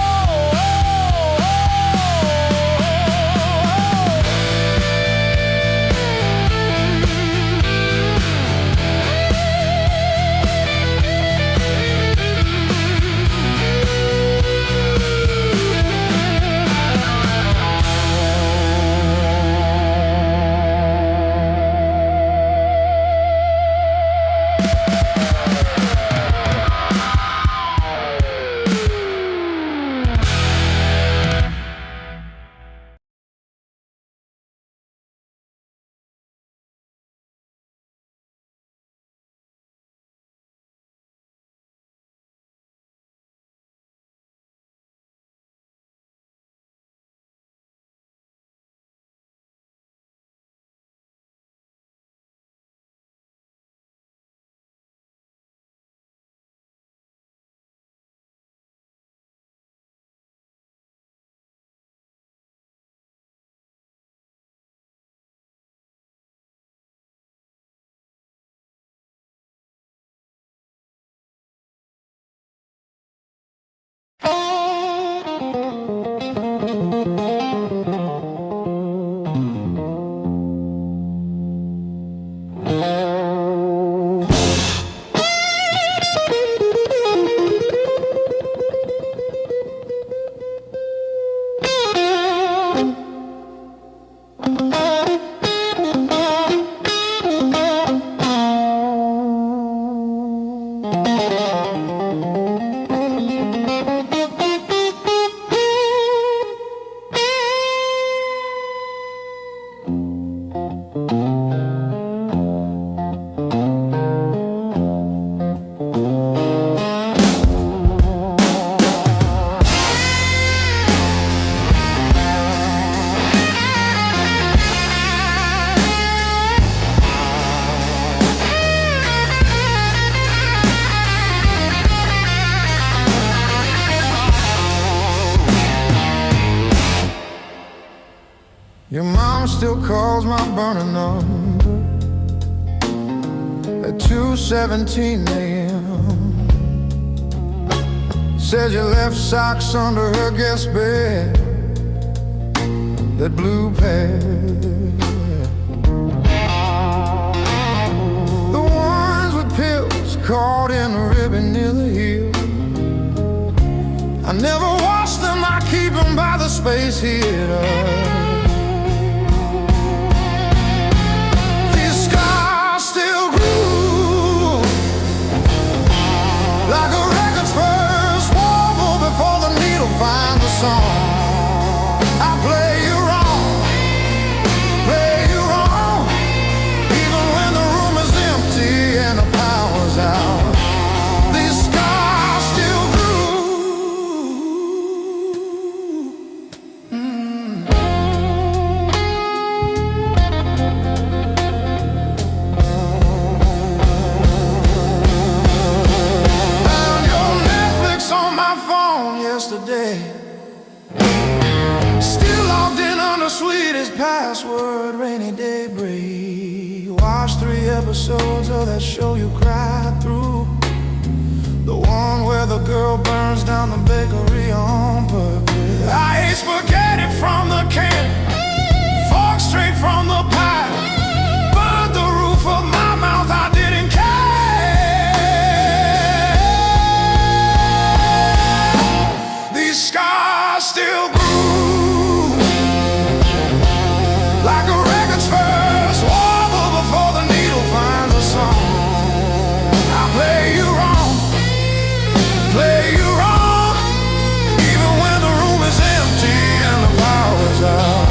still calls my burning number at 2:17 a.m. Says you left socks under her guest bed, that blue pair. The ones with pills caught in a ribbon near the heel. I never wash them, I keep them by the space heater. These scars still groove like a record's first warble before the needle finds the song. I play you wrong, even when the room is empty and the power's out. These scars still yesterday, still logged in on the sweetest password, rainy day break. Watched 3 episodes of that show you cried through, the one where the girl burns down the bakery on purpose. I ate spaghetti from the can, fork straight from the pie, burned the roof of my mouth, I didn't care. Scars still groove like a record's first warble before the needle finds a song. I play you wrong, even when the room is empty and the power's out.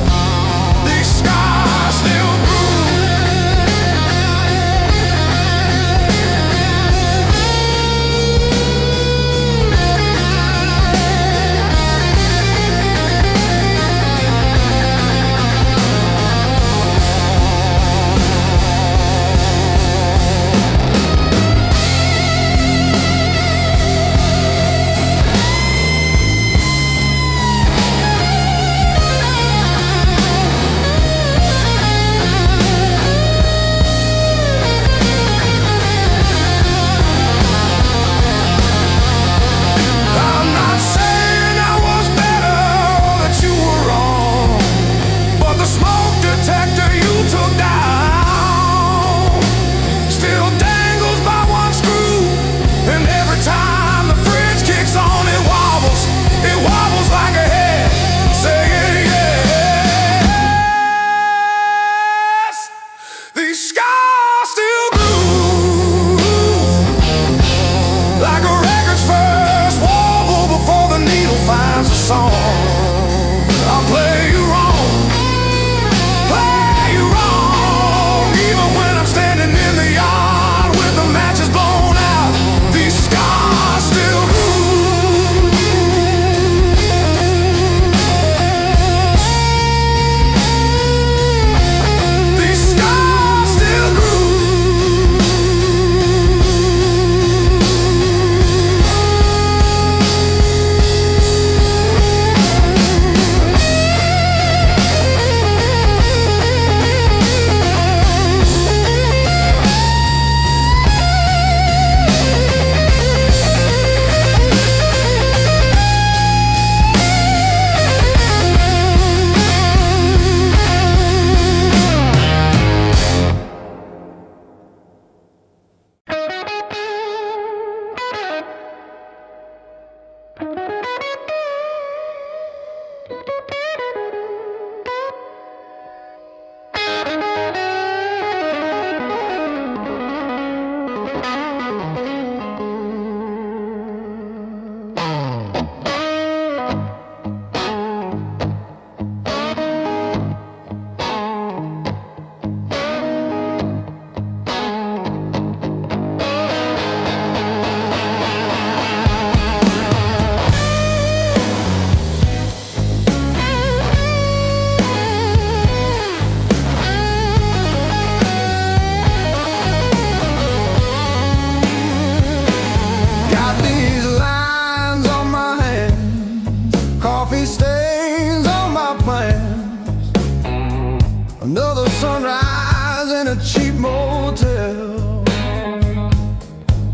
These scars still groove. was in a cheap motel.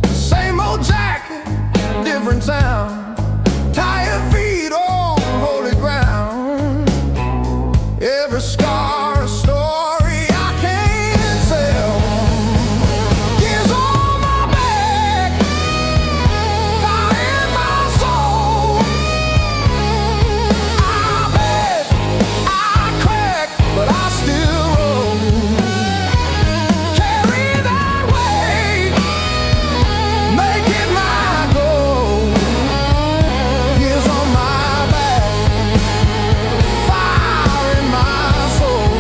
Same old jacket, different town. Tired feet on holy ground. Every scar a story I can't tell. Years on my back, fire in my soul. I beg, I crack, but I still roll. Carry that weight, make it my goal. Years on my back, fire in my soul.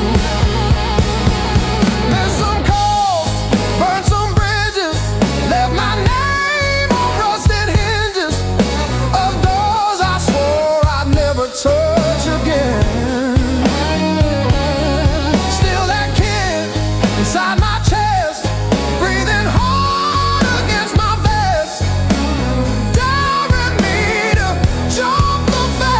Missed some calls, burned some bridges, left my name on rusted hinges of doors I swore I'd never touch again. Still that kid inside my chest, breathing hard against my vest, daring me to jump the fence.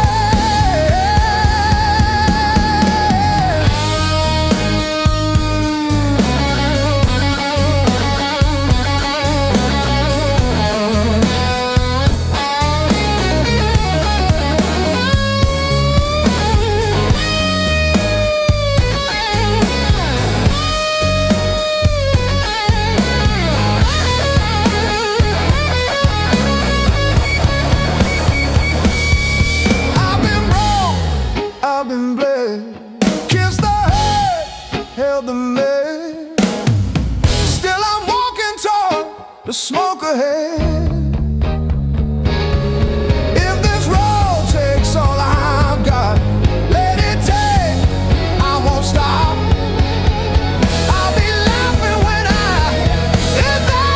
I've been broke, I've been bled, kissed the head, held the lead. Still I'm walking toward the smoke ahead. If this road takes all I've got, let it take, I won't stop. I'll be laughing when I hit that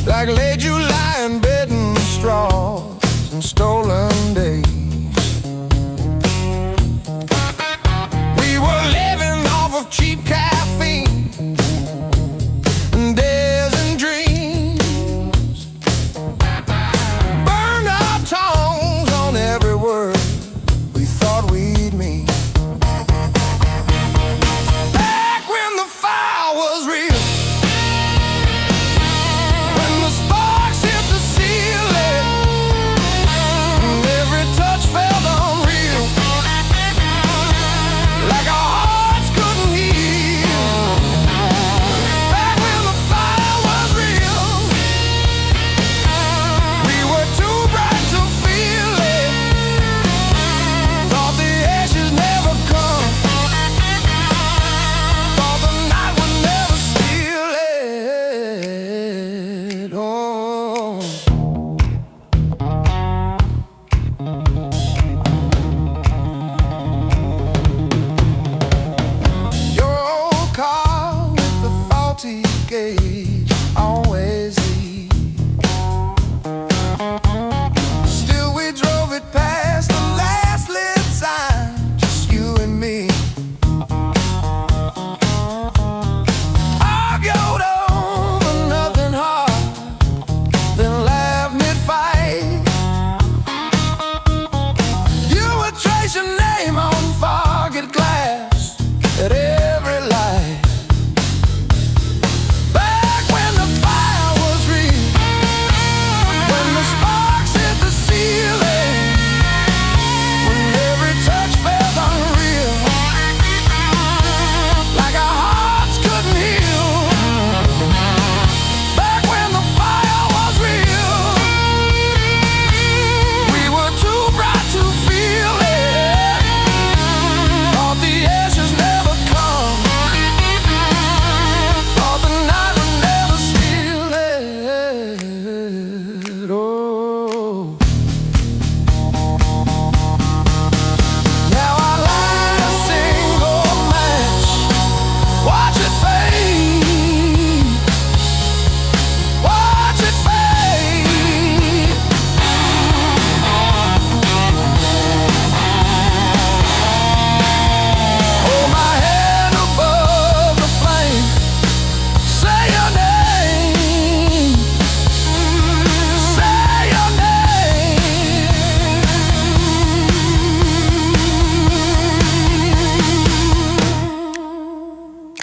like late July in bed and straws and stolen days. We were living off of cheap caffeine and days and dreams. Burned our tongues on every word we thought we'd mean. Back when the fire was real, when the sparks hit the ceiling,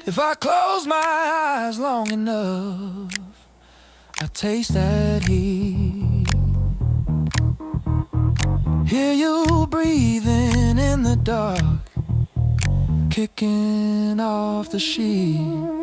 If I close my eyes long enough, I taste that heat. Hear you breathing in the dark, kicking off the sheet.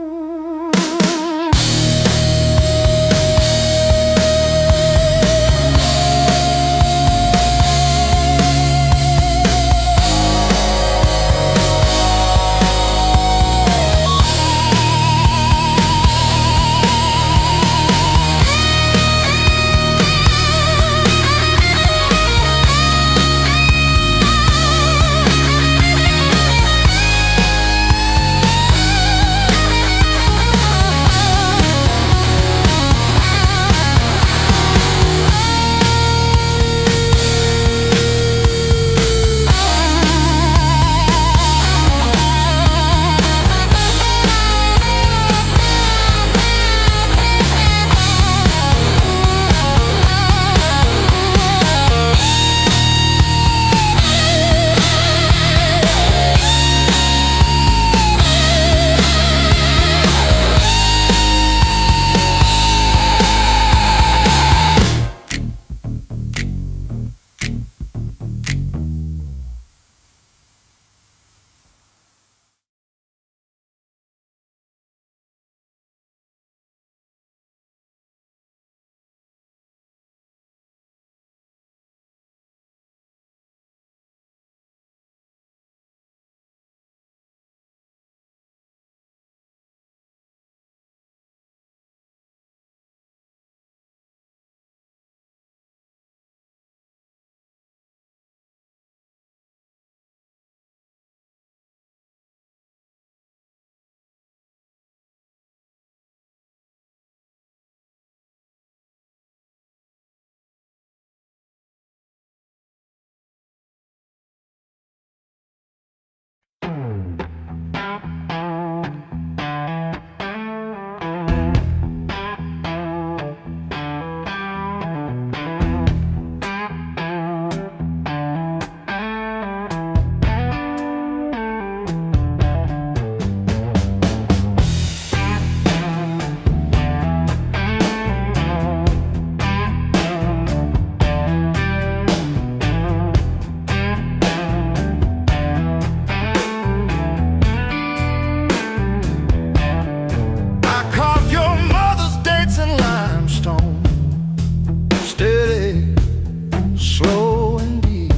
Slow and deep.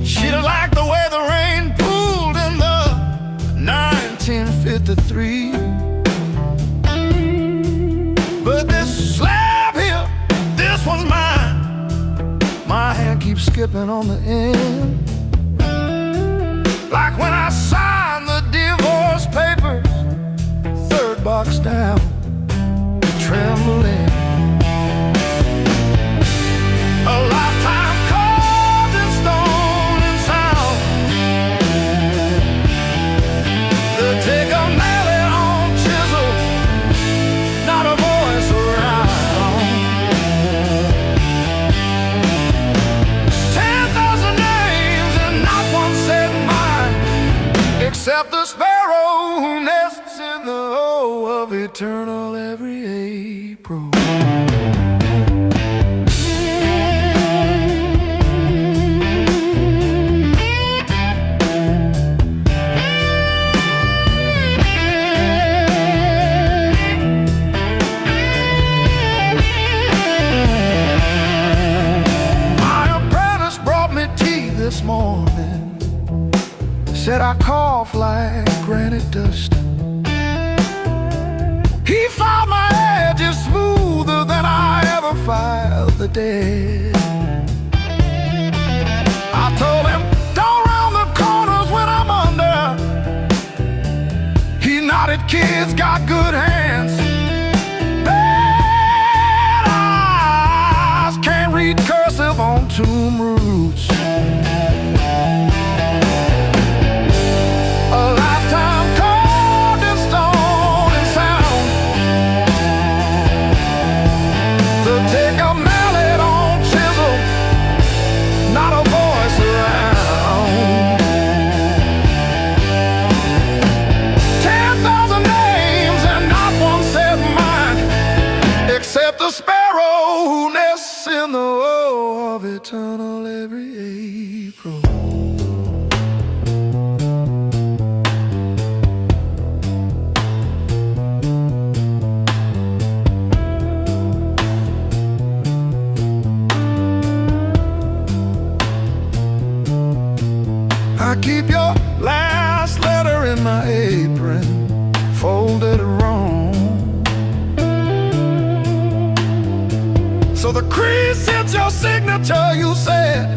She don't like the way the rain pooled in the 1953. But this slab here, this one's mine. My hand keeps skipping on the end, like when I signed the divorce papers, third box down, trembling. A lifetime carved in stone and sound. They'll take a mallet on chisel, not a voice around. 10,000 names and not one said mine, except the sparrow who nests in the O of eternal every April. This morning said I cough like granite dust. He filed my edges smoother than I ever filed the dead. I told him, don't round the corners when I'm under. He nodded, kids got good hands. Bad eyes can't read cursive on tomb roots. A lifetime carved in stone and sound. They'll take a mallet on chisel, not a voice around. 10 every April. I keep your last letter in my apron, folded wrong, so the crease hits your signature. You said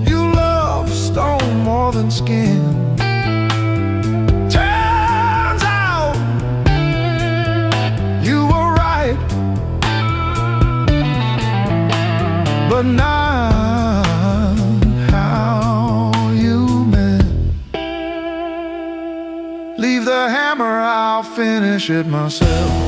you love stone more than skin. Turns out you were right, but not how you meant. Leave the hammer, I'll finish it myself.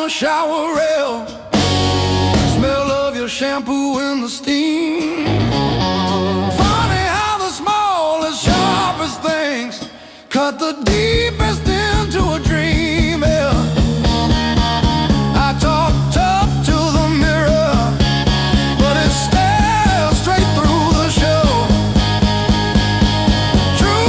Shower rail, smell of your shampoo in the steam. Funny how the smallest, sharpest things cut the deepest into a dream. Yeah. I talk tough to the mirror, but it stares straight through the show. True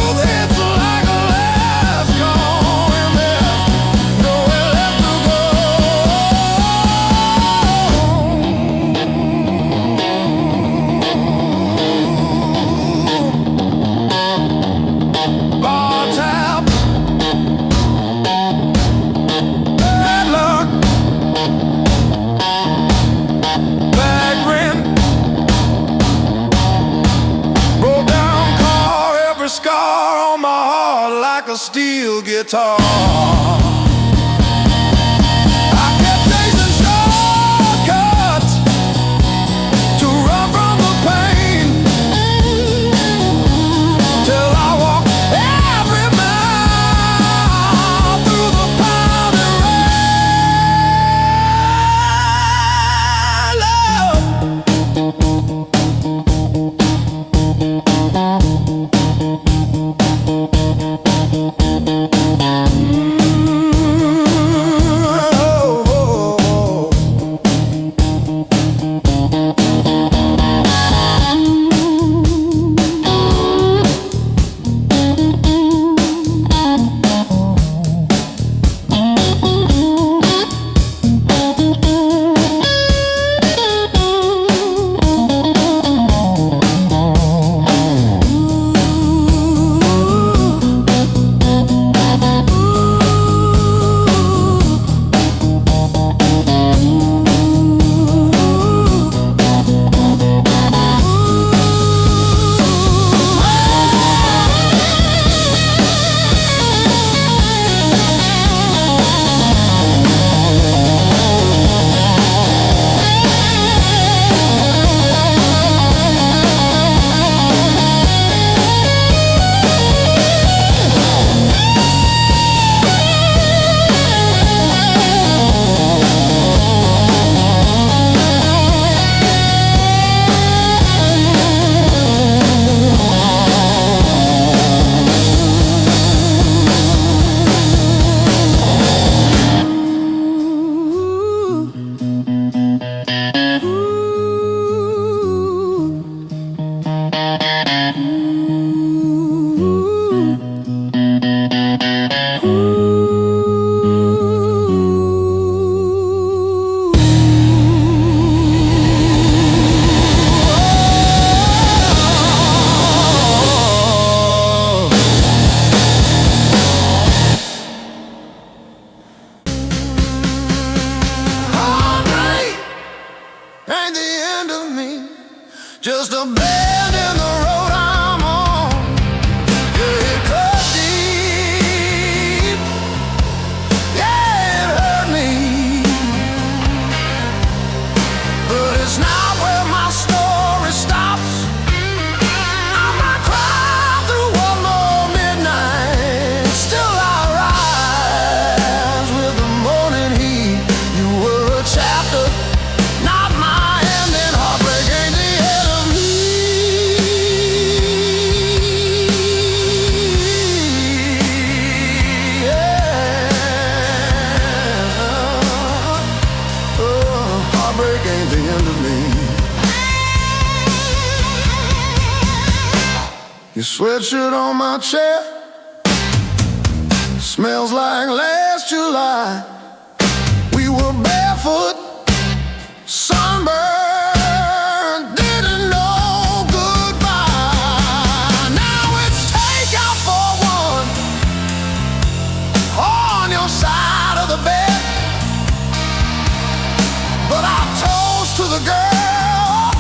scar on my heart like a steel guitar. I kept chasing shortcuts to run from the pain, till I walked every mile through the pounding ain't the end of me, just a bend in the road I'm on. Yeah, it cut deep, yeah, it hurt me, but it's not where my story stops. I might cry through one more midnight, still I rise with the morning heat. You were a chapter, not my ending. Heartbreak ain't the end of me. Yeah. Oh, heartbreak ain't the end of me. Your sweatshirt on my chair smells like last July. We were barefoot, sunburned, didn't know goodbye. Now it's takeout for one on your side of the bed, but I toast to the girl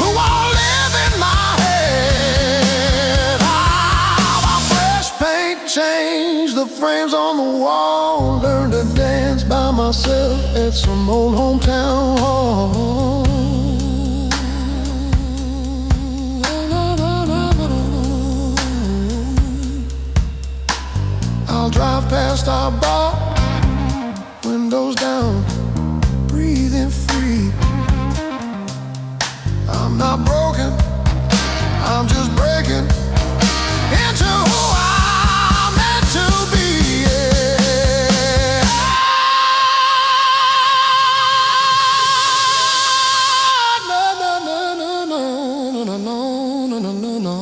who won't live in my head. How about fresh paint, change the frames on the wall, learn to dance by myself at some old hometown hall. I'll drive past our bar, windows down, breathing free. I'm not broken, I'm just breaking into who I'm meant to be. Yeah. No, no, no, no, no, no, no, no, no, no, no.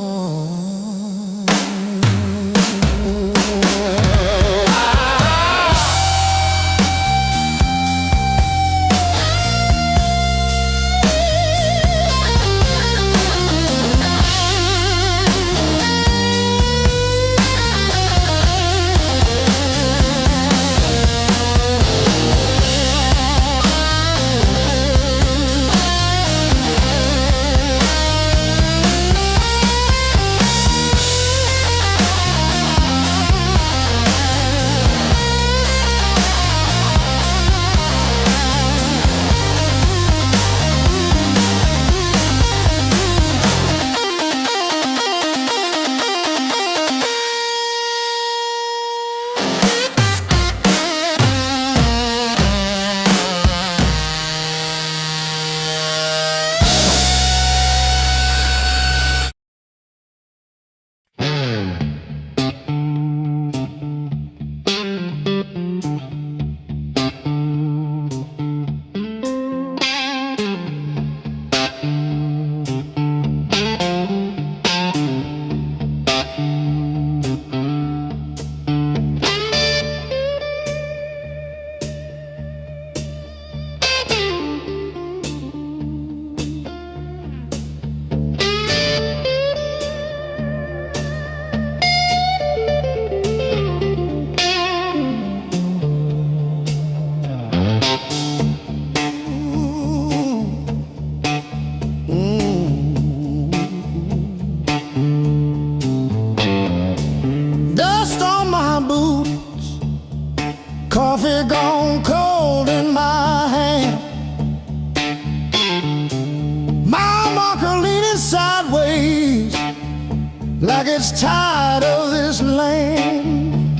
gets tired of this lane.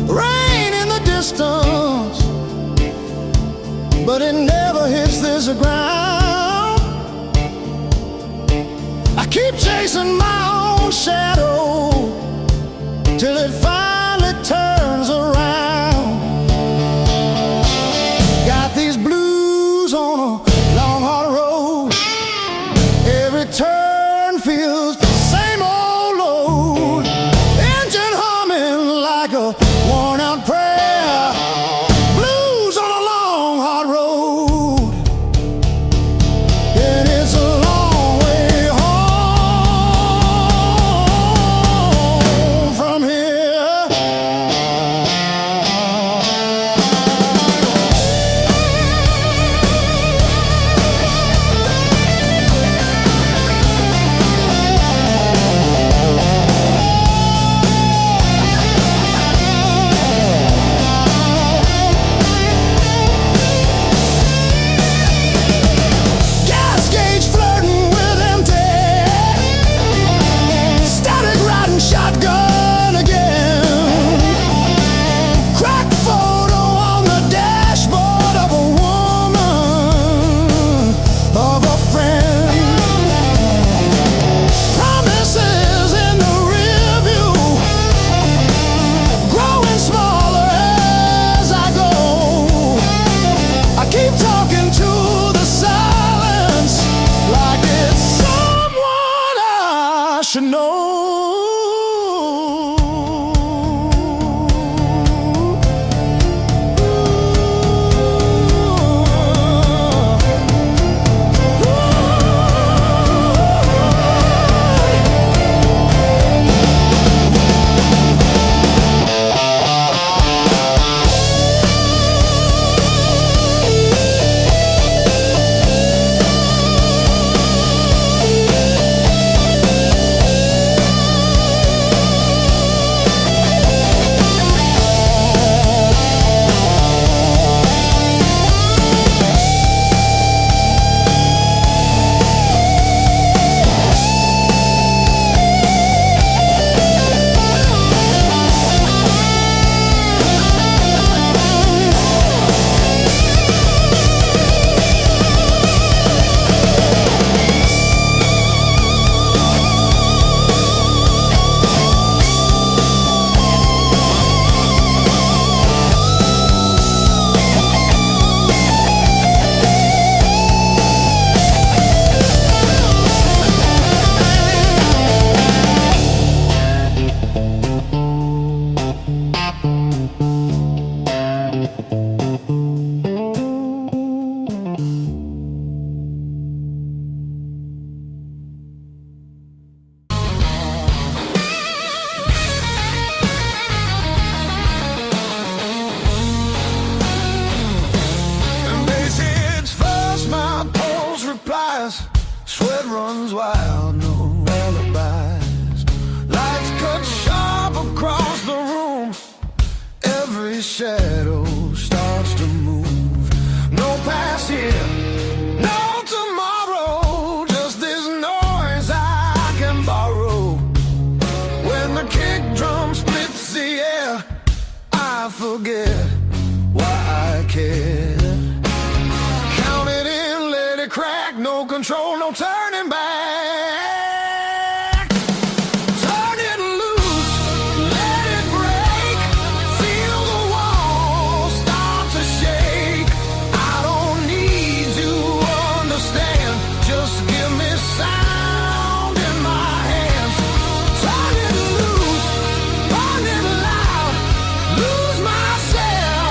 Rain in the distance, but it never hits this ground. I keep chasing my own shadow till it finally turns around. Got these blues on a long hard road. Every turn feels the same old load. Engine humming like a worn out prayer. Blues on a long hard road. And it's a long way home from here. Gas gauge flirting with empty. Static riding shotgun again. Crack photo on the dashboard of a woman, of a friend. Promises in the rear view, growing smaller as I go. I keep talking to the silence like it's someone I should know. And they say it's fast, my pulse replies. Sweat runs wild, no alibis. Lights cut sharp across the room. Every shadow starts to move. No past here, no tomorrow. Just this noise I can borrow. When the kick drum splits the air, I forget why I care. Count it in, let it crack. No control, no turning back. Turn it loose, let it break. Feel the walls start to shake. I don't need to understand. Just give me sound in my hands. Turn it loose, burn it loud. Lose myself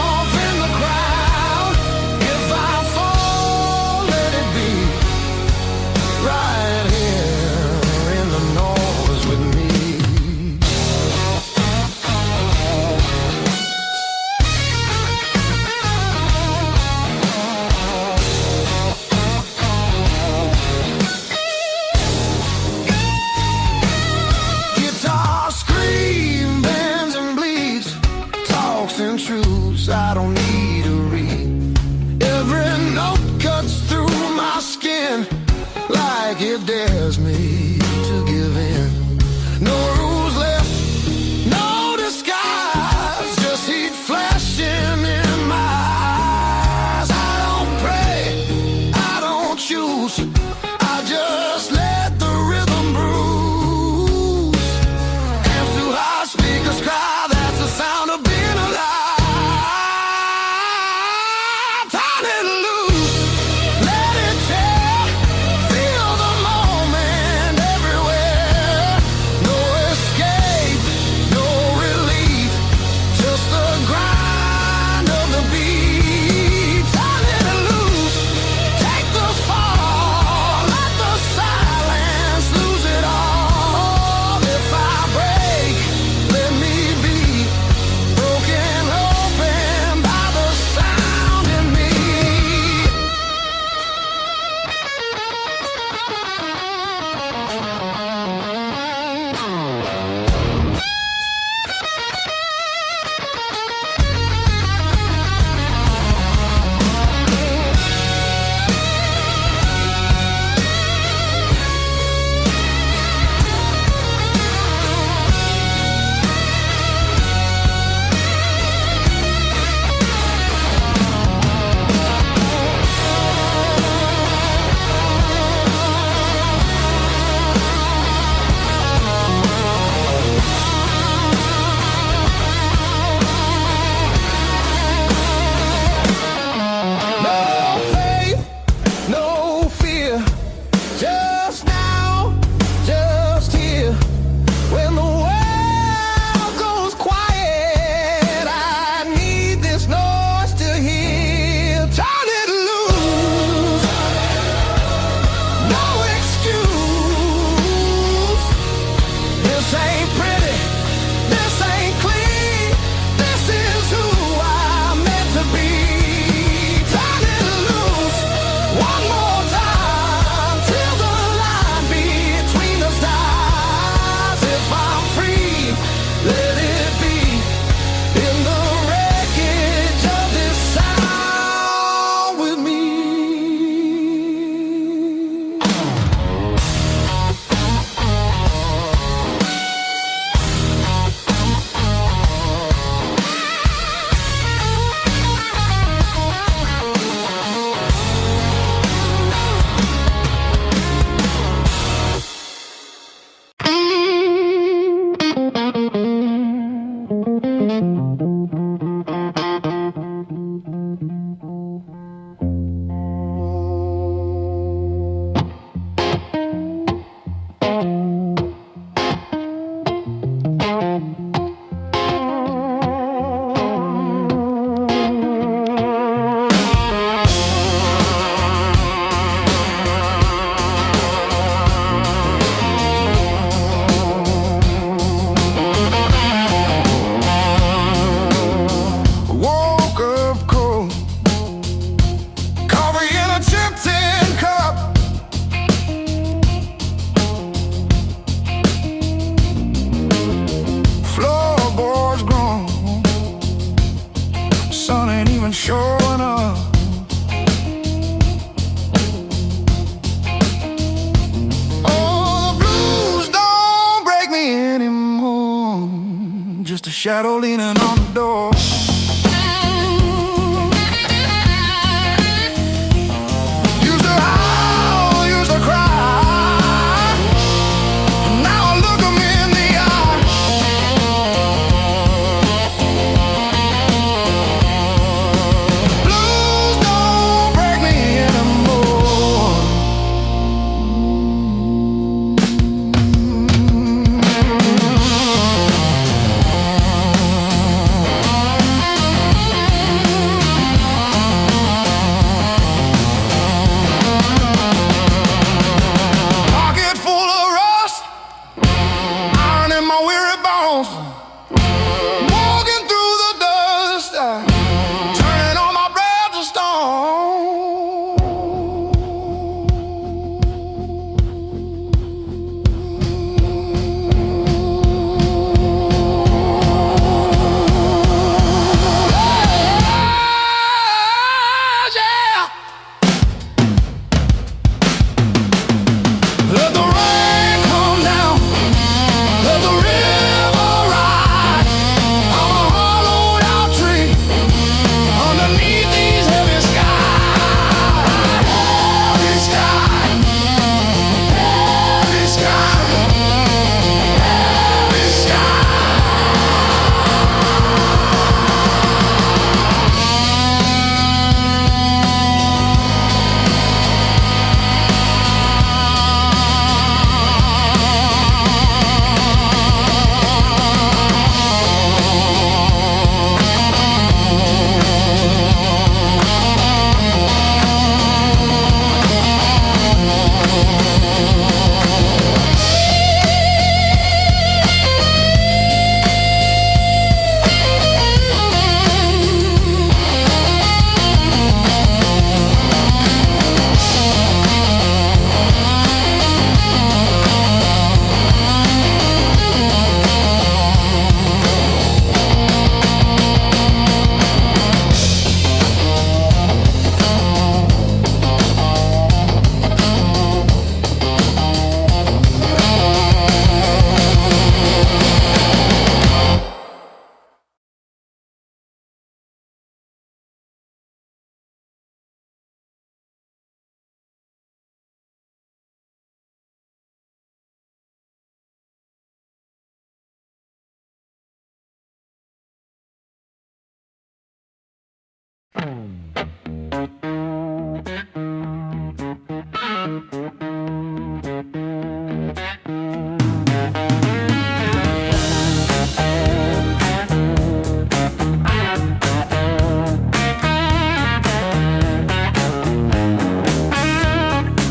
a shadow leaning on the door. Used to howl, used to cry. Now I look 'em in the eye. Blues don't break me anymore. Pocket full of rust, iron in my weary bones. Walking through the dust, turning all my breath to stone. Yeah. Let the rain come down, let the river rise. I'm a hollowed out tree underneath these heavy skies. Heavy sky, heavy sky, heavy sky.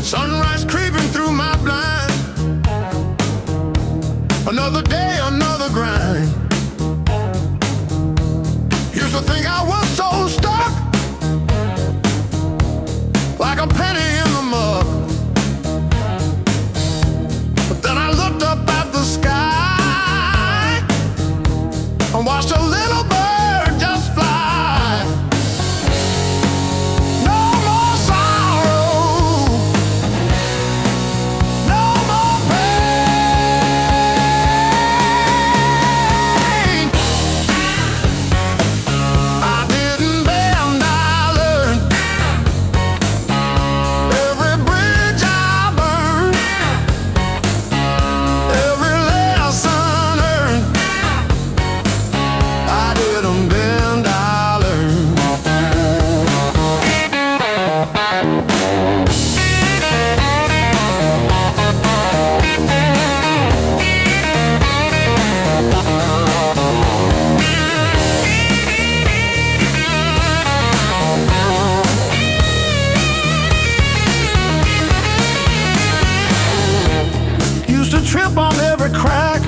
Sunrise creeping through my blind. Another day, another grind. Used to think I was so stuck, like a penny in the mud. But then I looked up at the sky and watched a little bird just fly. No more sorrow, no more pain. I didn't bend, I learned. Every bridge I burned, every lesson earned. I didn't bend, I learned. Used to trip on every crack,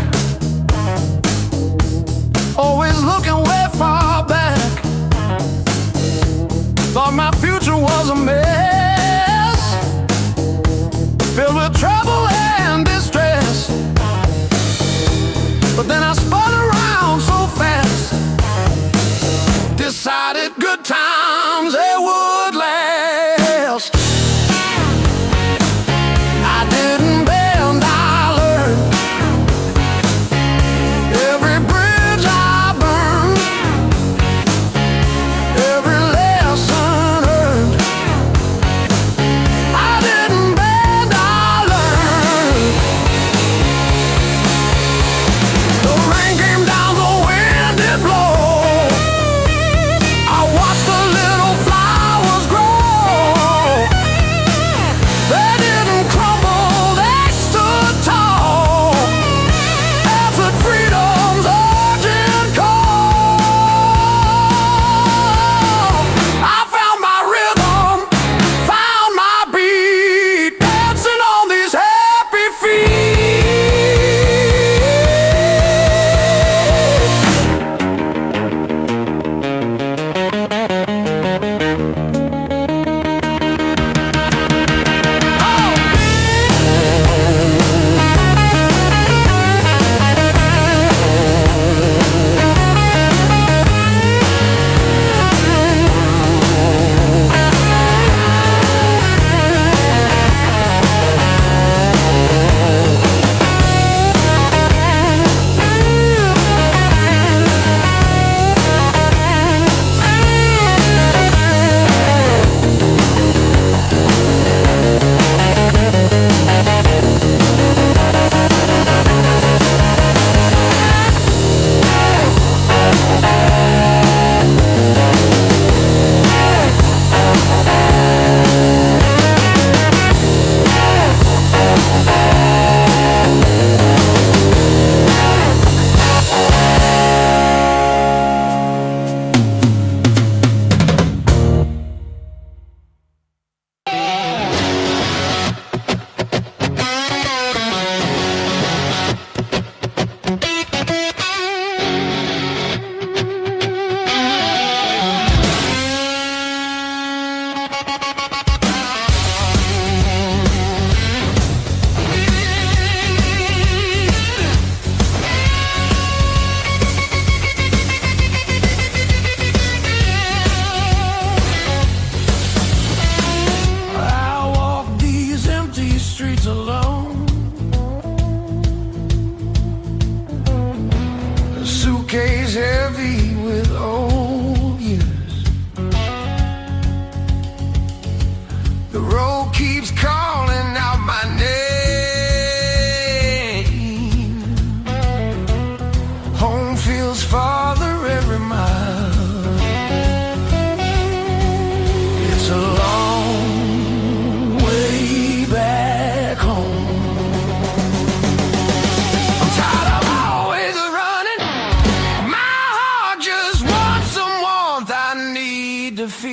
always looking way far back. Thought my future was a mess, filled with trouble and distress. But then I spun around so fast, decided good times they would last. I didn't bend, I learned. Every bridge I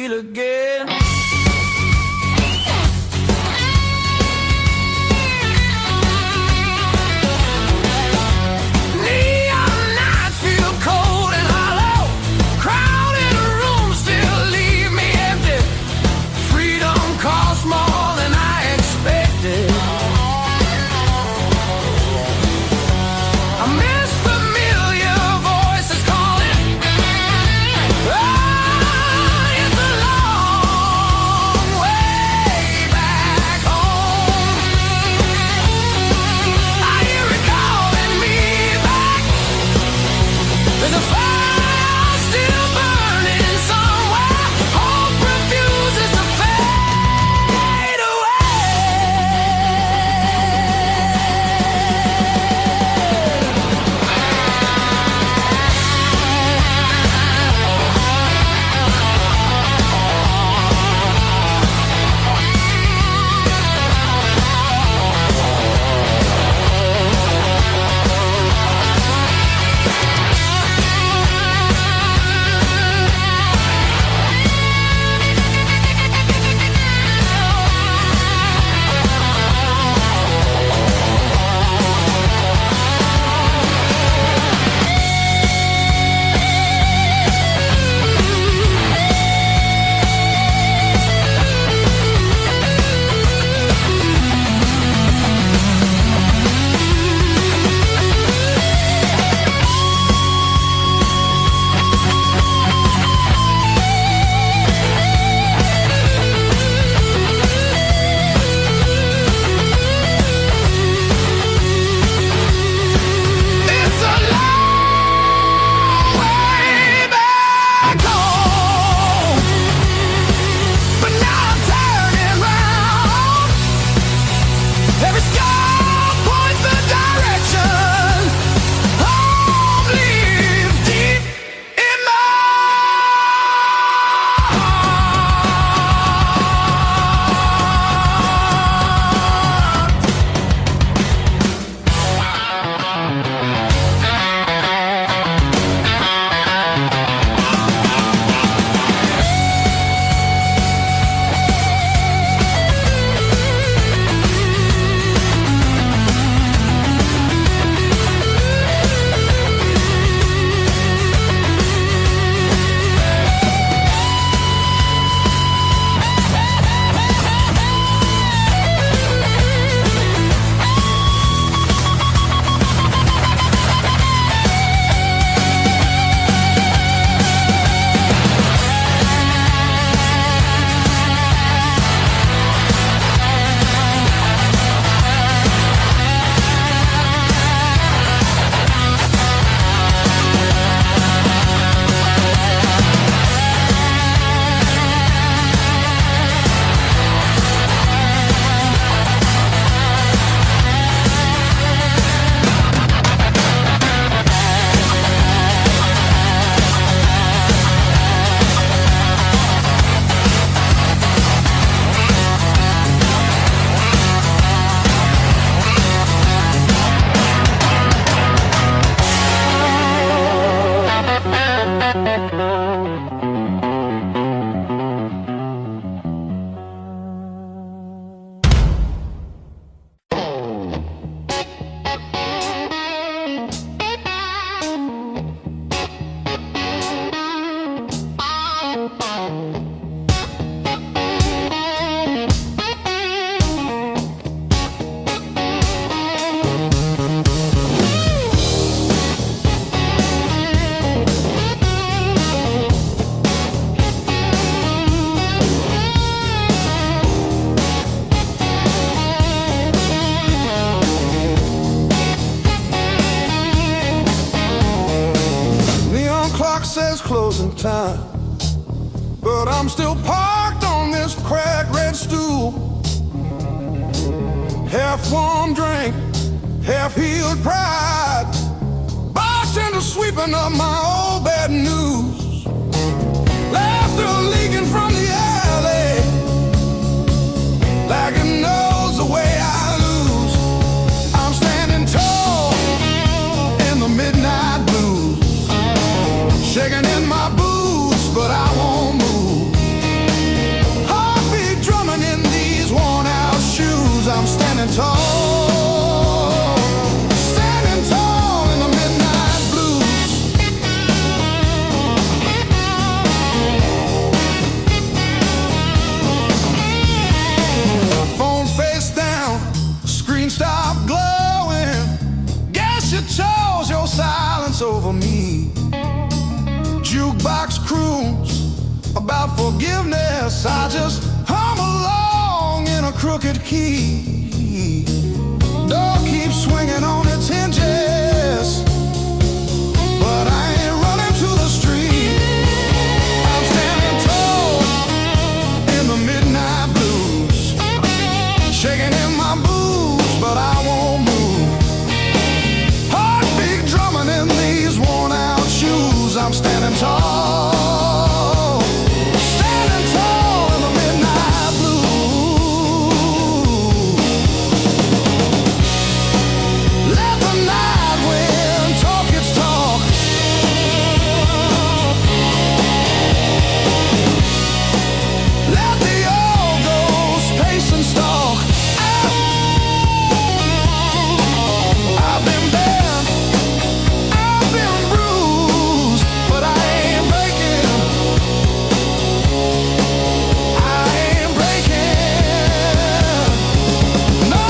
feel again. Neon nights feel cold and hollow. Crowded rooms still leave me empty. Freedom costs more than I expected. I miss familiar voices calling. It's a long way back home. I hear it calling me back. There's a fire still burning somewhere. Hope refuses to fade away. It's a long way back home. But now I'm turning round. Every scar points the direction. Home lives deep in my says closing time, but I'm still parked on this cracked red stool. Half warm drink, half healed pride, bartender sweeping up my old bad news. Laughter leaking from the alley, like it knows the way I lose. I'm standing tall in the midnight blues, shaking in my boots, but I won't move. you chose your silence over me. Jukebox croons about forgiveness. I just hum along in a crooked key. Door keeps swinging on its hinges, but I ain't running to the street. I'm standing tall in the midnight blues, shaking in my boots, but I won't move. Heartbeat drumming in these worn out shoes. I'm standing tall, standing tall in the midnight blue. Let the night wind talk its talk. Let the old ghost pace and stalk. I've been bent, I've been bruised, but I ain't breaking. I ain't breaking. No.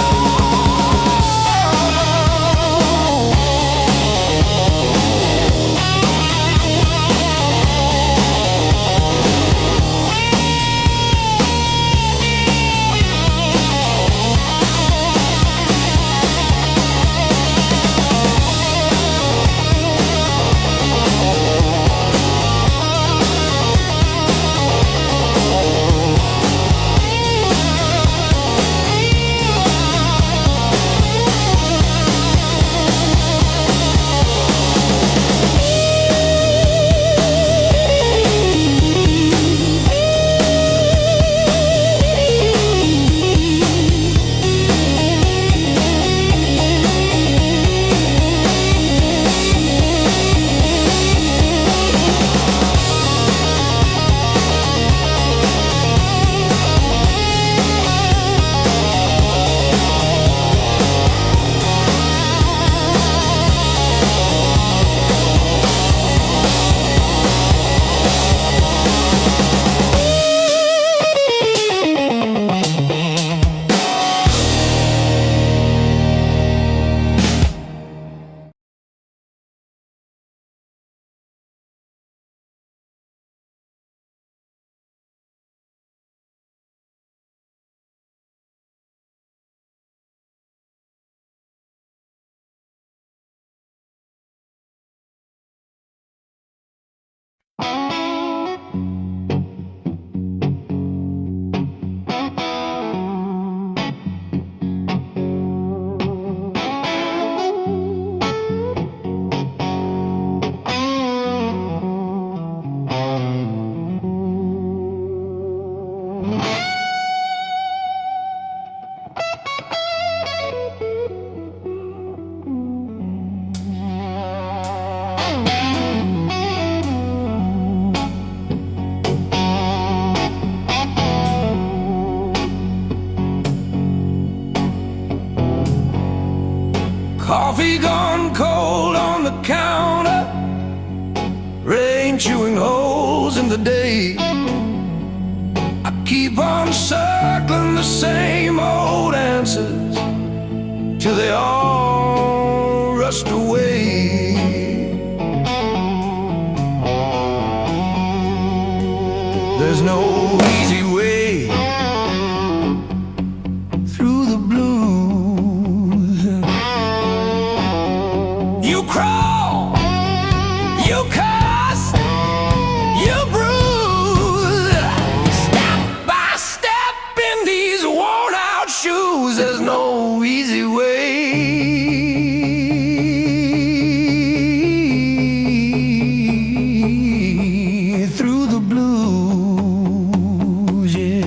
Coffee gone cold on the counter, rain chewing holes in the day. I keep on circling the same old answers till they all rust away. There's no easy way through the blues. You crawl, you cuss, you bruise, step by step in these worn out shoes. There's no easy way through the blues, yeah.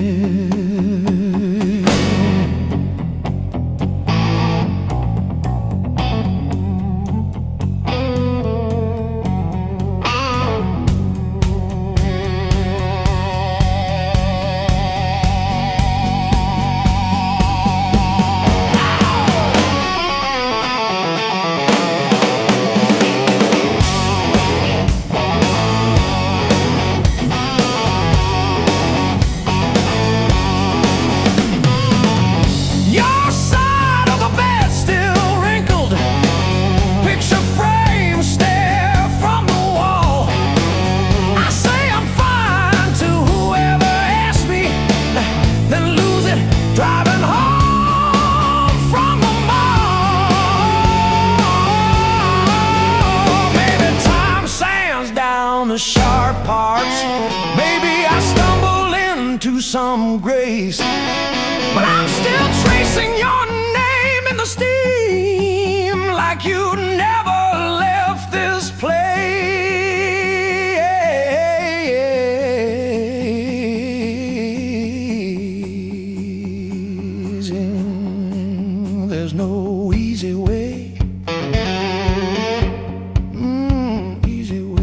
hard parts. Maybe I stumble into some grace, but I'm still tracing your name in the steam like you never left this place. There's no easy way. Easy way.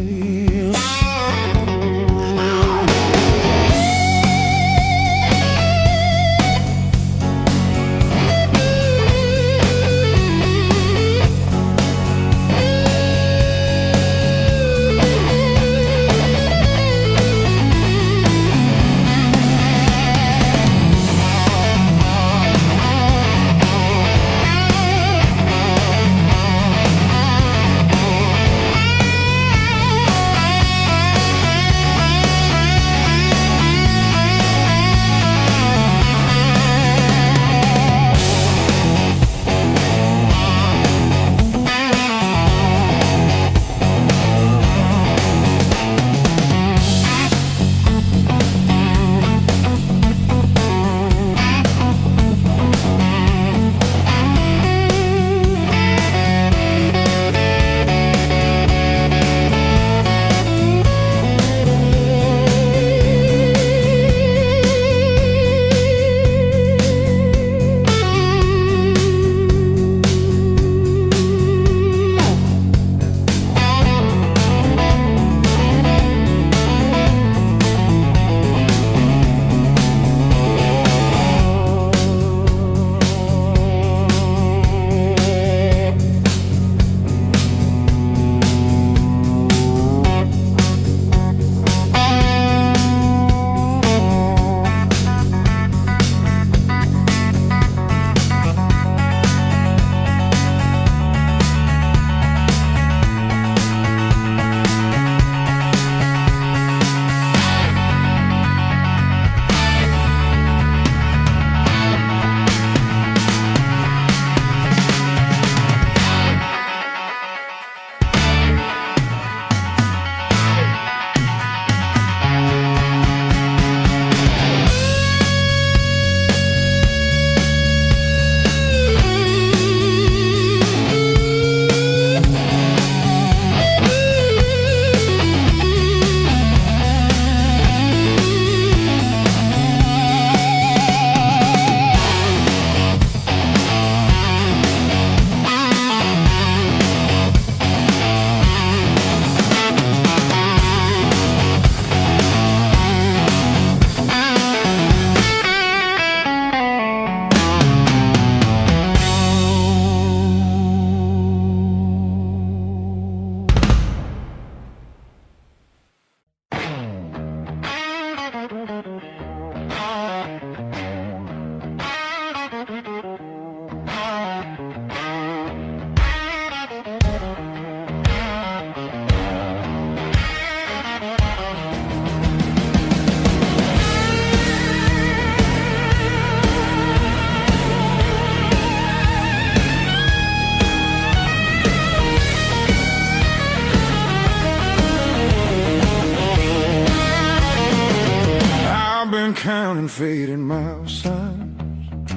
Counting faded mile signs,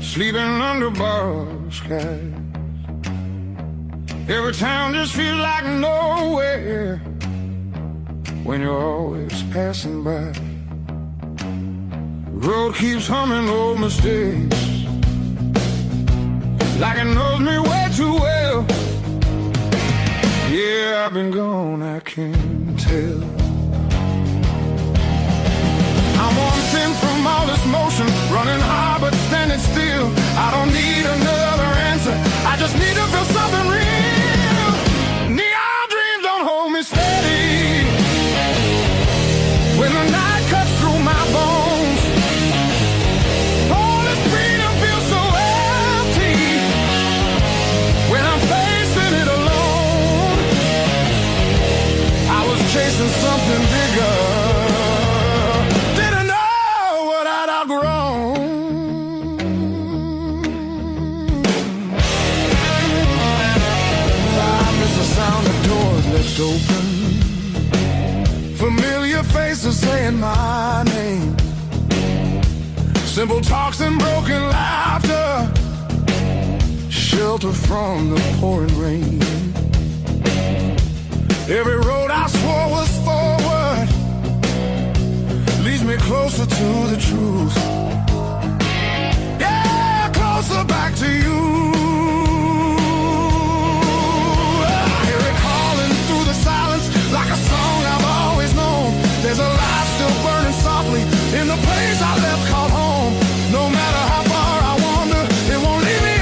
sleeping under borrowed skies. Every town just feels like nowhere when you're always passing by. The road keeps humming old mistakes like it knows me way too well. Yeah, I've been gone, I can tell. I'm one thing from all this motion, running hard but standing still. I don't need another answer, I just need to feel something real. Neon dreams don't hold me steady when the night cuts through my bones. All this freedom feels so empty when I'm facing it alone. I was chasing something bigger, open. my name. Simple talks and broken laughter, shelter from the pouring rain. Every road I swore was forward leads me closer to the truth. Yeah, closer back to you. I hear it calling through the silence like a song I've always known. There's a light still burning softly in the place I left called home. No matter how far I wander, it won't leave me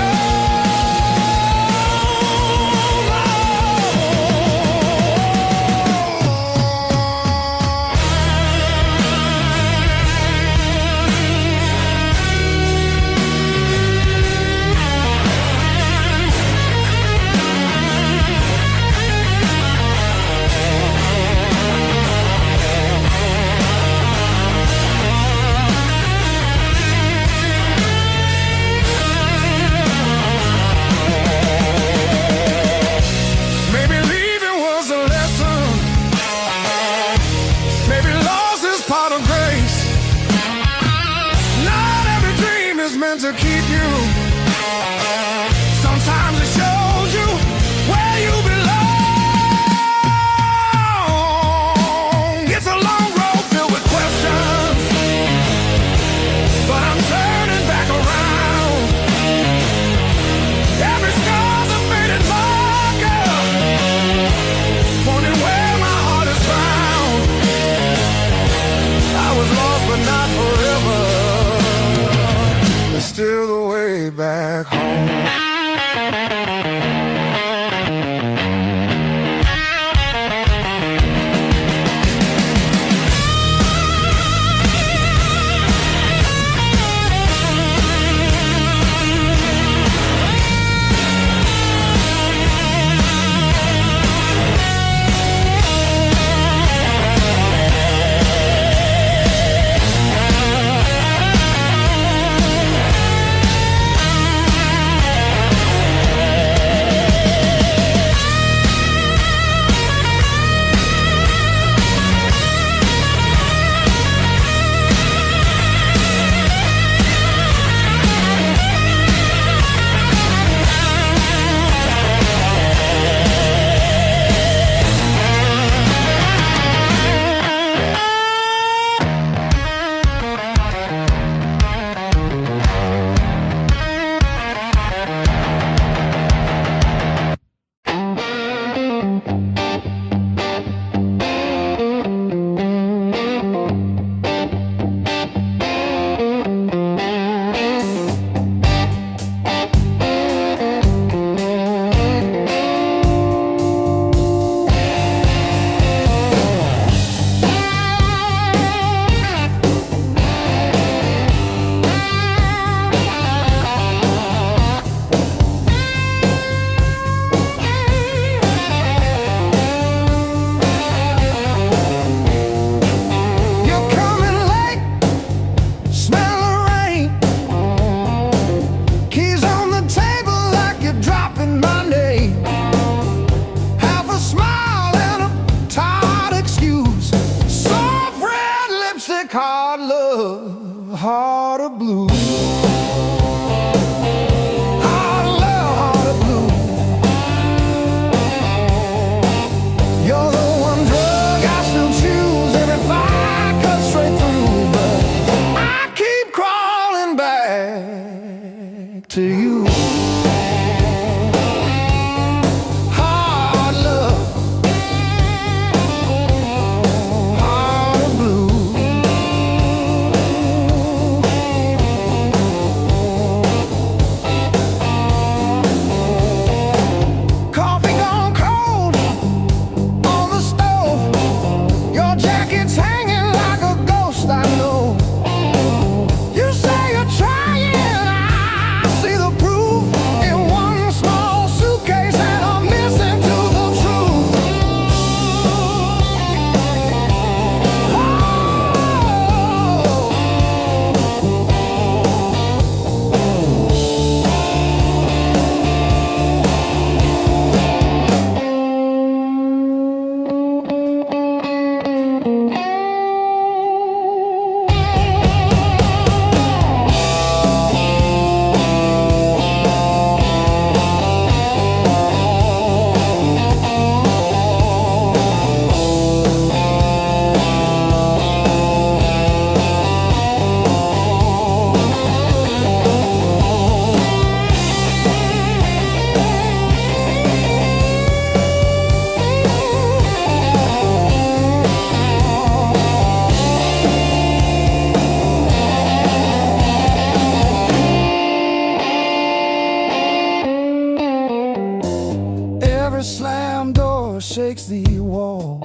every slam door shakes the walls,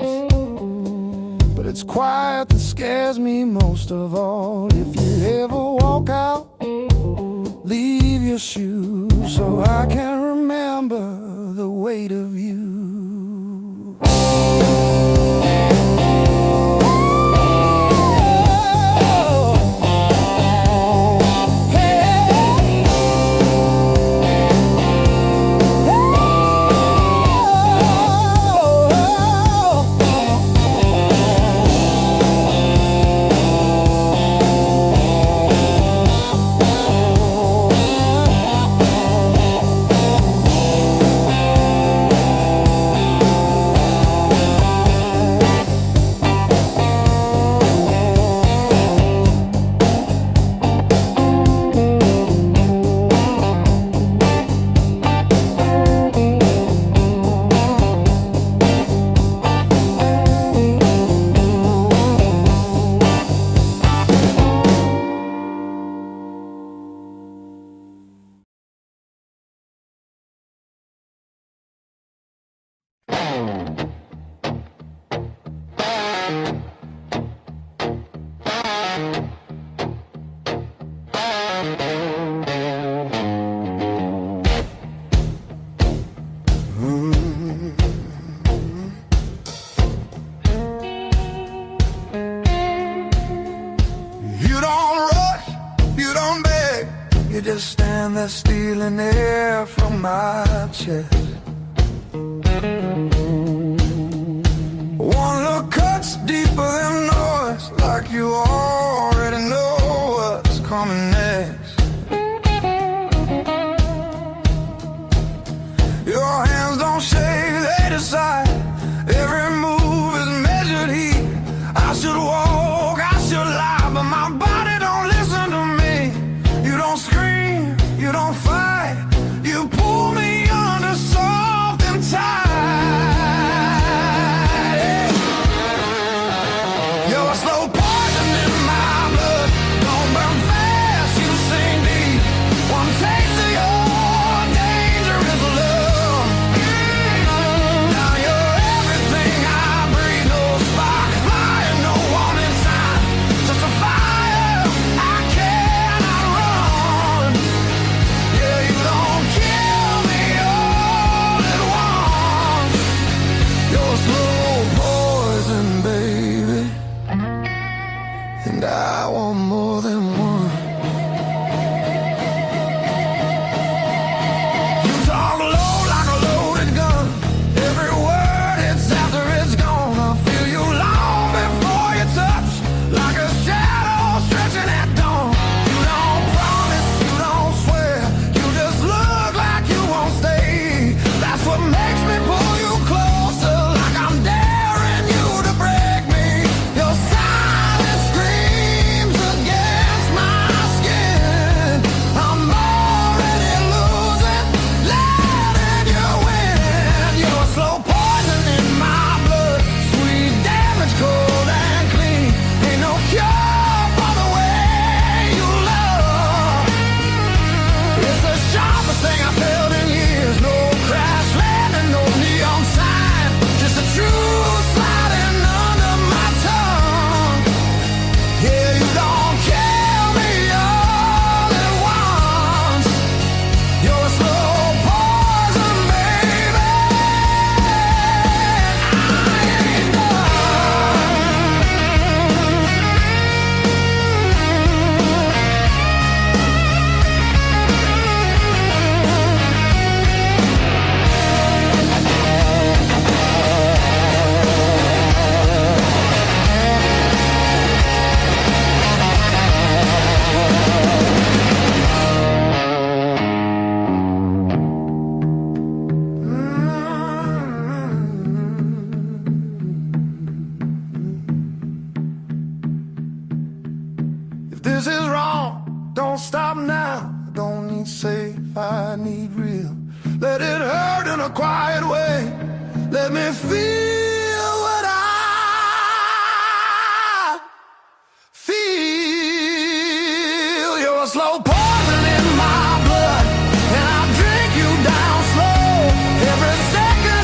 but it's quiet that scares me most of all. If you ever walk out, leave your shoes so I can remember the weight of you. You just stand there stealing air from my chest. One look cuts deeper than noise, like you already know what's coming next. Your hands don't shake, they decide. Every move is measured heat. I should walk, I should lie, but my body don't listen to me. You don't scream, you don't fight, you pull me under soft and tight. You're a slow poison in my blood, don't burn fast, you sink deep. One taste of your dangerous love. Now you're everything I breathe, no spark flying, no warning sign, just a fire I cannot run. Yeah, you don't kill me all at once. You're slow poison, baby, and I want more than one. You talk low like a loaded gun. Every word hits after it's gone. I feel you long before you touch, like a shadow stretching at dawn. You don't promise, you don't swear, you just look like you won't stay. That's what makes me pull you closer, like I'm daring you to break me. Your silence screams against my skin. I'm already losing, letting you win. You're slow poison in my blood, sweet damage, cold and clean. Ain't no cure for the way you love. It's the sharpest thing I've felt in years. No crash landing, no neon sign, just the truth sliding under my tongue. Yeah, you don't kill me all at once. You're a slow poison, baby. I ain't If this is wrong, don't stop now. I don't need safe, I need real. Let it hurt in a quiet way. Let me feel what I feel. You're a slow poison in my blood, and I drink you down slow. Every second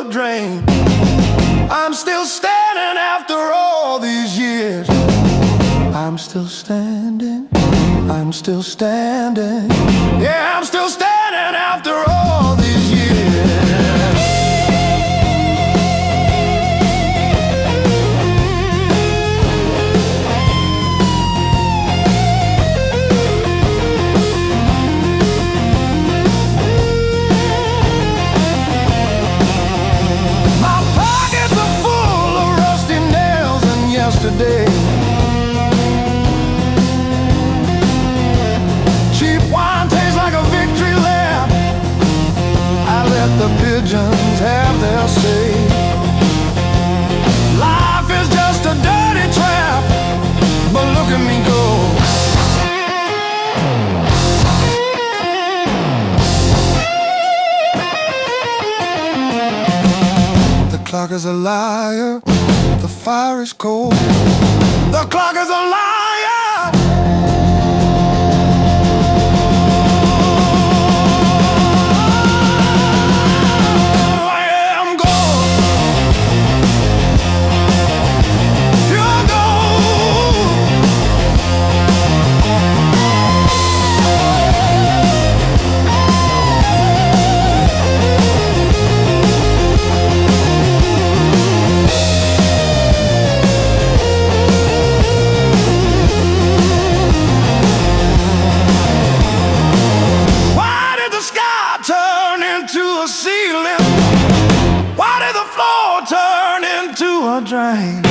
drain. I'm still standing after all these years. I'm still standing, I'm still standing. Yeah, I'm still standing after all these years. My pockets are full of rusty nails and yesterday. The pigeons have their say. Life is just a dirty trap, but look at me go. The clock is a liar, the fire is cold. The clock is a liar. Drain.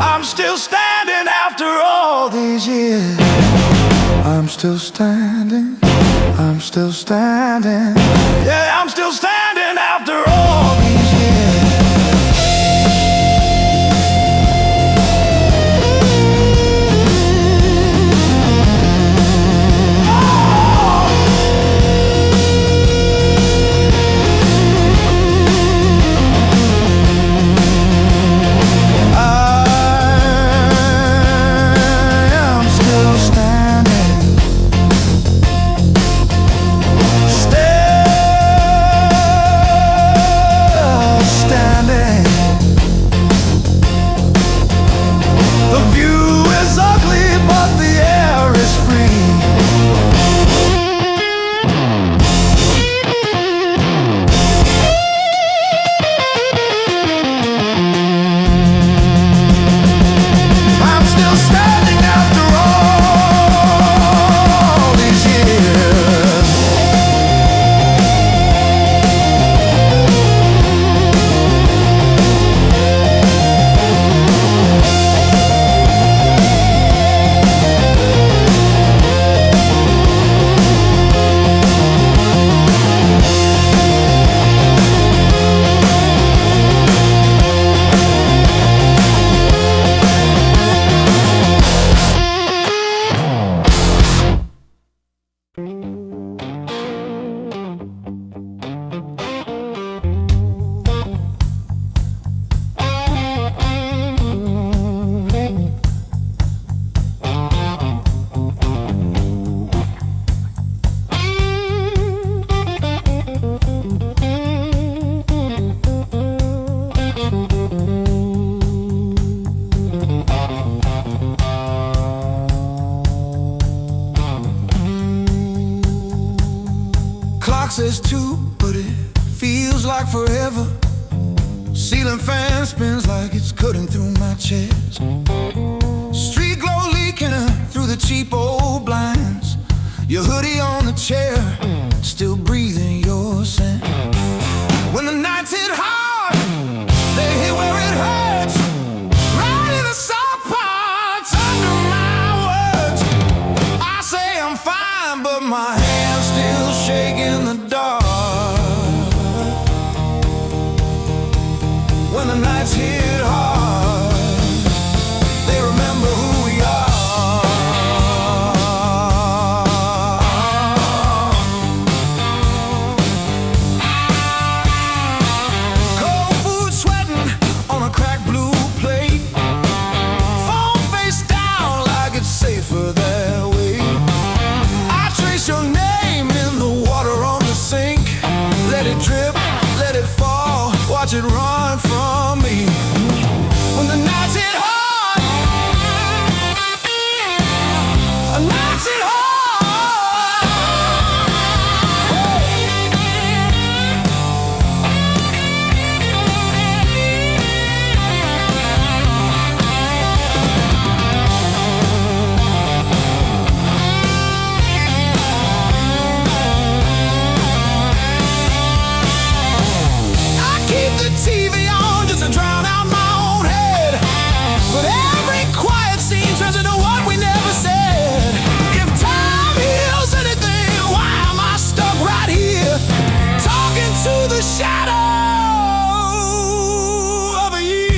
I'm still standing after all these years. I'm still standing, I'm still standing. Yeah, I'm still standing after all these years. Says two, but it feels like forever. Ceiling fan spins like it's cutting through my chest. Street glow leaking through the cheap old blinds. Your hoodie on the chair, still breathing your scent. When the nights hit hard, they hit where it hurts. Right in the soft parts under my words. I say I'm fine, but my hand's still shaking the dark. When the nights hit hard, they remember who we are. watch it run from me. When the nights hit hard, nights hit hard. TV on just to drown out my own head, but every quiet scene turns into what we never said. If time heals anything, why am I stuck right here, talking to the shadow of a year?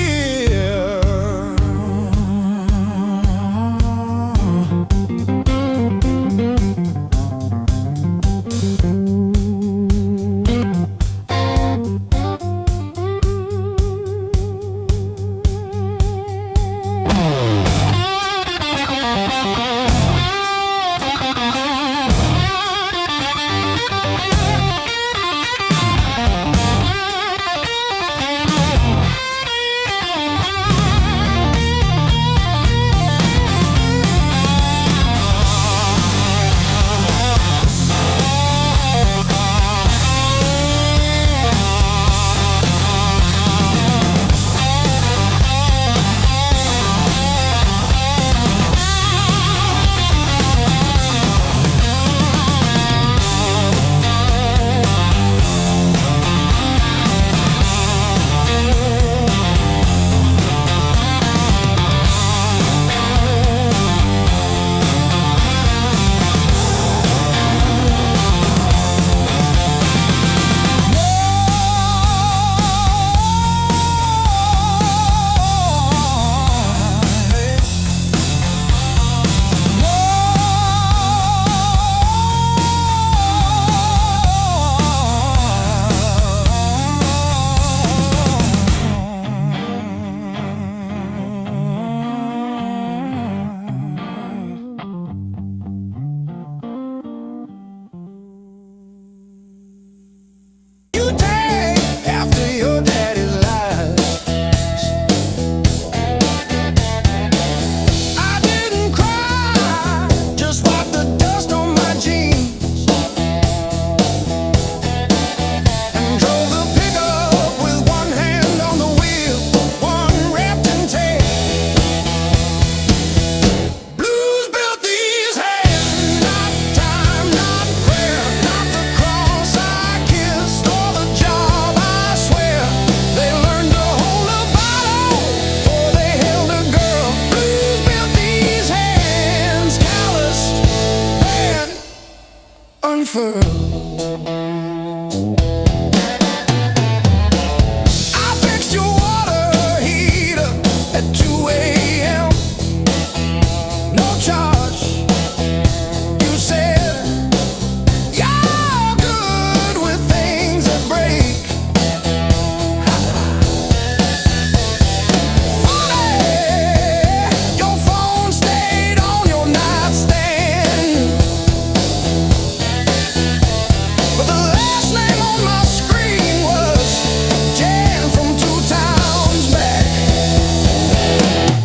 I fixed your water heater at 2 a.m. No charge. You said you're good with things that break. Funny, your phone stayed on your nightstand, but the last name on my screen was Jan from 2 towns back.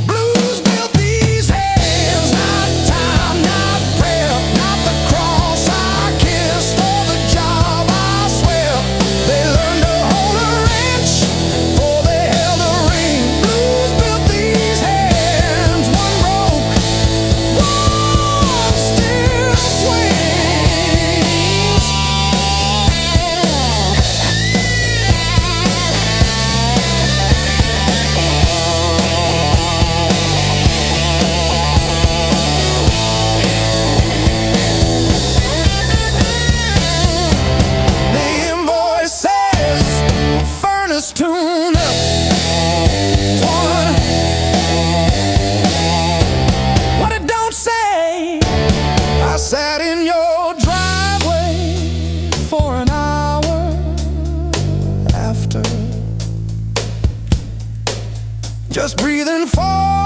Blues built these hands, not time, not prayer, not the cross I kissed or the job I swear. They learned to hold a wrench before they held a ring. Blues built these hands, one broke, one still swings. The invoice says furnace tune up. What it don't say. I sat in your driveway for an hour after, just breathing for